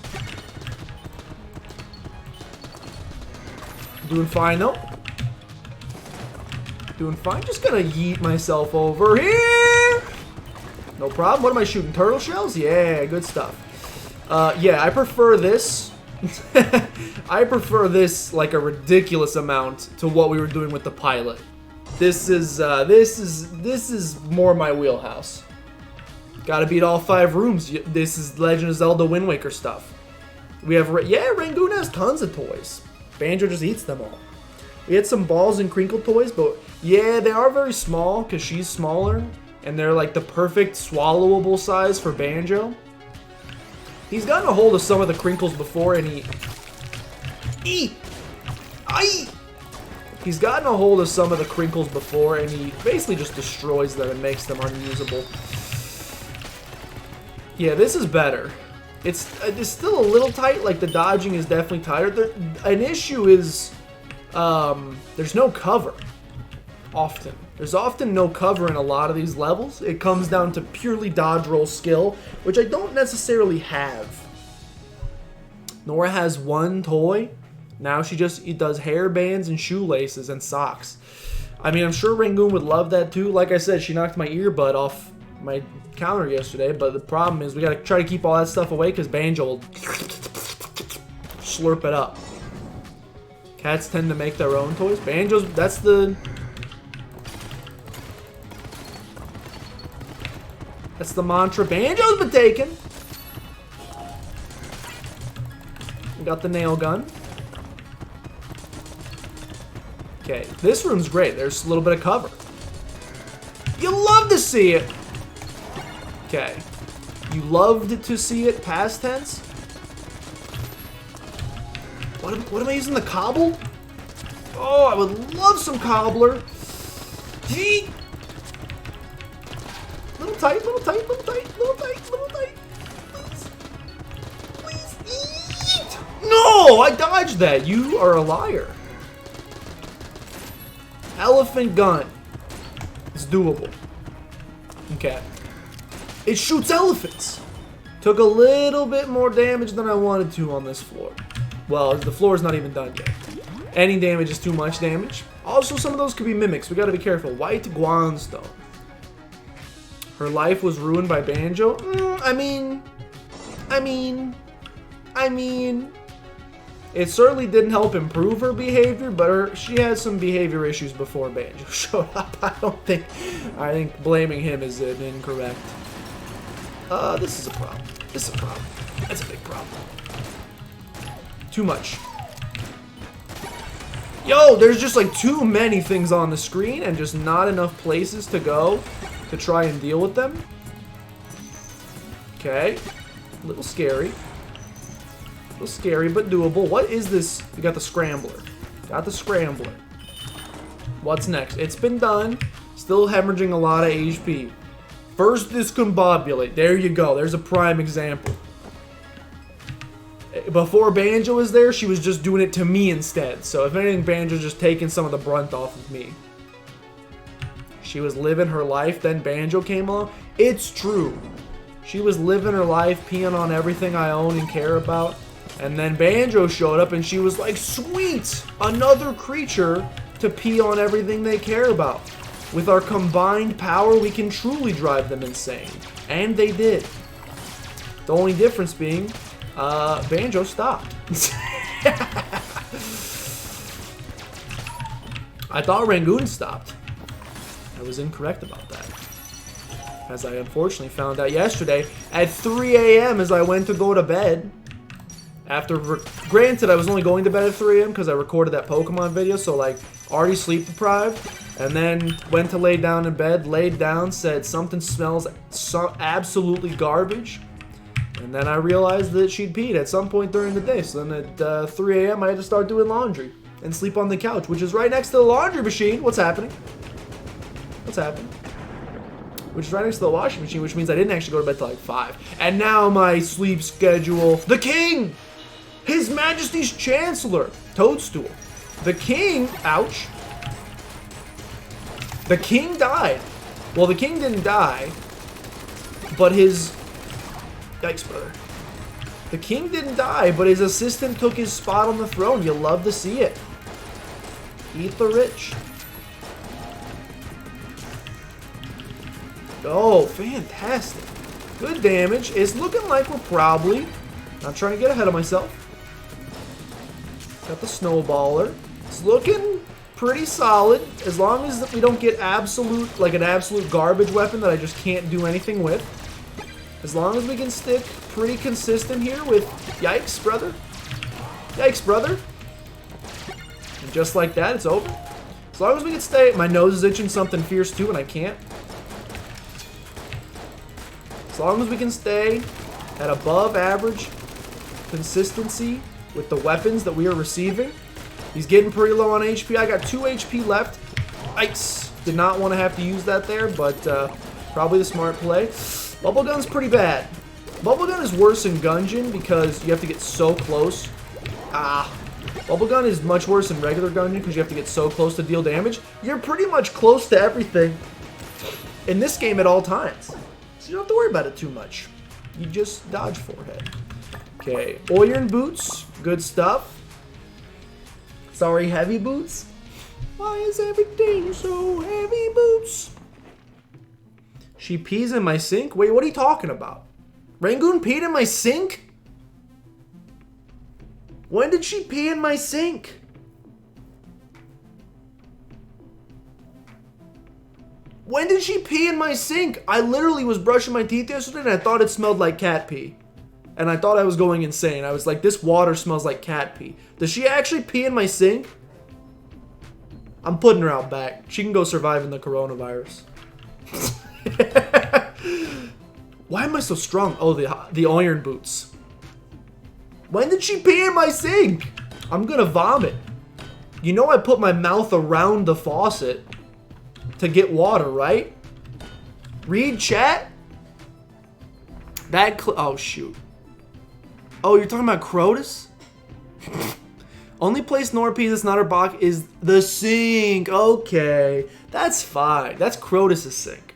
Doing fine though. Doing fine. Just gonna yeet myself over here. No problem. What am I shooting? Turtle shells? Yeah, good stuff. Yeah, I prefer this. I prefer this like a ridiculous amount to what we were doing with the pilot. This is more my wheelhouse. Gotta beat all 5 rooms. This is Legend of Zelda Wind Waker stuff. We have, yeah, Rangoon has tons of toys. Banjo just eats them all. We had some balls and crinkle toys, but yeah, they are very small because she's smaller. And they're like the perfect swallowable size for Banjo. He's gotten a hold of some of the crinkles before and he's gotten a hold of some of the crinkles before and he basically just destroys them and makes them unusable. Yeah, this is better. It's still a little tight, like the dodging is definitely tighter. An issue is there's no cover often. There's often no cover in a lot of these levels. It comes down to purely dodge roll skill, which I don't necessarily have. Nora has one toy. Now she just does hair bands and shoelaces and socks. I mean, I'm sure Rangoon would love that too. Like I said, she knocked my earbud off my counter yesterday, but the problem is we gotta try to keep all that stuff away because Banjo will slurp it up. Cats tend to make their own toys. Banjo's, that's the mantra Banjo's been taken. We got the nail gun. Okay, this room's great. There's a little bit of cover. You love to see it. Okay. You loved to see it, past tense? What am I using, the cobble? Oh, I would love some cobbler. Yeet. Little tight, little tight, little tight, little tight, little tight. Please. Please. Yeet. No, I dodged that. You are a liar. Elephant gun. It's doable. Okay. It shoots elephants. Took a little bit more damage than I wanted to on this floor. Well, the floor is not even done yet. Any damage is too much damage. Also, some of those could be mimics. We gotta be careful. White Guanstone. Her life was ruined by Banjo. It certainly didn't help improve her behavior, but she had some behavior issues before Banjo showed up. I think blaming him is incorrect. This is a problem. This is a problem. That's a big problem. Too much. Yo, there's just like too many things on the screen and just not enough places to go to try and deal with them. Okay. A little scary. A little scary, but doable. What is this? We got the scrambler. Got the scrambler. What's next? It's been done. Still hemorrhaging a lot of HP. First discombobulate. There you go. There's a prime example. Before Banjo was there, she was just doing it to me instead. So if anything, Banjo's just taking some of the brunt off of me. She was living her life, then Banjo came along. It's true. She was living her life, peeing on everything I own and care about. And then Banjo showed up and she was like, sweet! Another creature to pee on everything they care about. With our combined power, we can truly drive them insane. And they did. The only difference being, Banjo stopped. I thought Rangoon stopped. I was incorrect about that. As I unfortunately found out yesterday at 3 a.m. as I went to go to bed. Granted, I was only going to bed at 3 a.m. because I recorded that Pokemon video, so like already sleep deprived. And then went to lay down in bed, laid down, said something smells absolutely garbage. And then I realized that she'd peed at some point during the day. So then at 3 a.m. I had to start doing laundry and sleep on the couch, which is right next to the laundry machine. What's happening? What's happening? Which is right next to the washing machine, which means I didn't actually go to bed till like 5. And now my sleep schedule. The King! His Majesty's Chancellor! Toadstool. The King, ouch. The King died. Well, the King didn't die, but his... Yikes, brother. The King didn't die, but his assistant took his spot on the throne. You love to see it. Eat the rich. Oh, fantastic. Good damage. It's looking like we're probably... Not trying to get ahead of myself. Got the snowballer. It's looking pretty solid. As long as we don't get an absolute garbage weapon that I just can't do anything with. As long as we can stick pretty consistent here with... Yikes, brother. Yikes, brother. And just like that, it's over. As long as we can stay... My nose is itching something fierce too, and I can't. As long as we can stay at above average consistency with the weapons that we are receiving. He's getting pretty low on HP. I got 2 HP left. Yikes. Did not want to have to use that there, but probably the smart play. Bubblegun's pretty bad. Bubblegun is worse in Gungeon because you have to get so close. Bubblegun is much worse in regular Gungeon because you have to get so close to deal damage. You're pretty much close to everything in this game at all times. So you don't have to worry about it too much. You just dodge forehead. Okay, Iron Boots. Good stuff. Sorry, Heavy Boots. Why is everything so heavy, Boots? She pees in my sink? Wait, what are you talking about? Rangoon peed in my sink? When did she pee in my sink? When did she pee in my sink? I literally was brushing my teeth yesterday and I thought it smelled like cat pee. And I thought I was going insane. I was like, this water smells like cat pee. Does she actually pee in my sink? I'm putting her out back. She can go survive in the coronavirus. Why am I so strong? Oh, the Iron Boots. When did she pee in my sink? I'm gonna vomit. You know I put my mouth around the faucet to get water, right? Read chat? Oh, shoot. Oh, you're talking about Crotus? Only place Nora pees that's not her Bach is the sink. Okay. That's fine. That's Crotus' sink.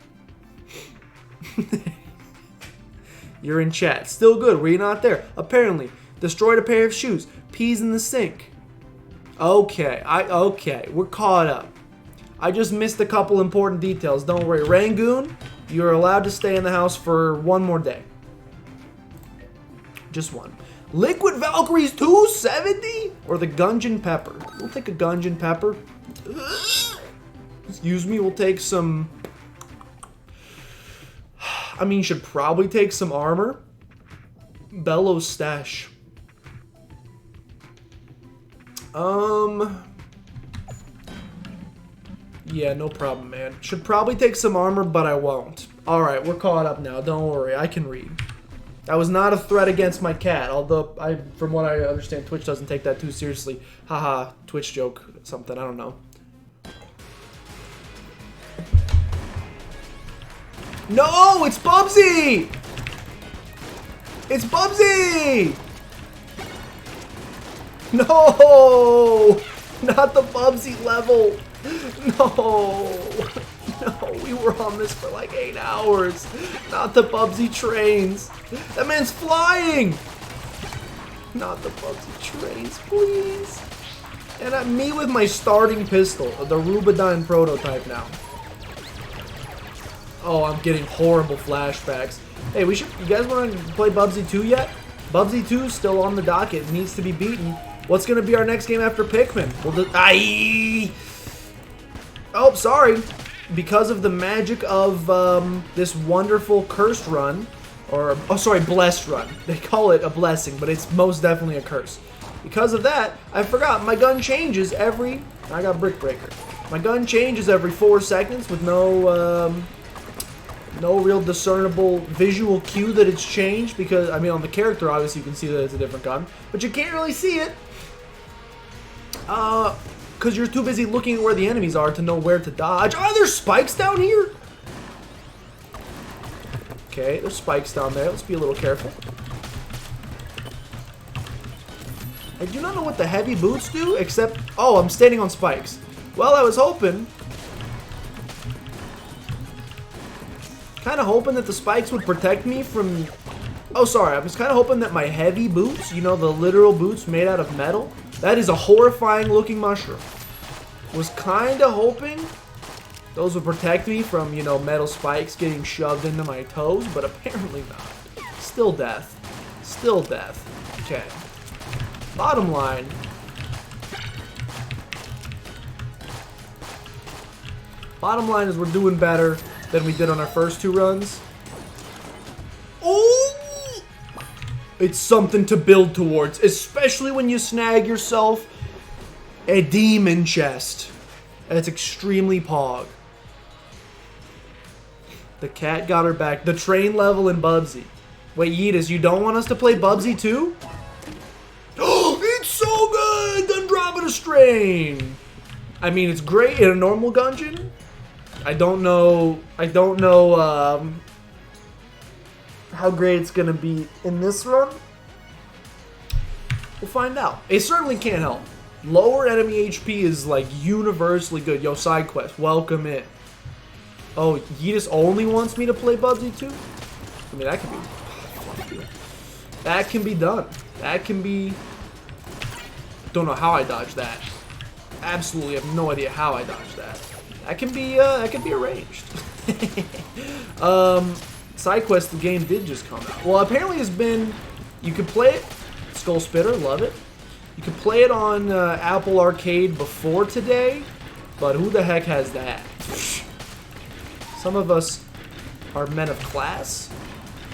You're in chat. Still good. Were you not there? Apparently. Destroyed a pair of shoes. Pees in the sink. Okay. Okay. We're caught up. I just missed a couple important details. Don't worry. Rangoon, you're allowed to stay in the house for one more day. Just one. Liquid Valkyries 270? or the Gungeon pepper? We'll take a Gungeon pepper. Excuse me, we'll take some... I mean, should probably take some armor. Bellows stash. Yeah, no problem, man. Should probably take some armor, but I won't. Alright, we're caught up now. Don't worry, I can read. That was not a threat against my cat, although, from what I understand, Twitch doesn't take that too seriously. Haha, Twitch joke, something, I don't know. No, it's Bubsy! It's Bubsy! No! Not the Bubsy level! No! No, we were on this for like 8 hours. Not the Bubsy trains. That man's flying! Not the Bubsy trains, please. And me with my starting pistol, the Rubidyne prototype now. Oh, I'm getting horrible flashbacks. Hey, you guys want to play Bubsy 2 yet? Bubsy 2 is still on the docket. It needs to be beaten. What's going to be our next game after Pikmin? Oh, sorry. Because of the magic of this wonderful cursed run, or, oh, sorry, blessed run. They call it a blessing, but it's most definitely a curse. Because of that, I forgot my gun changes every... I got Brick Breaker. My gun changes every 4 seconds with no real discernible visual cue that it's changed, because, I mean, on the character, obviously, you can see that it's a different gun, but you can't really see it, because you're too busy looking at where the enemies are to know where to dodge. Oh, there's spikes down here? Okay, there's spikes down there. Let's be a little careful. I do not know what the heavy boots do, except... Oh, I'm standing on spikes. Well, I was hoping... Kind of hoping that the spikes would protect me from... Oh, sorry. I was kind of hoping that my heavy boots, you know, the literal boots made out of metal. That is a horrifying looking mushroom. Was kind of hoping those would protect me from, you know, metal spikes getting shoved into my toes, but apparently not. Still death. Still death. Okay. Bottom line. Bottom line is we're doing better than we did on our first 2 runs. Oh! It's something to build towards, especially when you snag yourself a demon chest. And it's extremely pog. The cat got her back. The train level in Bubsy. Wait, Yeetus, you don't want us to play Bubsy too? Oh, it's so good! Done dropping a strain. I mean, it's great in a normal Gungeon. I don't know how great it's gonna be in this run. We'll find out. It certainly can't help. Lower enemy HP is like universally good. Yo, side quest, welcome in. Oh, Yeetus only wants me to play Bubsy 2? I mean, that can be... That can be done. That can be... Don't know how I dodged that. Absolutely have no idea how I dodged that. That can be arranged. Side quest, the game did just come out. Well, apparently it's been... You can play it. Skull Spitter, love it. You can play it on Apple Arcade before today, but who the heck has that? Some of us are men of class,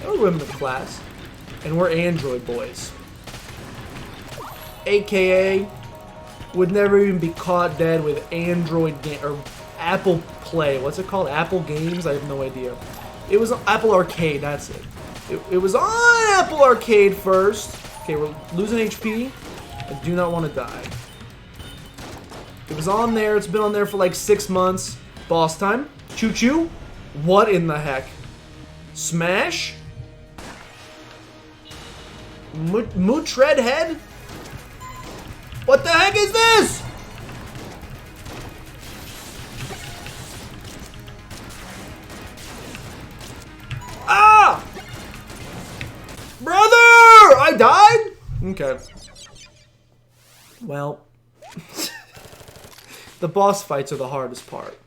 or women of class, and we're Android boys. AKA, would never even be caught dead with Android game or Apple Play. What's it called? Apple Games? I have no idea. It was Apple Arcade, that's it. It was on Apple Arcade first. Okay, we're losing HP. I do not want to die. It was on there. It's been on there for like 6 months. Boss time. Choo-choo. What in the heck? Smash? Mootred head? What the heck is this? Ah! Brother! I died? Okay. Well, the boss fights are the hardest part.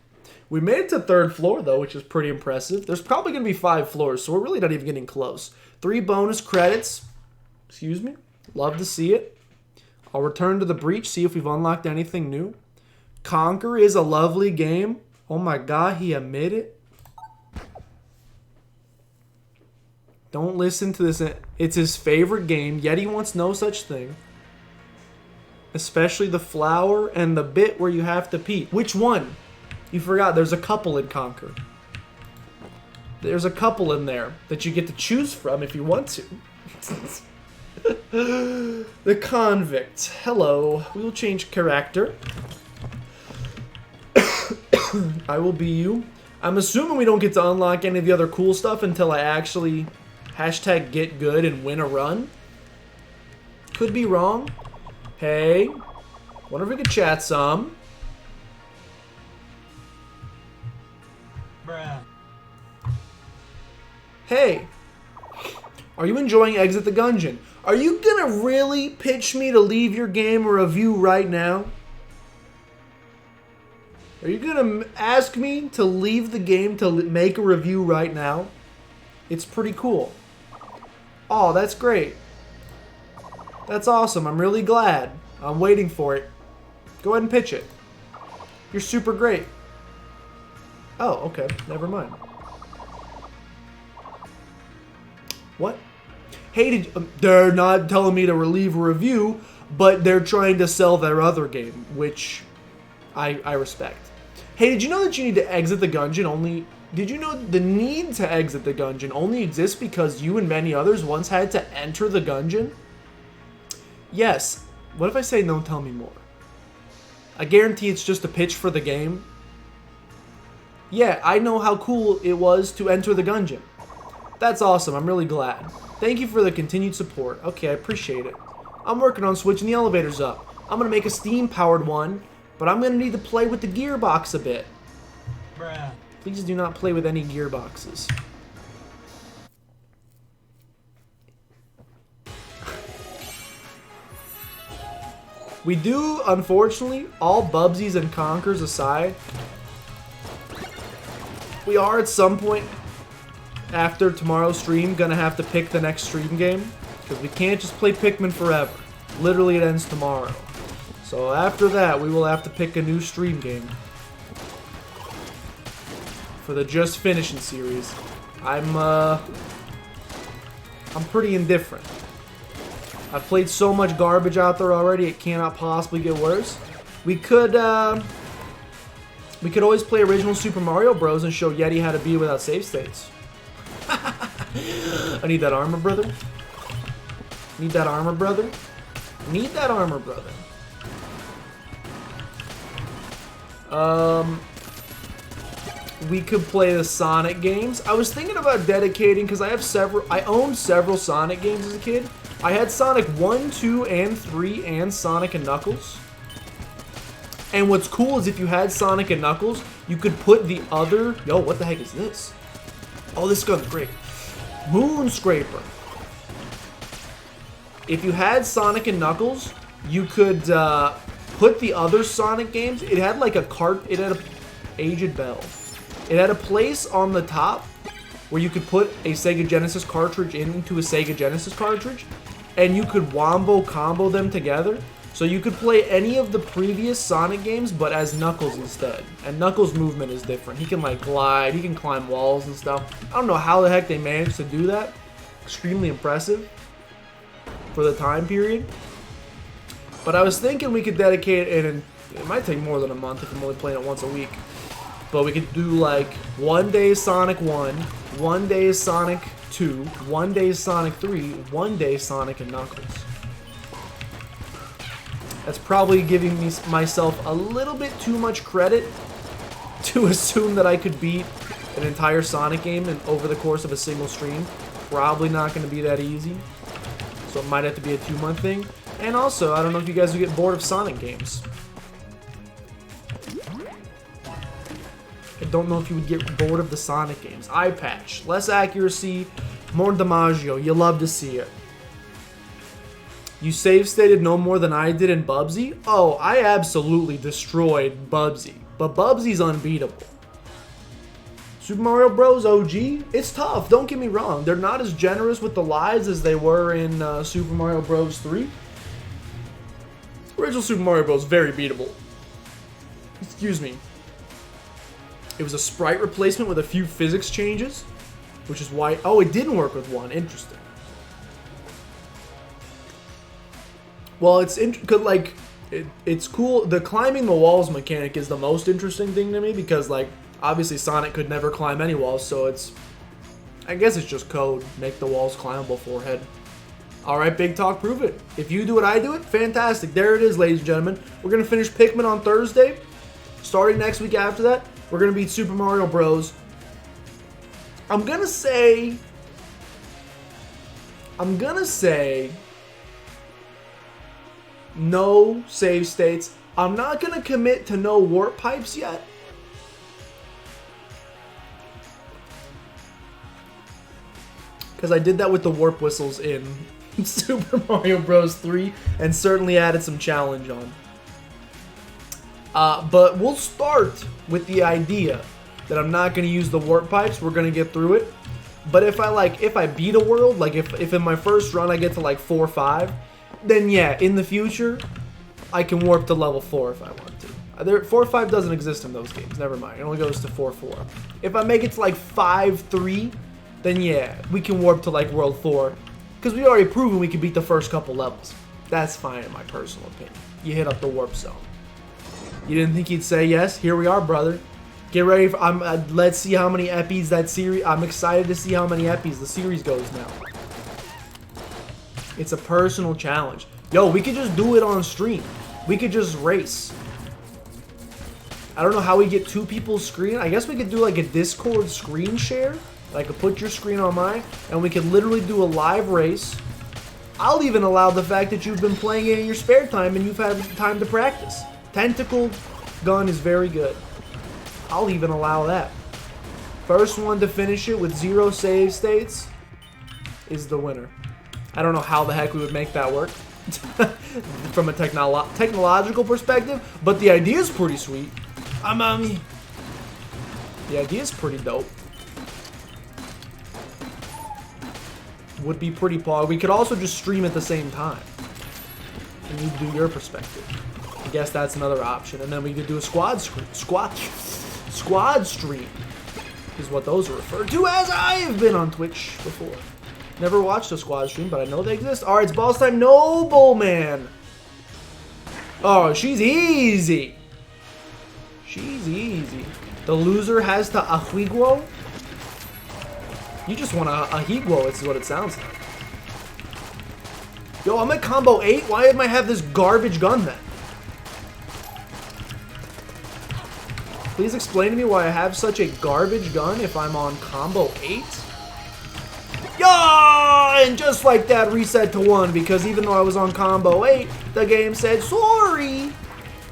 We made it to 3rd floor, though, which is pretty impressive. There's probably going to be 5 floors, so we're really not even getting close. 3 bonus credits. Excuse me. Love to see it. I'll return to the breach, see if we've unlocked anything new. Conquer is a lovely game. Oh my god, he admitted. Don't listen to this. It's his favorite game, yet he wants no such thing. Especially the flower and the bit where you have to pee. Which one? You forgot, there's a couple in Conquer. There's a couple in there that you get to choose from if you want to. The convict. Hello. We will change character. I will be you. I'm assuming we don't get to unlock any of the other cool stuff until I actually hashtag get good and win a run. Could be wrong. Hey. Wonder if we could chat some. Bruh. Hey. Are you enjoying Exit the Gungeon? Are you gonna really pitch me to leave your game a review right now? Are you gonna ask me to leave the game to make a review right now? It's pretty cool. Oh, that's great. That's awesome. I'm really glad. I'm waiting for it. Go ahead and pitch it. You're super great. Oh, okay. Never mind. What? Hey, they're not telling me to leave a review, but they're trying to sell their other game, which I respect. Hey, did you know that you need to exit the Gungeon only... Did you know the need to exit the Gungeon only exists because you and many others once had to enter the Gungeon? Yes. What if I say no, tell me more? I guarantee it's just a pitch for the game. Yeah, I know how cool it was to enter the Gungeon. That's awesome. I'm really glad. Thank you for the continued support. Okay, I appreciate it. I'm working on switching the elevators up. I'm going to make a steam-powered one, but I'm going to need to play with the gearbox a bit. Bruh. Please do not play with any gearboxes. We do, unfortunately, all Bubsies and Conquers aside, we are at some point after tomorrow's stream gonna have to pick the next stream game because we can't just play Pikmin forever. Literally, it ends tomorrow. So after that, we will have to pick a new stream game for the Just Finishing series. I'm pretty indifferent. I've played so much garbage out there already, it cannot possibly get worse. We could always play original Super Mario Bros. And show Yeti how to beat without save states. I need that armor, brother. Need that armor, brother. Need that armor, brother. We could play the Sonic games. I was thinking about dedicating, because I owned several Sonic games as a kid. I had Sonic 1, 2, and 3, and Sonic and Knuckles. And what's cool is if you had Sonic and Knuckles, you could put the other... Yo, what the heck is this? Oh, this gun's great. Moon Scraper. If you had Sonic and Knuckles, you could put the other Sonic games... It had like a cart... It had a... Aged Bell. It had a place on the top where you could put a Sega Genesis cartridge into a Sega Genesis cartridge, and you could wombo combo them together. So you could play any of the previous Sonic games, but as Knuckles instead. And Knuckles' movement is different. He can like glide, he can climb walls and stuff. I don't know how the heck they managed to do that. Extremely impressive for the time period. But I was thinking we could dedicate it, and it might take more than a month if I'm only playing it once a week. But we could do like one day Sonic 1, one day Sonic 2, one day Sonic 3, one day Sonic and Knuckles. That's probably giving myself a little bit too much credit to assume that I could beat an entire Sonic game over the course of a single stream. Probably not going to be that easy. So it might have to be a 2-month thing. And also, I don't know if you guys will get bored of Sonic games. I don't know if you would get bored of the Sonic games. Eye patch, less accuracy, more DiMaggio. You love to see it. You save stated no more than I did in Bubsy? Oh, I absolutely destroyed Bubsy. But Bubsy's unbeatable. Super Mario Bros. OG? It's tough, don't get me wrong. They're not as generous with the lives as they were in Super Mario Bros. 3. Original Super Mario Bros. Very beatable. Excuse me. It was a sprite replacement with a few physics changes, which is why... Oh, it didn't work with 1. Interesting. Well, it's like it's cool. The climbing the walls mechanic is the most interesting thing to me because, like, obviously Sonic could never climb any walls, so it's... I guess it's just code. Make the walls climbable, forehead. Alright, Big Talk, prove it. If you do it, I do it. Fantastic. There it is, ladies and gentlemen. We're going to finish Pikmin on Thursday. Starting next week after that, we're going to beat Super Mario Bros. I'm going to say... no save states. I'm not going to commit to no warp pipes yet. Because I did that with the warp whistles in Super Mario Bros. 3 and certainly added some challenge on. But we'll start with the idea that I'm not going to use the warp pipes. We're going to get through it. But if I beat a world, like if in my first run I get to like 4 or 5, then yeah, in the future, I can warp to level 4 if I want to. 4 or 5 doesn't exist in those games. Never mind. It only goes to 4 4. If I make it to like 5 3, then yeah, we can warp to like World 4. Because we already proven we can beat the first couple levels. That's fine in my personal opinion. You hit up the warp zone. You didn't think he'd say yes? Here we are, brother. Get ready for... let's see how many Eppies that series... I'm excited to see how many Eppies the series goes now. It's a personal challenge. Yo, we could just do it on stream. We could just race. I don't know how we get 2 people's screen. I guess we could do like a Discord screen share. I could put your screen on mine, and we could literally do a live race. I'll even allow the fact that you've been playing it in your spare time and you've had time to practice. Tentacle gun is very good. I'll even allow that. First one to finish it with 0 save states is the winner. I don't know how the heck we would make that work from a technological perspective, but the idea is pretty sweet. The idea is pretty dope. Would be pretty pog. We could also just stream at the same time. And you do your perspective. I guess that's another option. And then we could do a squad stream is what those are referred to as. I have been on Twitch before. Never watched a squad stream, but I know they exist. Alright, it's boss time. Nobleman. Oh, she's easy. She's easy. The loser has to Ahiguo. You just want a Ahiguo, is what it sounds like. Yo, I'm at combo 8. Why am I have this garbage gun then? Please explain to me why I have such a garbage gun if I'm on combo 8. Yeah! And just like that, reset to 1, because even though I was on combo 8, the game said, sorry.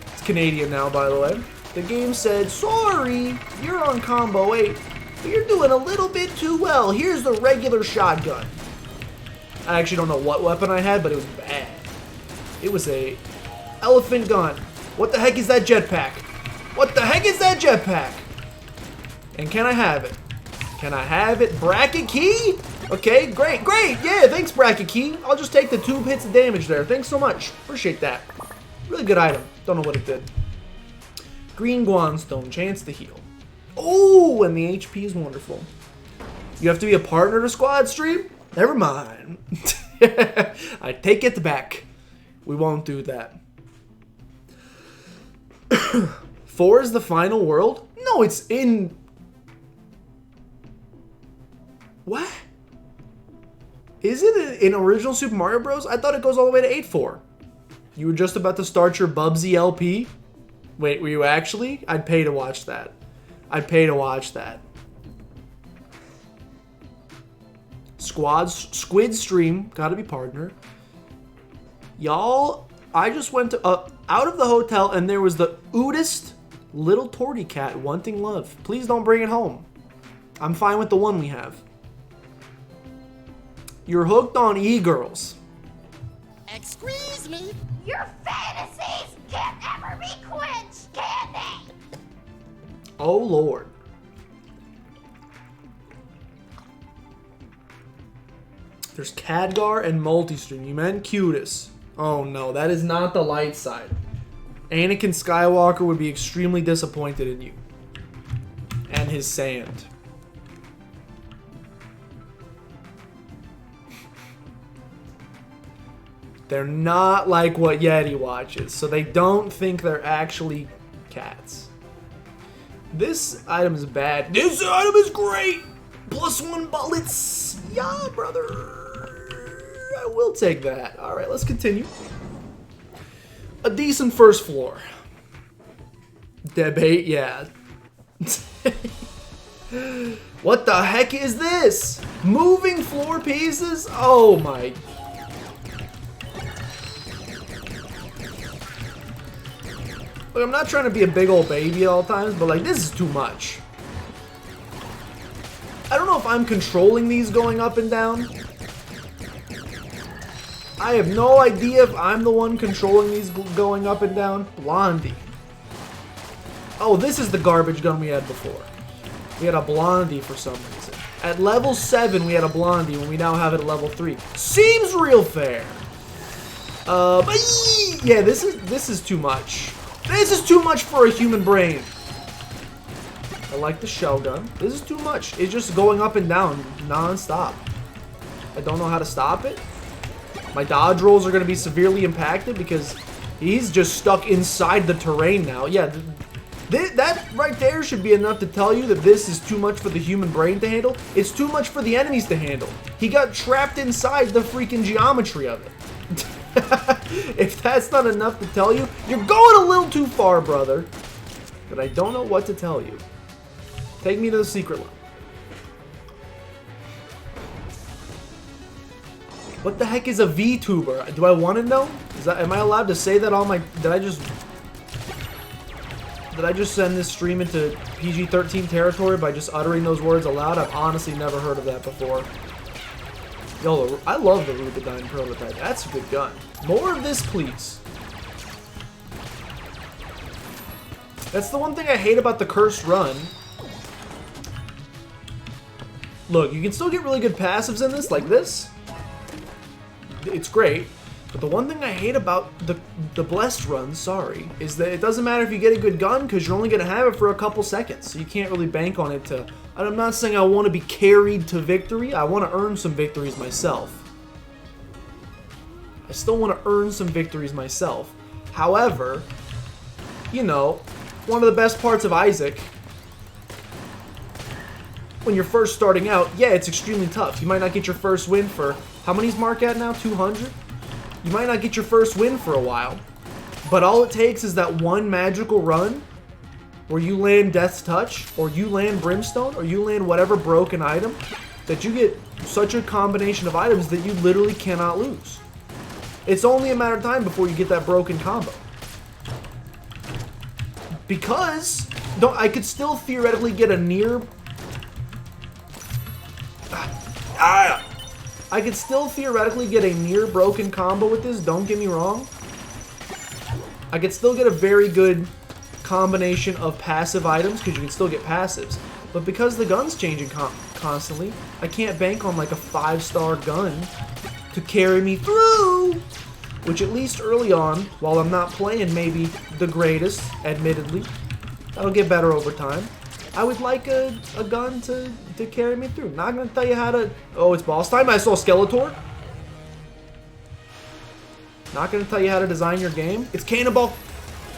It's Canadian now, by the way. The game said, sorry, you're on combo 8. But you're doing a little bit too well. Here's the regular shotgun. I actually don't know what weapon I had, but it was bad. It was a elephant gun. What the heck is that jetpack? What the heck is that jetpack? And can I have it? Can I have it? Bracket key? Okay, great, great. Yeah, thanks, bracket key. I'll just take the 2 hits of damage there. Thanks so much. Appreciate that. Really good item. Don't know what it did. Green Guanstone. Chance to heal. Oh, and the HP is wonderful. You have to be a partner to squad stream? Never mind. I take it back. We won't do that. 4 is the final world? No, it's in... What? Is it in original Super Mario Bros? I thought it goes all the way to 8-4. You were just about to start your Bubsy LP? Wait, were you actually? I'd pay to watch that. I'd pay to watch that. Squid stream, gotta be partner. Y'all, I just went to out of the hotel and there was the oodest little torty cat wanting love. Please don't bring it home. I'm fine with the one we have. You're hooked on e-girls. Excuse me. Your fantasies can't ever be quenched, can they? Oh, Lord. There's Khadgar and Multistream. You meant Cutis. Oh no, that is not the light side. Anakin Skywalker would be extremely disappointed in you. And his sand. They're not like what Yeti watches, so they don't think they're actually cats. This item is bad. This item is great! +1 bullets! Yeah, brother! I will take that. Alright, let's continue. A decent first floor. Debate, yeah. What the heck is this? Moving floor pieces? Oh my. Look, I'm not trying to be a big old baby at all times, but like, this is too much. I don't know if I'm controlling these going up and down. I have no idea if I'm the one controlling these going up and down. Blondie. Oh, this is the garbage gun we had before. We had a Blondie for some reason. At level 7, we had a Blondie when we now have it at level 3. Seems real fair. But yeah, this is too much. This is too much for a human brain. I like the shell gun. This is too much. It's just going up and down non-stop. I don't know how to stop it. My dodge rolls are going to be severely impacted because he's just stuck inside the terrain now. Yeah, that right there should be enough to tell you that this is too much for the human brain to handle. It's too much for the enemies to handle. He got trapped inside the freaking geometry of it. If that's not enough to tell you, you're going a little too far, brother. But I don't know what to tell you. Take me to the secret level. What the heck is a VTuber? Do I want to know? Am I allowed to say that on my... Did I just send this stream into PG-13 territory by just uttering those words aloud? I've honestly never heard of that before. Yo, I love the Rubidyne prototype. That's a good gun. More of this, please. That's the one thing I hate about the Cursed Run. Look, you can still get really good passives in this, like this. It's great. But the one thing I hate about the Blessed Run, sorry, is that it doesn't matter if you get a good gun because you're only going to have it for a couple seconds. So you can't really bank on it to... I'm not saying I want to be carried to victory. I want to earn some victories myself. I still want to earn some victories myself. However, you know, one of the best parts of Isaac, when you're first starting out, yeah, it's extremely tough. You might not get your first win for... How many's Mark at now? 200? You might not get your first win for a while, but all it takes is that one magical run where you land Death's Touch, or you land Brimstone, or you land whatever broken item, that you get such a combination of items that you literally cannot lose. It's only a matter of time before you get that broken combo. Because I could still theoretically get a near... I could still theoretically get a near broken combo with this, don't get me wrong. I could still get a very good combination of passive items, because you can still get passives. But because the gun's changing constantly, I can't bank on like a 5-star gun to carry me through. Which at least early on, while I'm not playing maybe the greatest, admittedly, that'll get better over time. I would like a gun to carry me through. Not gonna tell you how to... Oh, it's boss time? I saw Skeletor. Not gonna tell you how to design your game. It's Cannonball.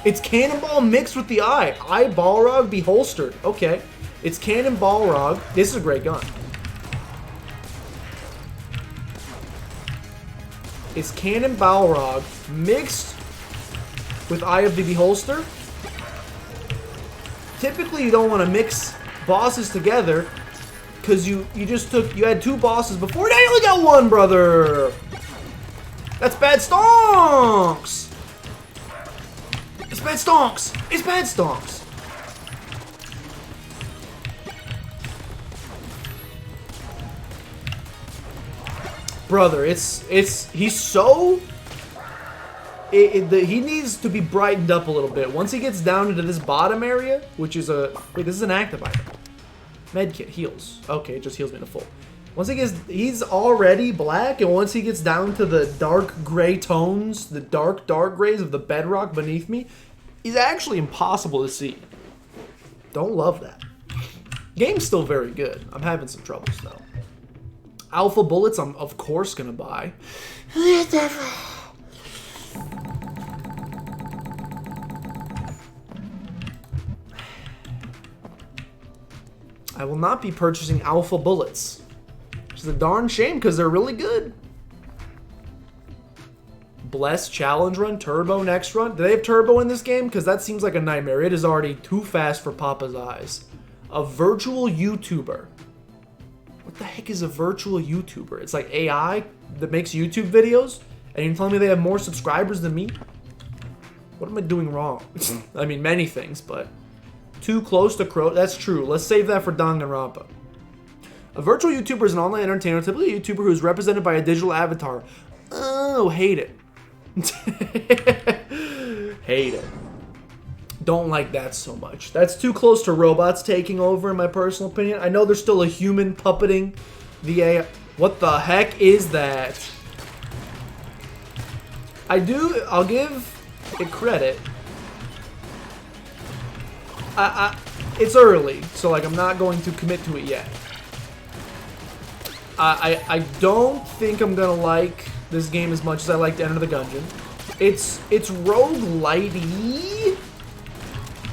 It's Cannonball mixed with the eye. Eye Balrog be holstered. Okay. It's Cannon Balrog. This is a great gun. It's Cannon Balrog mixed with Eye of the Beholster. Typically, you don't want to mix bosses together because you had 2 bosses before. Now you only got 1, brother. That's bad stonks. It's bad stonks. It's bad stonks. Brother, he's so... he needs to be brightened up a little bit. Once he gets down into this bottom area, which is a... Wait, this is an active item. Medkit heals. Okay, it just heals me to full. Once he gets, he's already black, and once he gets down to the dark gray tones, the dark grays of the bedrock beneath me, he's actually impossible to see. Don't love that. Game's still very good. I'm having some troubles though. Alpha bullets, I'm of course gonna buy. I will not be purchasing alpha bullets. Which is a darn shame because they're really good. Bless challenge run, turbo next run. Do they have turbo in this game? Because that seems like a nightmare. It is already too fast for Papa's eyes. A virtual YouTuber. What the heck is a virtual YouTuber? It's like AI that makes YouTube videos? And you're telling me they have more subscribers than me? What am I doing wrong? I mean, many things, but... Too close to Crow. That's true. Let's save that for Danganronpa. A virtual YouTuber is an online entertainer, typically a YouTuber who is represented by a digital avatar. Oh, hate it. Hate it. Don't like that so much. That's too close to robots taking over, in my personal opinion. I know there's still a human puppeting the AI. What the heck is that? I'll give it credit. It's early, so like I'm not going to commit to it yet. I don't think I'm gonna like this game as much as I liked Enter the Gungeon. It's roguelite-y,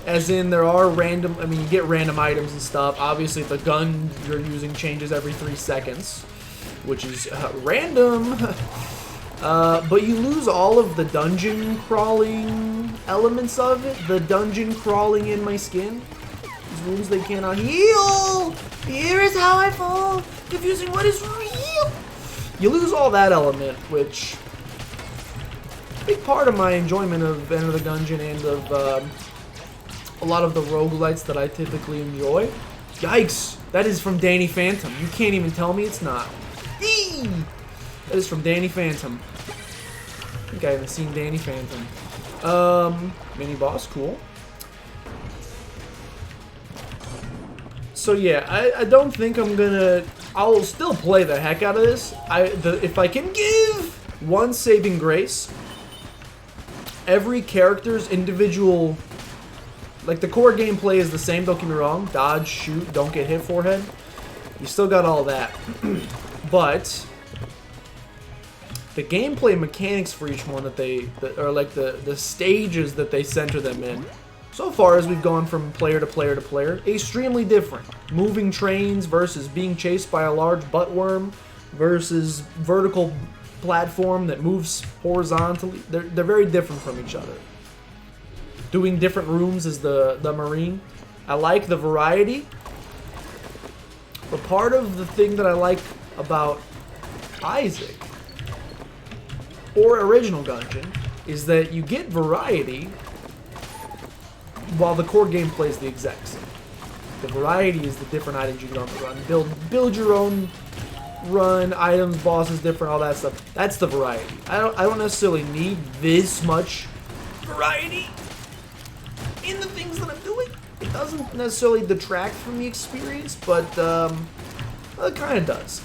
as in there are random, I mean you get random items and stuff. Obviously the gun you're using changes every 3 seconds, which is random. But you lose all of the dungeon crawling elements of it. The dungeon crawling in my skin. These wounds they cannot heal. Here is how I fall. Confusing what is real. You lose all that element, which... a big part of my enjoyment of Enter the Gungeon and of a lot of the roguelites that I typically enjoy. Yikes. That is from Danny Phantom. You can't even tell me it's not. Eee! That is from Danny Phantom. I think I haven't seen Danny Phantom. Mini boss, cool. So yeah, I don't think I'm gonna... I'll still play the heck out of this. If I can give one saving grace, every character's individual... Like, the core gameplay is the same, don't get me wrong. Dodge, shoot, don't get hit forehead. You still got all that. But... the gameplay mechanics for each one or like the stages that they center them in, so far as we've gone from player to player to player, extremely different. Moving trains versus being chased by a large buttworm versus vertical platform that moves horizontally. They're very different from each other. Doing different rooms as the Marine. I like the variety, but part of the thing that I like about Isaac or original Gungeon is that you get variety while the core gameplay is the exact same. The variety is the different items you get on the run. Build your own run, items, bosses, different, all that stuff. That's the variety. I don't necessarily need this much variety in the things that I'm doing. It doesn't necessarily detract from the experience, but well, it kind of does.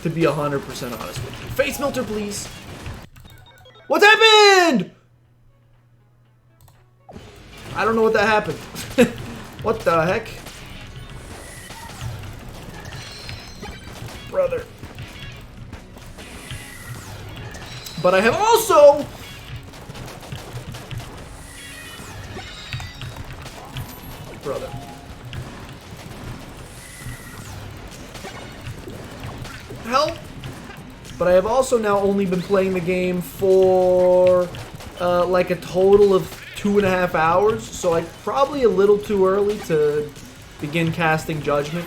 To be 100% honest with you. Face melter, please. What's happened? I don't know what that happened. What the heck? Brother. But I have also... brother. Help! But I have also now only been playing the game for like a total of 2.5 hours, so like probably a little too early to begin casting judgment.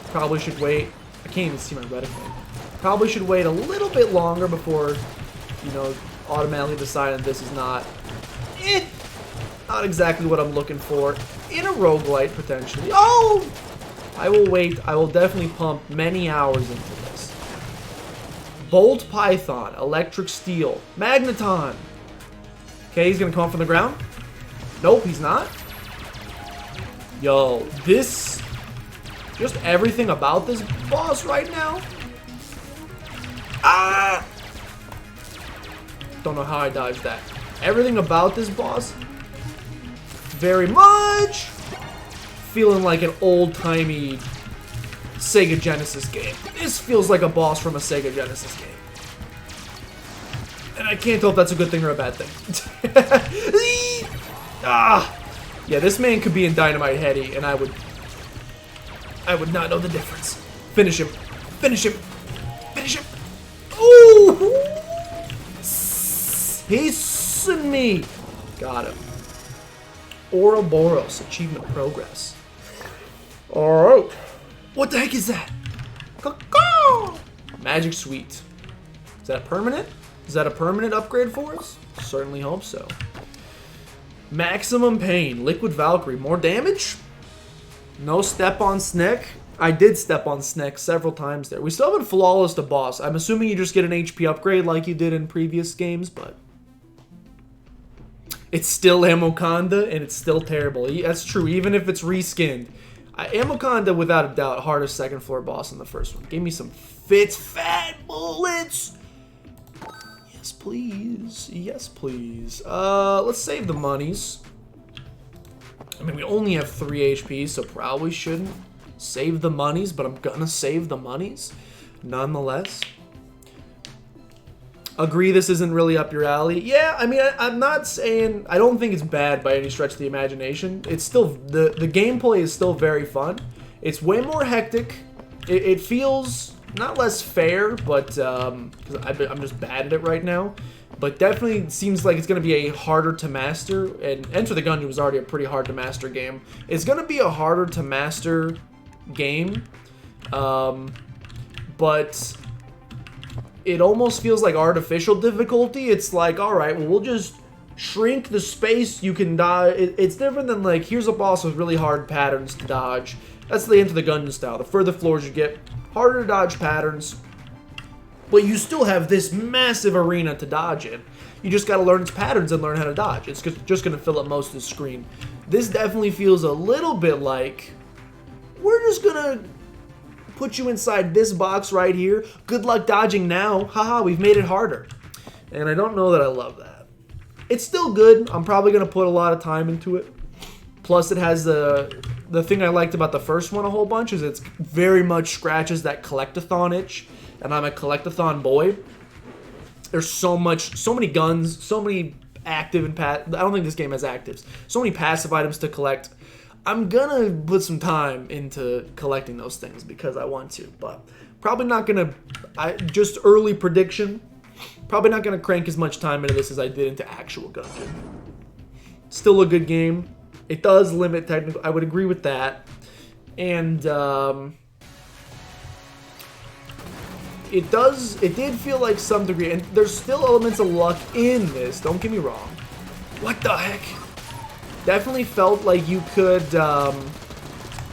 Probably should wait. I can't even see my reticle. Probably should wait a little bit longer before, you know, automatically deciding this is not exactly what I'm looking for in a roguelite potentially. Oh! I will wait. I will definitely pump many hours into this. Bolt Python, Electric Steel, Magneton. Okay, he's gonna come up from the ground. Nope, he's not. Yo, this Just everything about this boss right now. Ah! Don't know how I dodged that. Everything about this boss, very much feeling like an old-timey Sega Genesis game. This feels like a boss from a Sega Genesis game. And I can't tell if that's a good thing or a bad thing. Ah! Yeah, this man could be in Dynamite Heady, and I would not know the difference. Finish him. Finish him. Finish him. Ooh! He's in me. Got him. Ouroboros, achievement progress. Alright. What the heck is that? Magic Sweet. Is that permanent? Is that a permanent upgrade for us? Certainly hope so. Maximum Pain. Liquid Valkyrie. More damage? No step on Snick. I did step on Snick several times there. We still haven't flawless the boss. I'm assuming you just get an HP upgrade like you did in previous games, but it's still Amoconda, and it's still terrible. That's true, even if it's reskinned. Amoconda, without a doubt, hardest second floor boss in the first one. Give me some fat bullets. Yes, please. Yes, please. Let's save the monies. I mean, we only have 3 HP, so probably shouldn't save the monies, but I'm gonna save the monies nonetheless. Agree this isn't really up your alley. Yeah, I mean, I'm not saying... I don't think it's bad by any stretch of the imagination. It's still... The gameplay is still very fun. It's way more hectic. It feels not less fair, but... because I'm just bad at it right now. But definitely seems like it's going to be a harder to master. And Enter the Gungeon was already a pretty hard to master game. It's going to be a harder to master game. But... it almost feels like artificial difficulty. It's like, alright, well, we'll just shrink the space you can dodge. It's different than, like, here's a boss with really hard patterns to dodge. That's the Enter the Gungeon style. The further floors you get, harder to dodge patterns. But you still have this massive arena to dodge in. You just gotta learn its patterns and learn how to dodge. It's just gonna fill up most of the screen. This definitely feels a little bit like, we're just gonna put you inside this box right here. Good luck dodging now. Haha, we've made it harder. And I don't know that I love that. It's still good. I'm probably going to put a lot of time into it. Plus, it has the thing I liked about the first one a whole bunch is it's very much scratches that collectathon itch. And I'm a collectathon boy. There's so many guns, so many active and I don't think this game has actives. So many passive items to collect. I'm gonna put some time into collecting those things because I want to, but probably not gonna, just early prediction, probably not gonna crank as much time into this as I did into actual Gungeon. Still a good game. It does limit technical, I would agree with that. And, it did feel like some degree, and there's still elements of luck in this, don't get me wrong. What the heck? Definitely felt like you could,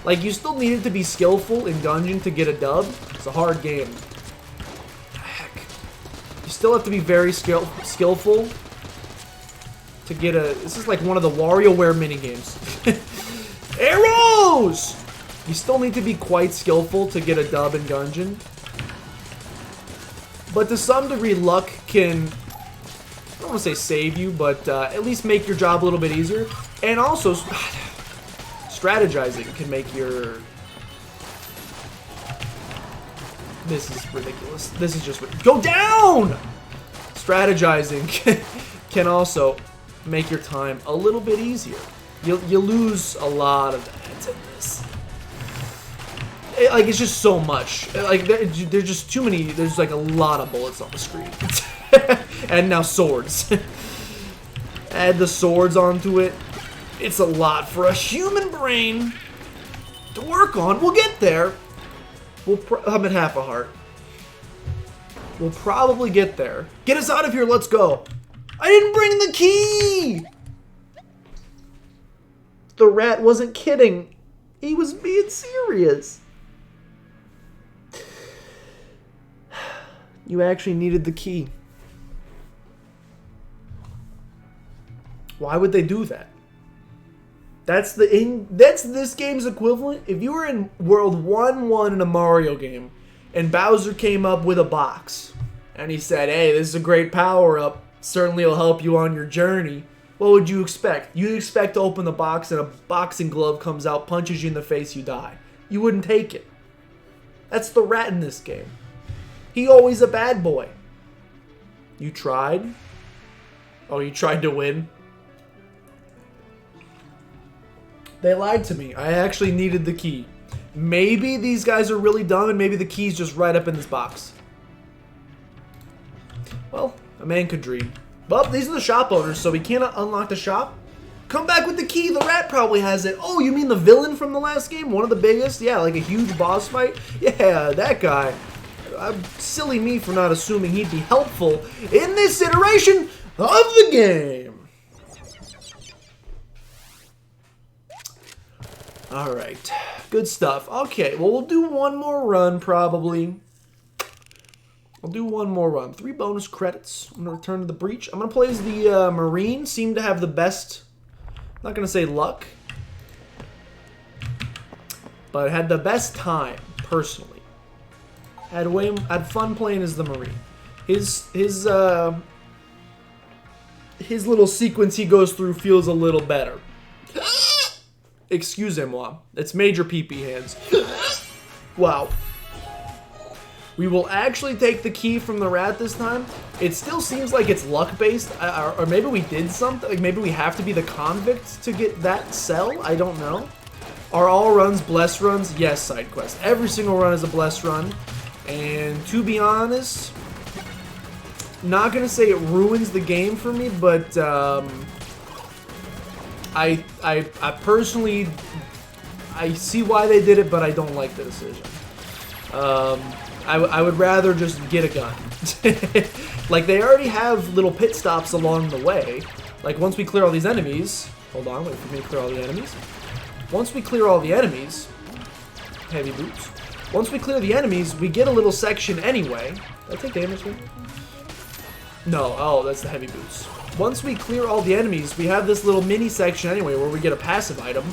like you still needed to be skillful in Gungeon to get a dub. It's a hard game. What the heck? You still have to be very skillful to get a, this is like one of the WarioWare minigames. Arrows! You still need to be quite skillful to get a dub in Gungeon. But to some degree, luck can, I don't want to say save you, but at least make your job a little bit easier. And also, strategizing can make your... This is ridiculous. This is just... Go down! Strategizing can also make your time a little bit easier. You lose a lot of that in this. Like, it's just so much. Like, there's just too many... There's, like, a lot of bullets on the screen. And now swords. Add the swords onto it. It's a lot for a human brain to work on. We'll get there. I'm at half a heart. We'll probably get there. Get us out of here. Let's go. I didn't bring the key. The rat wasn't kidding. He was being serious. You actually needed the key. Why would they do that? That's this game's equivalent. If you were in World 1-1 in a Mario game, and Bowser came up with a box, and he said, "Hey, this is a great power-up. Certainly it'll help you on your journey." What would you expect? You'd expect to open the box and a boxing glove comes out, punches you in the face, you die. You wouldn't take it. That's the rat in this game. He always a bad boy. You tried? Oh, you tried to win? They lied to me. I actually needed the key. Maybe these guys are really dumb and maybe the key's just right up in this box. Well, a man could dream. Well, these are the shop owners, so we cannot unlock the shop. Come back with the key. The rat probably has it. Oh, you mean the villain from the last game? One of the biggest? Yeah, like a huge boss fight? Yeah, that guy. Silly me for not assuming he'd be helpful in this iteration of the game. Alright, good stuff. Okay, well, we'll do one more run, probably. I'll do one more run. 3 bonus credits. I'm going to return to the breach. I'm going to play as the Marine. Seem to have the best, I'm not going to say luck, but had the best time, personally. Had fun playing as the Marine. His little sequence he goes through feels a little better. Excusez-moi. It's major pee-pee hands. Wow. We will actually take the key from the rat this time. It still seems like it's luck-based, or maybe we did something. Like maybe we have to be the convict to get that cell. I don't know. Are all runs blessed runs? Yes, side quest. Every single run is a blessed run. And to be honest, not gonna say it ruins the game for me, but I personally, I see why they did it, but I don't like the decision. I would rather just get a gun. Like, they already have little pit stops along the way. Like, once we clear all these enemies... Hold on, wait for me to clear all the enemies. Once we clear all the enemies... Heavy boots. Once we clear the enemies, we get a little section anyway. Did I take damage here? No, oh, that's the heavy boots. Once we clear all the enemies, we have this little mini section anyway where we get a passive item.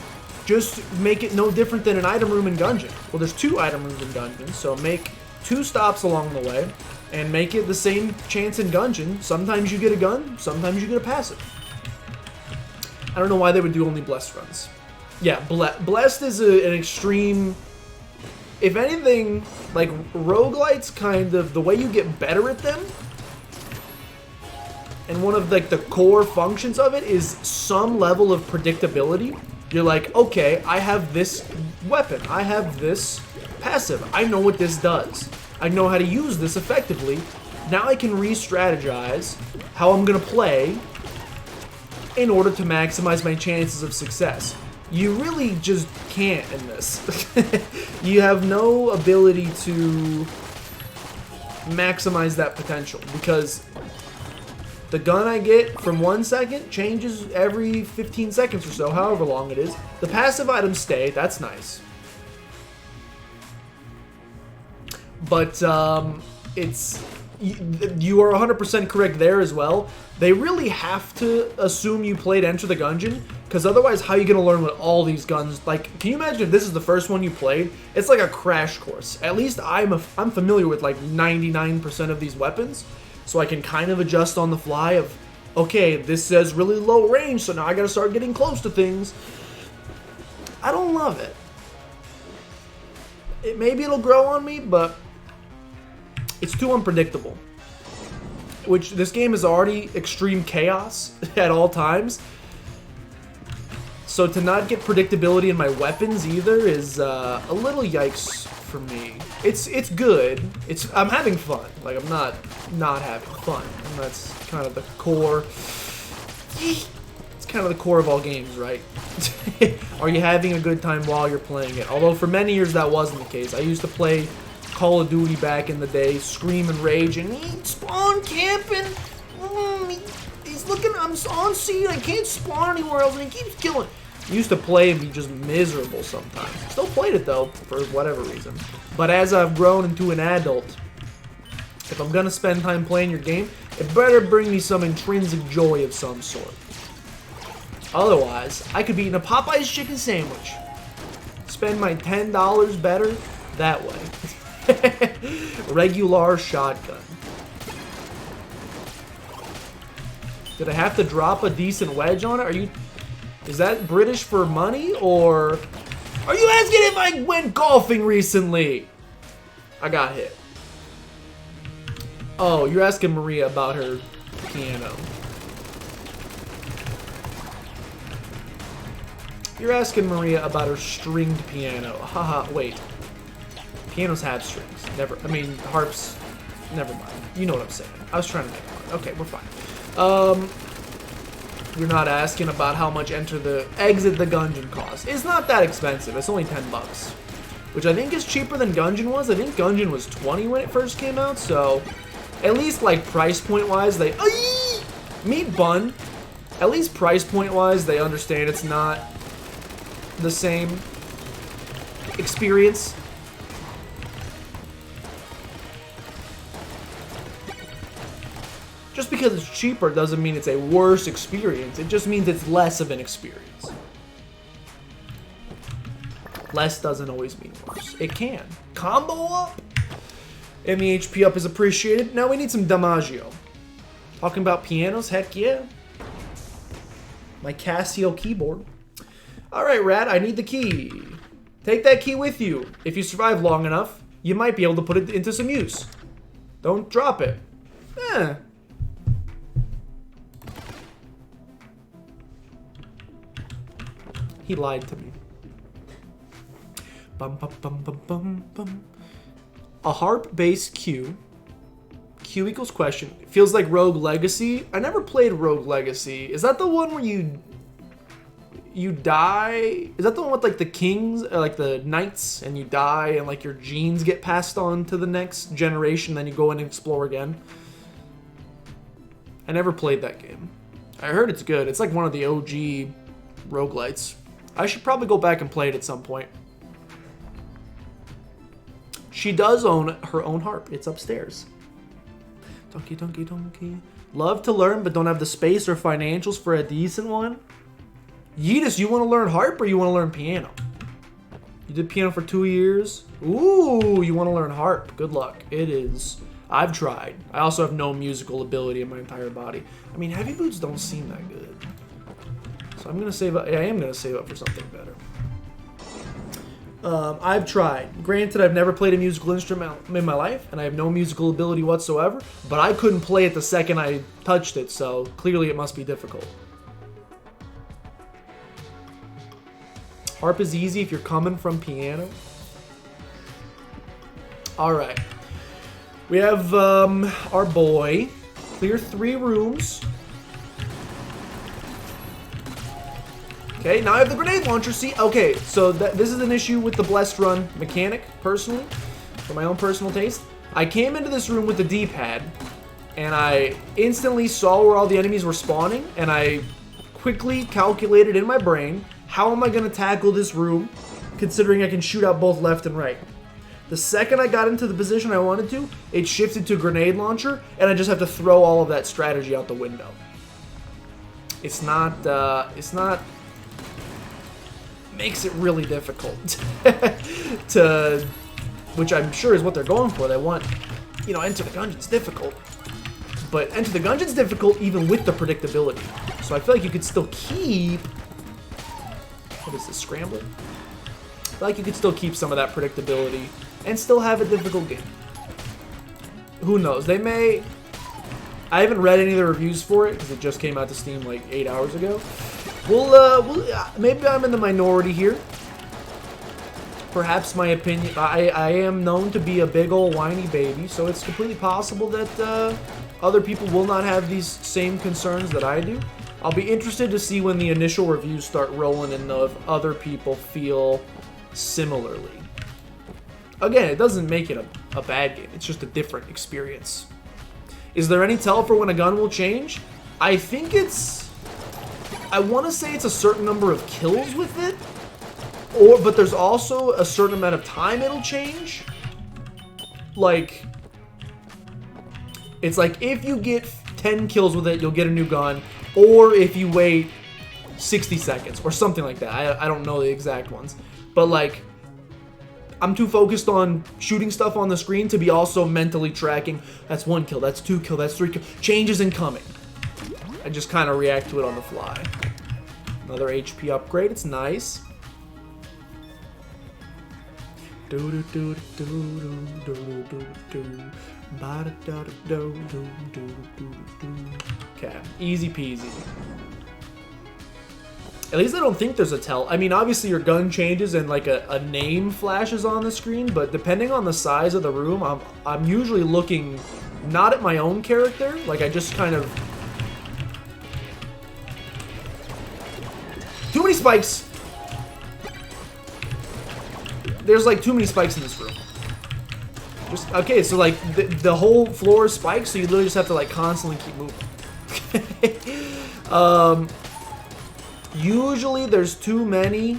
Just make it no different than an item room in Gungeon. Well, there's 2 item rooms in Gungeon, so make 2 stops along the way, and make it the same chance in Gungeon. Sometimes you get a gun, sometimes you get a passive. I don't know why they would do only blessed runs. Yeah, blessed is an extreme... If anything, like, roguelites kind of, the way you get better at them, and one of, like, the core functions of it is some level of predictability. You're like, okay, I have this weapon, I have this passive, I know what this does. I know how to use this effectively. Now I can re-strategize how I'm gonna play in order to maximize my chances of success. You really just can't in this. You have no ability to maximize that potential because the gun I get from 1 second changes every 15 seconds or so, however long it is. The passive items stay, that's nice. But you are 100% correct there as well. They really have to assume you played Enter the Gungeon, because otherwise how are you going to learn what all these guns... Like, can you imagine if this is the first one you played? It's like a crash course. At least I'm familiar with like 99% of these weapons, so I can kind of adjust on the fly of, okay, this says really low range, so now I got to start getting close to things. I don't love it. Maybe it'll grow on me, but it's too unpredictable. Which, this game is already extreme chaos at all times. So to not get predictability in my weapons either is a little yikes for me. It's good. I'm having fun. Like, I'm not having fun. And that's kind of the core. It's kind of the core of all games, right? Are you having a good time while you're playing it? Although for many years that wasn't the case. I used to play Call of Duty back in the day, scream and rage, and he's spawn camping. He's looking, I'm on scene, I can't spawn anywhere else, and he keeps killing. I used to play and be just miserable sometimes. Still played it though, for whatever reason. But as I've grown into an adult, if I'm gonna spend time playing your game, it better bring me some intrinsic joy of some sort. Otherwise, I could be eating a Popeye's chicken sandwich. Spend my $10 better that way. Regular shotgun. Did I have to drop a decent wedge on it? Is that British for money, or are you asking if I went golfing recently? I got hit. Oh, you're asking Maria about her piano. You're asking Maria about her stringed piano. Haha, wait. Pianos have strings. Never, I mean, harps, never mind. You know what I'm saying. I was trying to make it hard. Okay, we're fine. You're not asking about how much exit the Gungeon costs. It's not that expensive. It's only 10 bucks. Which I think is cheaper than Gungeon was. I think Gungeon was 20 when it first came out, so at least like price point wise, they meat bun. At least price point wise, they understand it's not the same experience. Just because it's cheaper doesn't mean it's a worse experience. It just means it's less of an experience. Less doesn't always mean worse. It can. Combo up! And the HP up is appreciated. Now we need some Damaggio. Talking about pianos? Heck yeah. My Casio keyboard. Alright, Rat, I need the key. Take that key with you. If you survive long enough, you might be able to put it into some use. Don't drop it. He lied to me. Bum, bum, bum, bum, bum, bum. A harp-based Q. Q equals question. It feels like Rogue Legacy. I never played Rogue Legacy. Is that the one where you die? Is that the one with like the kings, or like the knights, and you die and like your genes get passed on to the next generation, then you go and explore again? I never played that game. I heard it's good. It's like one of the OG roguelites. I should probably go back and play it at some point. She does own her own harp. It's upstairs. Donkey, donkey, donkey. Love to learn, but don't have the space or financials for a decent one. Yeetus, you want to learn harp or you want to learn piano? You did piano for 2 years? Ooh, you want to learn harp. Good luck. It is. I've tried. I also have no musical ability in my entire body. I mean, heavy boots don't seem that good. So I'm gonna save up. I am gonna save up for something better. I've tried. Granted, I've never played a musical instrument in my life, and I have no musical ability whatsoever, but I couldn't play it the second I touched it, so clearly it must be difficult. Harp is easy if you're coming from piano. Alright. We have our boy. Clear 3 rooms. Okay, now I have the grenade launcher. See, okay, so this is an issue with the Blessed Run mechanic, personally, for my own personal taste. I came into this room with the D-pad, and I instantly saw where all the enemies were spawning, and I quickly calculated in my brain, how am I going to tackle this room, considering I can shoot out both left and right. The second I got into the position I wanted to, it shifted to grenade launcher, and I just have to throw all of that strategy out the window. It's not, makes it really difficult to, which I'm sure is what they're going for. They want, you know, Enter the Gungeon's difficult, but Enter the Gungeon's difficult even with the predictability. So I feel like you could still keep, what is this, Scrambler? I feel like you could still keep some of that predictability and still have a difficult game. Who knows? They may. I haven't read any of the reviews for it because it just came out to Steam like 8 hours ago. Maybe I'm in the minority here. Perhaps my opinion. I am known to be a big old whiny baby, so it's completely possible that other people will not have these same concerns that I do. I'll be interested to see when the initial reviews start rolling and know if other people feel similarly. Again, it doesn't make it a bad game. It's just a different experience. Is there any tell for when a gun will change? I think it's... I want to say it's a certain number of kills with it. But there's also a certain amount of time it'll change. Like... It's like if you get 10 kills with it, you'll get a new gun. Or if you wait 60 seconds or something like that. I don't know the exact ones. But like, I'm too focused on shooting stuff on the screen to be also mentally tracking. That's 1 kill, that's 2 kill, that's 3 kill. Changes incoming. I just kind of react to it on the fly. Another HP upgrade, it's nice. Okay, easy peasy. At least I don't think there's a tell. I mean, obviously your gun changes and like a name flashes on the screen, but depending on the size of the room, I'm usually looking not at my own character. Like I just kind of... Too many spikes! There's like too many spikes in this room. Just, okay, so like the whole floor is spikes, so you literally just have to like constantly keep moving. Usually there's too many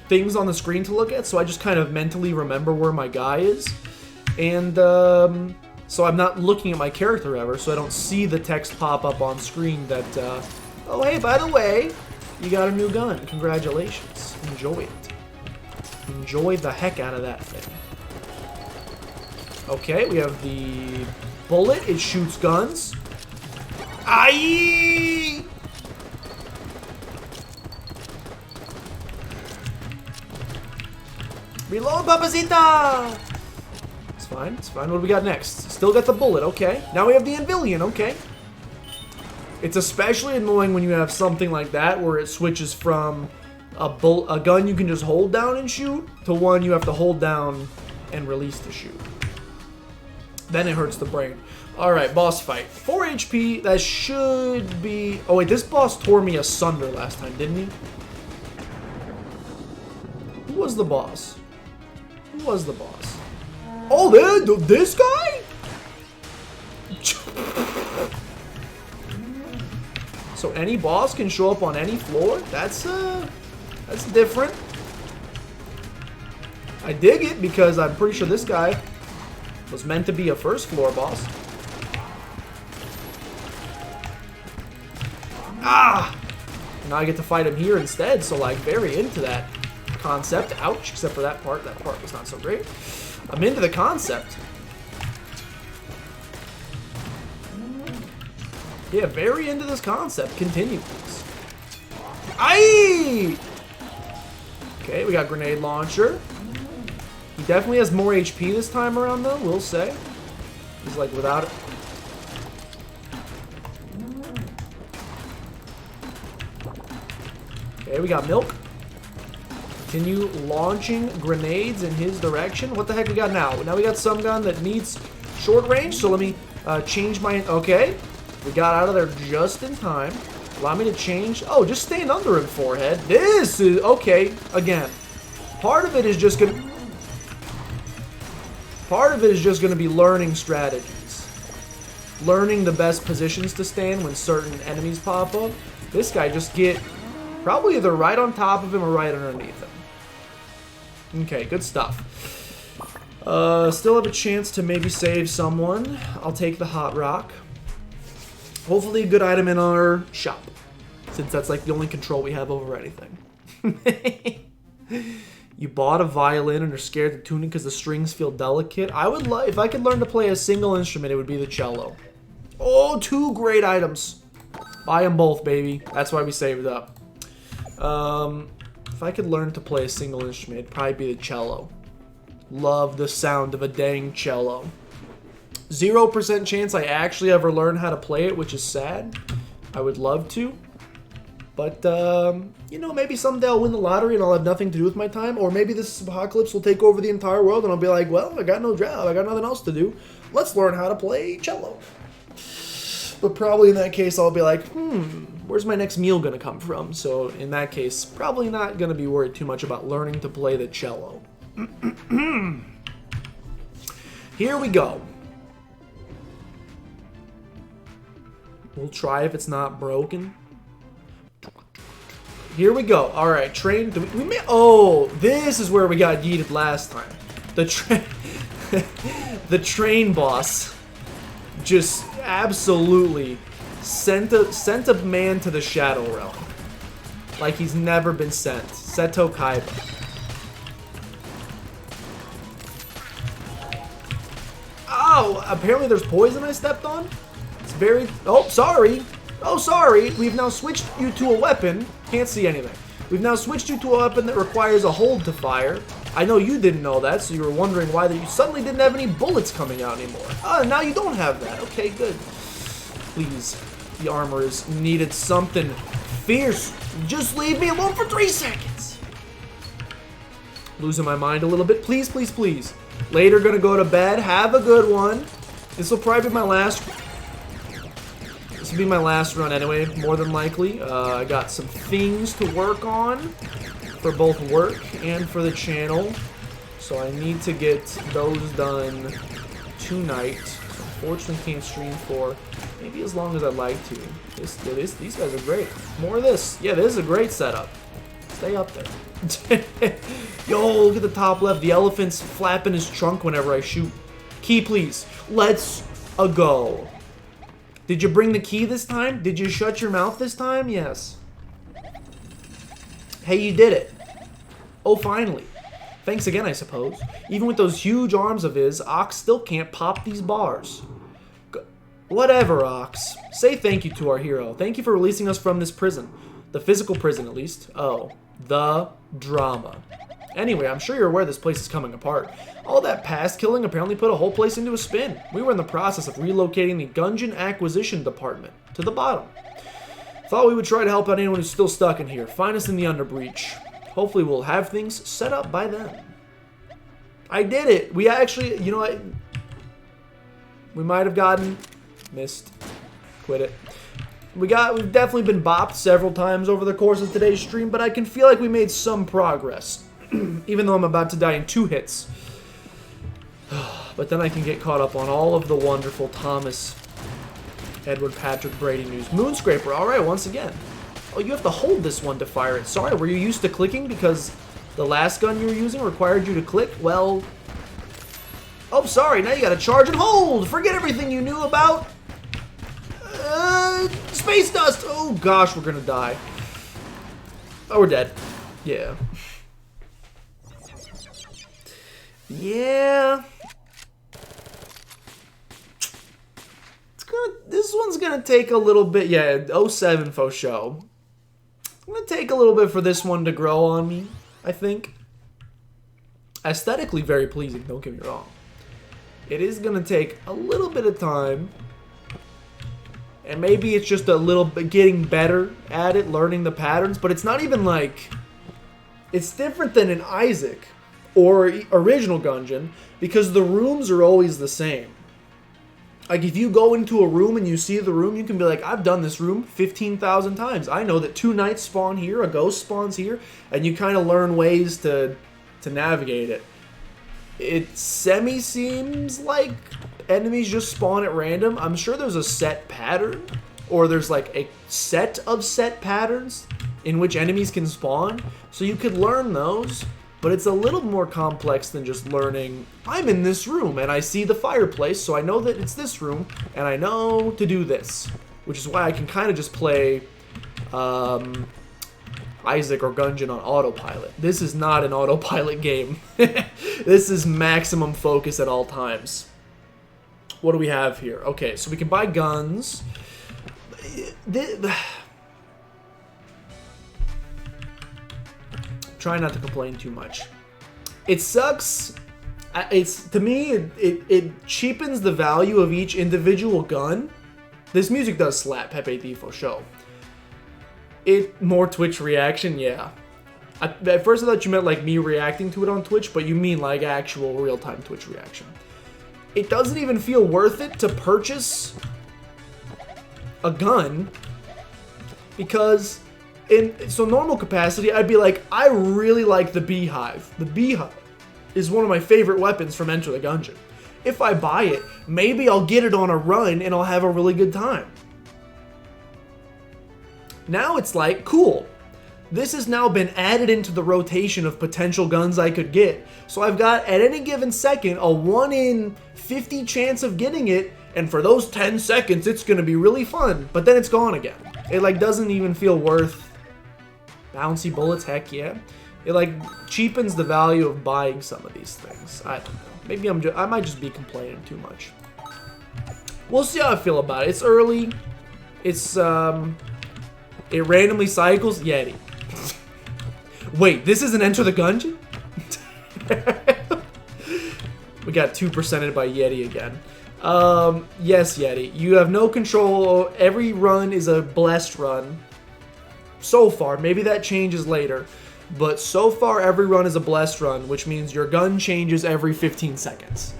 things on the screen to look at, so I just kind of mentally remember where my guy is. And so I'm not looking at my character ever, so I don't see the text pop up on screen that, oh hey, by the way, you got a new gun. Congratulations. Enjoy it. Enjoy the heck out of that thing. Okay, we have the bullet. It shoots guns. Aye! Reload, papacita! It's fine, it's fine. What do we got next? Still got the bullet, okay. Now we have the Invillion, okay. It's especially annoying when you have something like that where it switches from a gun you can just hold down and shoot to one you have to hold down and release to shoot. Then it hurts the brain. Alright, boss fight. 4 HP, that should be... Oh wait, this boss tore me asunder last time, didn't he? Who was the boss? Who was the boss? Oh, this guy? So any boss can show up on any floor? That's different. I dig it because I'm pretty sure this guy was meant to be a first floor boss. Ah! Now I get to fight him here instead, so like very into that concept. Ouch, except for that part. That part was not so great. I'm into the concept. Yeah, very into this concept. Continue, please. Aye! Okay, we got grenade launcher. He definitely has more HP this time around, though, we'll say. He's like without it. Okay, we got milk. Continue launching grenades in his direction. What the heck we got now? Now we got some gun that needs short range, so let me change my... Okay, we got out of there just in time. Allow me to change... Oh, just stand under him, forehead. This is... Okay, again. Part of it is just gonna... Part of it is just gonna be learning strategies. Learning the best positions to stand when certain enemies pop up. This guy just get... Probably either right on top of him or right underneath him. Okay, good stuff. Still have a chance to maybe save someone. I'll take the hot rock. Hopefully a good item in our shop, since that's like the only control we have over anything. You bought a violin and are scared to tune it because the strings feel delicate. I would love, if I could learn to play a single instrument, it would be the cello. Oh, 2 great items. Buy them both, baby. That's why we saved up. If I could learn to play a single instrument, it'd probably be the cello. Love the sound of a dang cello. 0% chance I actually ever learn how to play it, which is sad. I would love to. But, you know, maybe someday I'll win the lottery and I'll have nothing to do with my time. Or maybe this apocalypse will take over the entire world and I'll be like, well, I got no job. I got nothing else to do. Let's learn how to play cello. But probably in that case, I'll be like, where's my next meal going to come from? So in that case, probably not going to be worried too much about learning to play the cello. Here we go. We'll try if it's not broken. Here we go. All right, train. Oh, this is where we got yeeted last time. The train boss just absolutely sent a man to the Shadow Realm. Like he's never been sent. Seto Kaiba. Oh, apparently there's poison I stepped on? It's very... Oh, sorry. Oh, sorry. We've now switched you to a weapon. Can't see anything. We've now switched you to a weapon that requires a hold to fire. I know you didn't know that, so you were wondering why that you suddenly didn't have any bullets coming out anymore. Oh, now you don't have that. Okay, good. Please. The armor is needed something fierce. Just leave me alone for 3 seconds. Losing my mind a little bit. Please, please, please. Later, gonna go to bed. Have a good one. This will probably be my last... This will be my last run anyway, more than likely. I got some things to work on for both work and for the channel. So I need to get those done tonight. Unfortunately, can't stream for maybe as long as I'd like to. These guys are great. More of this. Yeah, this is a great setup. Stay up there. Yo, look at the top left. The elephant's flapping his trunk whenever I shoot. Key, please. Let's go. Did you bring the key this time? Did you shut your mouth this time? Yes. Hey, you did it. Oh, finally. Thanks again, I suppose. Even with those huge arms of his, Ox still can't pop these bars. Whatever, Ox. Say thank you to our hero. Thank you for releasing us from this prison. The physical prison, at least. Oh, the drama. Anyway, I'm sure you're aware this place is coming apart. All that past killing apparently put a whole place into a spin. We were in the process of relocating the Gungeon Acquisition Department to the bottom. Thought we would try to help out anyone who's still stuck in here. Find us in the Underbreach. Hopefully we'll have things set up by then. I did it! We actually, you know what? We might have gotten... Missed. Quit it. We've definitely been bopped several times over the course of today's stream, but I can feel like we made some progress. Even though I'm about to die in 2 hits. But then I can get caught up on all of the wonderful Thomas Edward Patrick Brady news. Moonscraper, alright, once again. Oh, you have to hold this one to fire it. Sorry, were you used to clicking because the last gun you were using required you to click? Well... Oh, sorry, now you gotta charge and hold! Forget everything you knew about... space dust! Oh gosh, we're gonna die. Oh, we're dead. Yeah. Yeah. This one's gonna take a little bit. Yeah, 07 faux show. It's gonna take a little bit for this one to grow on me, I think. Aesthetically very pleasing, don't get me wrong. It is gonna take a little bit of time. And maybe it's just a little bit getting better at it, learning the patterns, but it's not even like... It's different than in Isaac or original Gungeon because the rooms are always the same. Like if you go into a room and you see the room, you can be like, I've done this room 15,000 times. I know that 2 knights spawn here, a ghost spawns here, and you kind of learn ways to navigate it. It semi-seems like enemies just spawn at random. I'm sure there's a set pattern, or there's like a set of set patterns in which enemies can spawn, so you could learn those, but it's a little more complex than just learning, I'm in this room, and I see the fireplace, so I know that it's this room, and I know to do this, which is why I can kind of just play Isaac or Gungeon on autopilot. This is not an autopilot game. This is maximum focus at all times. What do we have here? Okay, so we can buy guns. Try not to complain too much. It sucks. To me, it cheapens the value of each individual gun. This music does slap, Pepe Tifo show. More Twitch reaction, yeah. At first I thought you meant like me reacting to it on Twitch, but you mean like actual real-time Twitch reaction. It doesn't even feel worth it to purchase a gun because so normal capacity, I'd be like, I really like the Beehive. The Beehive is one of my favorite weapons from Enter the Gungeon. If I buy it, maybe I'll get it on a run and I'll have a really good time. Now it's like, cool. This has now been added into the rotation of potential guns I could get. So I've got, at any given second, a 1 in 50 chance of getting it, And for those 10 seconds, it's going to be really fun. But then it's gone again. It, like, doesn't even feel worth bouncy bullets. Heck yeah. It, like, cheapens the value of buying some of these things. I don't know. Maybe I might just be complaining too much. We'll see how I feel about it. It's early. It's, it randomly cycles. Yeti. Wait, this isn't Enter the Gungeon? We got 2%ed by Yeti again. Yes, Yeti. You have no control. Every run is a blessed run. So far. Maybe that changes later. But so far, every run is a blessed run, which means your gun changes every 15 seconds.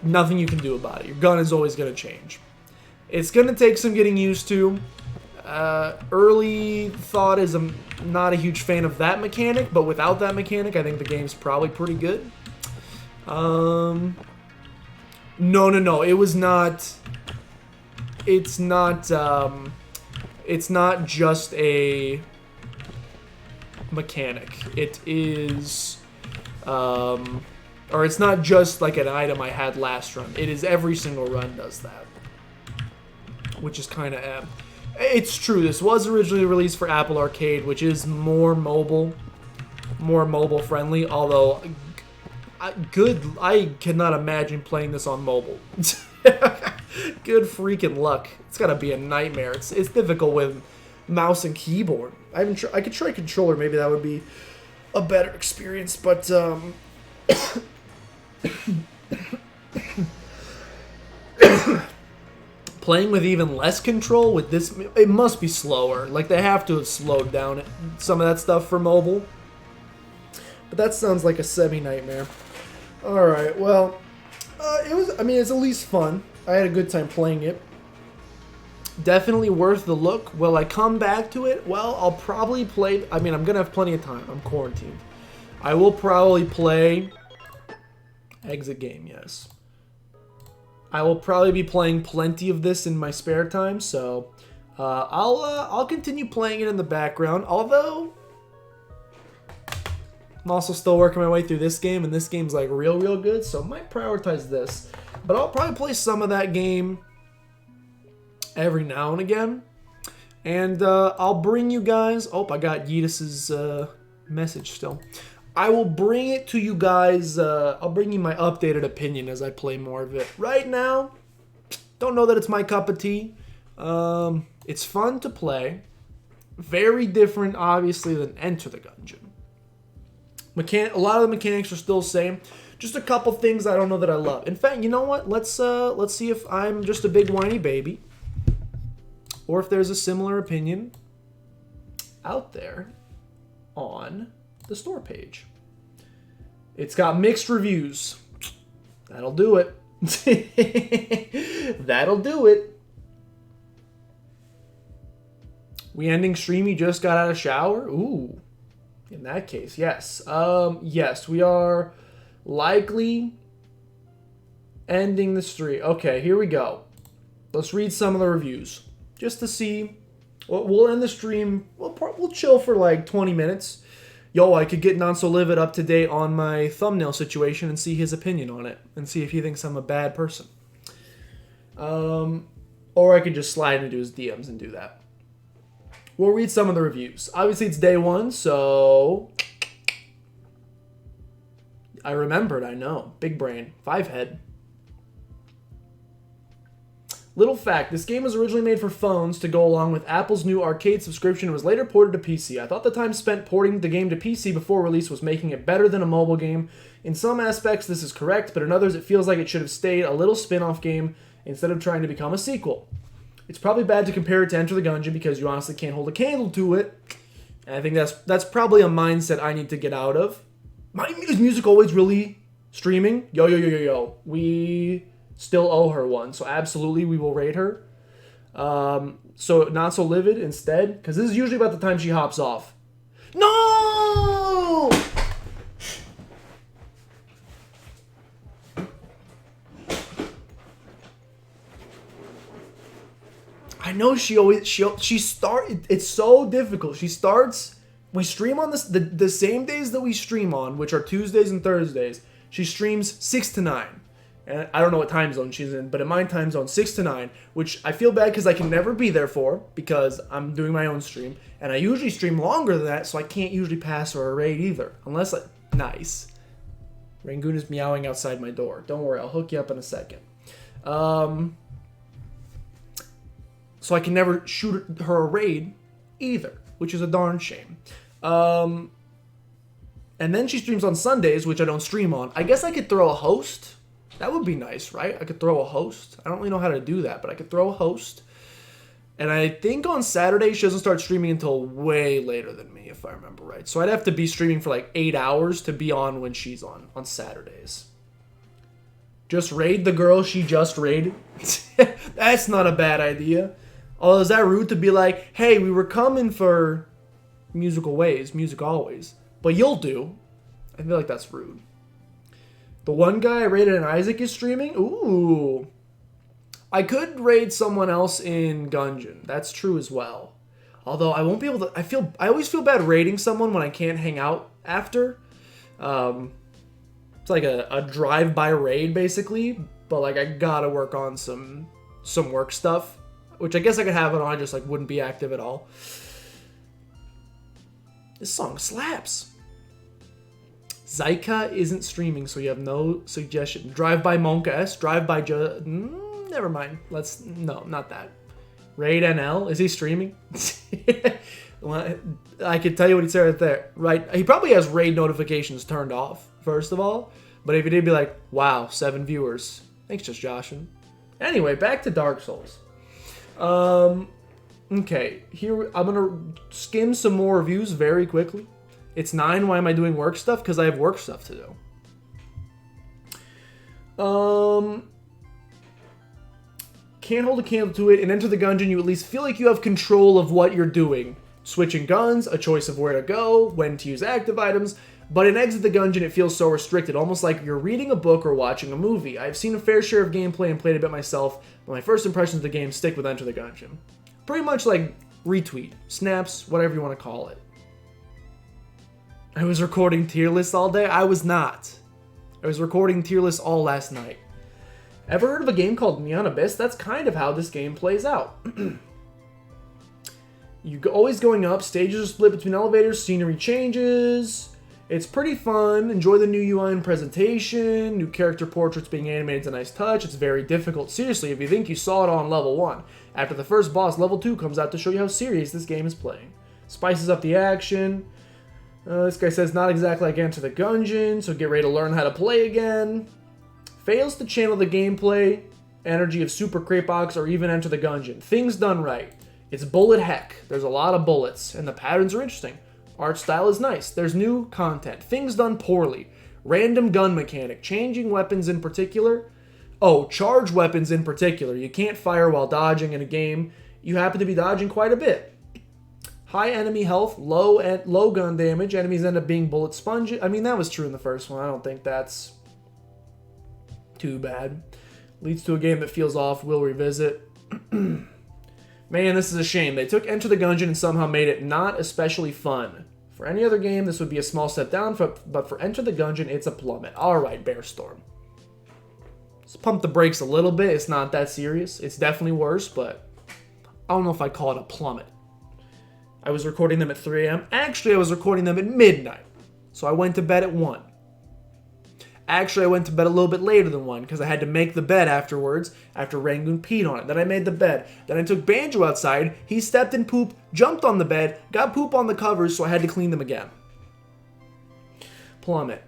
Nothing you can do about it. Your gun is always going to change. It's going to take some getting used to. Early thought is I'm not a huge fan of that mechanic, but without that mechanic, I think the game's probably pretty good. No. It was not. It's not just a mechanic. It is, or it's not just like an item I had last run. It is every single run does that, which is kind of. It's true. This was originally released for Apple Arcade, which is more mobile friendly. Although, I cannot imagine playing this on mobile. Good freaking luck. It's gotta be a nightmare. It's difficult with mouse and keyboard. I could try controller. Maybe that would be a better experience. But playing with even less control with this, it must be slower. Like, they have to have slowed down some of that stuff for mobile. But that sounds like a semi-nightmare. Alright, well, it's at least fun. I had a good time playing it. Definitely worth the look. Will I come back to it? Well, I'll probably play, I'm going to have plenty of time. I'm quarantined. I will probably play exit game, yes. I will probably be playing plenty of this in my spare time, so I'll continue playing it in the background. Although I'm also still working my way through this game, and this game's like real good, so I might prioritize this. But I'll probably play some of that game every now and again, and I'll bring you guys. Oh, I got Yeetus's message still. I will bring it to you guys. I'll bring you my updated opinion as I play more of it. Right now, don't know that it's my cup of tea. It's fun to play. Very different, obviously, than Enter the Gungeon. A lot of the mechanics are still the same. Just a couple things I don't know that I love. In fact, you know what? Let's see if I'm just a big whiny baby, or if there's a similar opinion out there on the store page. It's got mixed reviews. That'll do it. That'll do it. We ending stream, you just got out of shower? Ooh. In that case, yes. Yes, we are likely ending the stream. Okay, here we go. Let's read some of the reviews. Just to see. We'll end the stream. We'll chill for like 20 minutes. Yo, I could get Not So Livid up to date on my thumbnail situation and see his opinion on it. And see if he thinks I'm a bad person. Or I could just slide into his DMs and do that. We'll read some of the reviews. Obviously, it's day one, so I remembered, I know. Big brain. 5-head. Little fact, this game was originally made for phones to go along with Apple's new arcade subscription and was later ported to PC. I thought the time spent porting the game to PC before release was making it better than a mobile game. In some aspects, this is correct, but in others, it feels like it should have stayed a little spin-off game instead of trying to become a sequel. It's probably bad to compare it to Enter the Gungeon because you honestly can't hold a candle to it. And I think that's probably a mindset I need to get out of. Is music always really streaming? Yo. We still owe her one, so absolutely we will rate her. So Not So Livid instead, because this is usually about the time she hops off. No! I know she start. It's so difficult. She starts. We stream on the same days that we stream on, which are Tuesdays and Thursdays. She streams 6 to 9. And I don't know what time zone she's in, but in my time zone, 6 to 9, which I feel bad because I can never be there for because I'm doing my own stream. And I usually stream longer than that, so I can't usually pass her a raid either. Unless, nice. Rangoon is meowing outside my door. Don't worry, I'll hook you up in a second. So I can never shoot her a raid either, which is a darn shame. And then she streams on Sundays, which I don't stream on. I guess I could throw a host. That would be nice, right? I could throw a host. I don't really know how to do that, but I could throw a host. And I think on Saturday she doesn't start streaming until way later than me, if I remember right. So I'd have to be streaming for like 8 hours to be on when she's on Saturdays. Just raid the girl she just raided? That's not a bad idea. Although, is that rude to be like, hey, we were coming for musical ways, music always. But you'll do. I feel like that's rude. The one guy I raided in Isaac is streaming? Ooh. I could raid someone else in Gungeon. That's true as well. Although I won't be able to... I always feel bad raiding someone when I can't hang out after. It's like a drive-by raid, basically. But, like, I gotta work on some work stuff. Which I guess I could have it on, I just, like, wouldn't be active at all. This song slaps. Zyka isn't streaming, so you have no suggestion. Drive-by Monka S, drive-by never mind. No, not that. Raid NL, is he streaming? Well, I can tell you what he said right there. Right, he probably has raid notifications turned off, first of all. But if he did, be like, wow, 7 viewers. Thanks, Just Joshin. Anyway, back to Dark Souls. Okay, here I'm gonna skim some more reviews very quickly. It's 9. Why am I doing work stuff? Because I have work stuff to do. Can't hold a candle to it. In Enter the Gungeon, you at least feel like you have control of what you're doing. Switching guns, a choice of where to go, when to use active items. But in Exit the Gungeon, it feels so restricted, almost like you're reading a book or watching a movie. I've seen a fair share of gameplay and played a bit myself, but my first impressions of the game stick with Enter the Gungeon. Pretty much like retweet, snaps, whatever you want to call it. I was recording tier lists all day? I was not. I was recording tier lists all last night. Ever heard of a game called Neon Abyss? That's kind of how this game plays out. You're always going up, stages are split between elevators, scenery changes. It's pretty fun. Enjoy the new UI and presentation. New character portraits being animated is a nice touch. It's very difficult. Seriously, if you think you saw it on level 1. After the first boss, level 2 comes out to show you how serious this game is playing. Spices up the action. This guy says, not exactly like Enter the Gungeon, so get ready to learn how to play again. Fails to channel the gameplay, energy of Super Crate Box, or even Enter the Gungeon. Things done right. It's bullet heck. There's a lot of bullets, and the patterns are interesting. Art style is nice. There's new content. Things done poorly. Random gun mechanic. Changing weapons in particular. Oh, charge weapons in particular. You can't fire while dodging in a game. You happen to be dodging quite a bit. High enemy health, low gun damage. Enemies end up being bullet sponges. I mean, that was true in the first one. I don't think that's too bad. Leads to a game that feels off. We'll revisit. Man, this is a shame. They took Enter the Gungeon and somehow made it not especially fun. For any other game, this would be a small step down, but for Enter the Gungeon, it's a plummet. Alright, Bear Storm. Let's pump the brakes a little bit. It's not that serious. It's definitely worse, but I don't know if I'd call it a plummet. I was recording them at 3 a.m. Actually, I was recording them at midnight. So I went to bed at 1. Actually, I went to bed a little bit later than 1 because I had to make the bed afterwards after Rangoon peed on it. Then I made the bed. Then I took Banjo outside. He stepped in poop, jumped on the bed, got poop on the covers, so I had to clean them again. Plummet.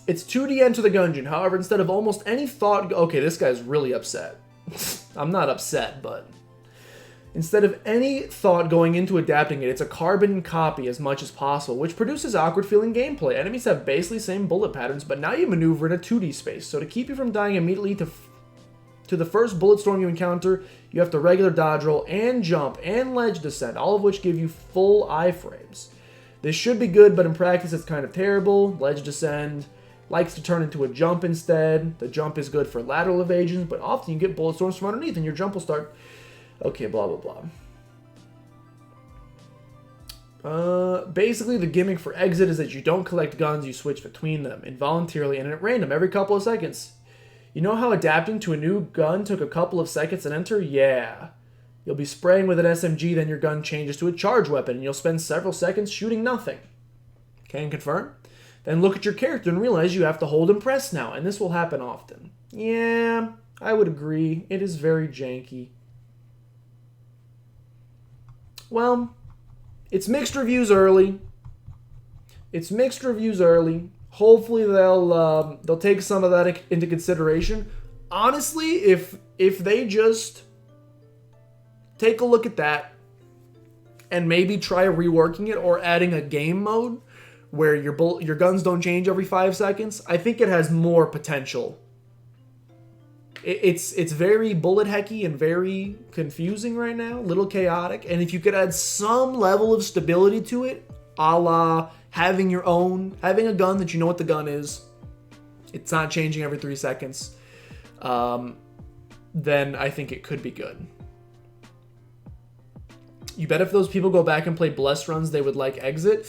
It's 2D Enter the Gungeon. However, instead of almost any thought... Okay, this guy's really upset. I'm not upset, but... Instead of any thought going into adapting it, it's a carbon copy as much as possible, which produces awkward feeling gameplay. Enemies have basically the same bullet patterns, but now you maneuver in a 2D space. So to keep you from dying immediately to the first bullet storm you encounter, you have to regular dodge roll and jump and ledge descent, all of which give you full iframes. This should be good, but in practice it's kind of terrible. Ledge descend likes to turn into a jump instead. The jump is good for lateral evasions, but often you get bullet storms from underneath and your jump will start... Okay, blah, blah, blah. Basically, the gimmick for exit is that you don't collect guns, you switch between them involuntarily and at random every couple of seconds. You know how adapting to a new gun took a couple of seconds to enter? Yeah. You'll be spraying with an SMG, then your gun changes to a charge weapon, and you'll spend several seconds shooting nothing. Can confirm? Then look at your character and realize you have to hold and press now, and this will happen often. Yeah, I would agree. It is very janky. Well, it's mixed reviews early. Hopefully they'll take some of that into consideration. Honestly, if they just take a look at that and maybe try reworking it or adding a game mode where your guns don't change every 5 seconds, I think it has more potential. It's very bullet hecky and very confusing right now, a little chaotic. And if you could add some level of stability to it, a la having a gun that you know what the gun is, it's not changing every 3 seconds, then I think it could be good. You bet if those people go back and play Blessed runs, they would like Exit.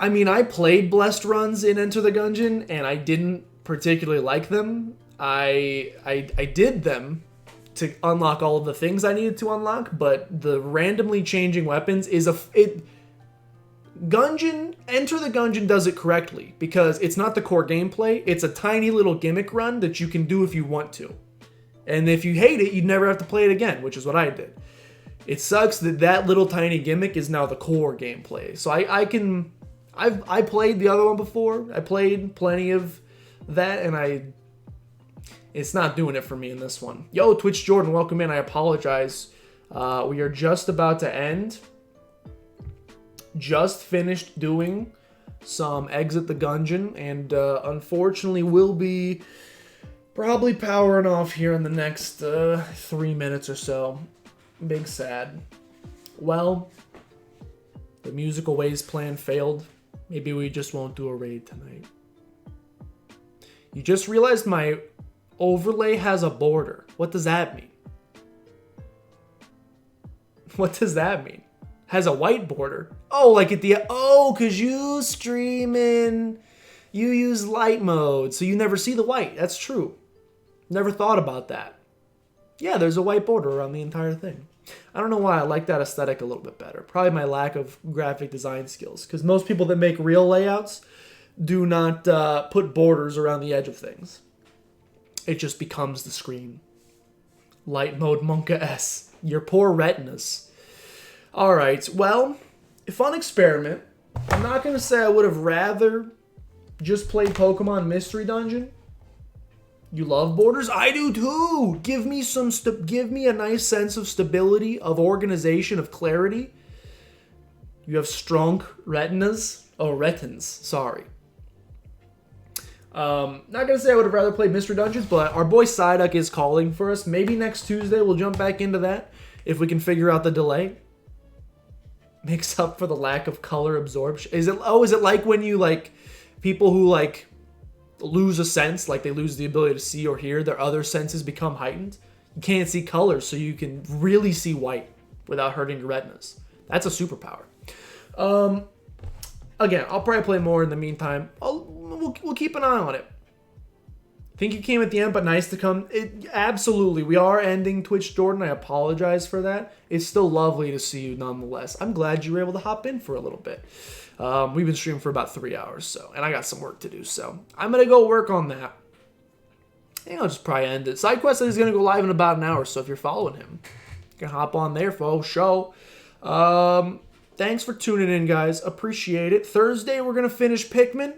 I mean, I played Blessed runs in Enter the Gungeon, and I didn't particularly like them. I did them to unlock all of the things I needed to unlock, but the randomly changing weapons is Enter the Gungeon does it correctly because it's not the core gameplay. It's a tiny little gimmick run that you can do if you want to. And if you hate it, you'd never have to play it again, which is what I did. It sucks that little tiny gimmick is now the core gameplay. So I played the other one before. I played plenty of that, and it's not doing it for me in this one. Yo, Twitch Jordan, welcome in. I apologize. We are just about to end. Just finished doing some Exit the Gungeon, and unfortunately will be probably powering off here in the next 3 minutes or so. Big sad. Well, the Musical Ways plan failed. Maybe we just won't do a raid tonight. You just realized my overlay has a border. What does that mean? What does that mean? Has a white border. Oh, like at the... Oh, because you streaming... You use light mode, so you never see the white. That's true. Never thought about that. Yeah, there's a white border around the entire thing. I don't know why I like that aesthetic a little bit better. Probably my lack of graphic design skills. Because most people that make real layouts do not put borders around the edge of things. It just becomes the screen. Light mode Monka S. Your poor retinas. Alright, well, fun experiment. I'm not going to say I would have rather just played Pokemon Mystery Dungeon. You love borders? I do too! Give me a nice sense of stability, of organization, of clarity. You have strong retinas. Oh, retins. Sorry. Not gonna say I would have rather played Mystery Dungeons, but our boy Psyduck is calling for us. Maybe next Tuesday we'll jump back into that if we can figure out the delay. Makes up for the lack of color absorption. Is it like when you people who lose a sense, like they lose the ability to see or hear, their other senses become heightened? You can't see colors, so you can really see white without hurting your retinas. That's a superpower. Again, I'll probably play more in the meantime. We'll keep an eye on it. Think you came at the end, but nice to come. Absolutely. We are ending Twitch Jordan. I apologize for that. It's still lovely to see you nonetheless. I'm glad you were able to hop in for a little bit. We've been streaming for about 3 hours, and I got some work to do, so I'm going to go work on that. I think I'll just probably end it. SideQuest is going to go live in about an hour, so if you're following him, you can hop on there for a show. Thanks for tuning in, guys. Appreciate it. Thursday, we're going to finish Pikmin.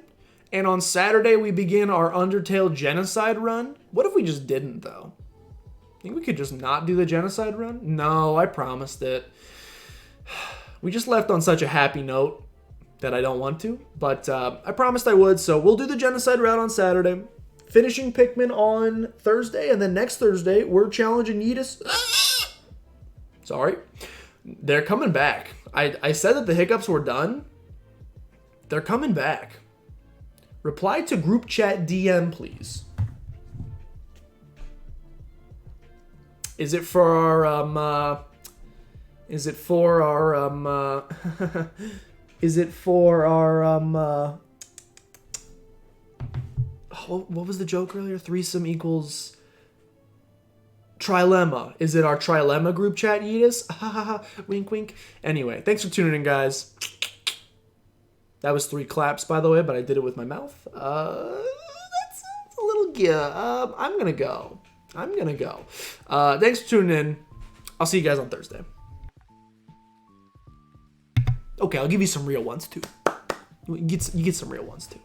And on Saturday, we begin our Undertale Genocide run. What if we just didn't, though? Think we could just not do the Genocide run? No, I promised it. We just left on such a happy note that I don't want to. But I promised I would, so we'll do the Genocide run on Saturday. Finishing Pikmin on Thursday, and then next Thursday, we're challenging Yeetus. Sorry. They're coming back. I said that the hiccups were done. They're coming back. Reply to group chat DM, please. Is it for our Is it for our is it for our what was the joke earlier? Threesome equals trilemma. Is it our trilemma group chat, Yeetus? Wink, wink. Anyway, thanks for tuning in, guys. That was 3 claps, by the way, but I did it with my mouth. That's a little I'm gonna go. Thanks for tuning in. I'll see you guys on Thursday. Okay, I'll give you some real ones too. You get some real ones too.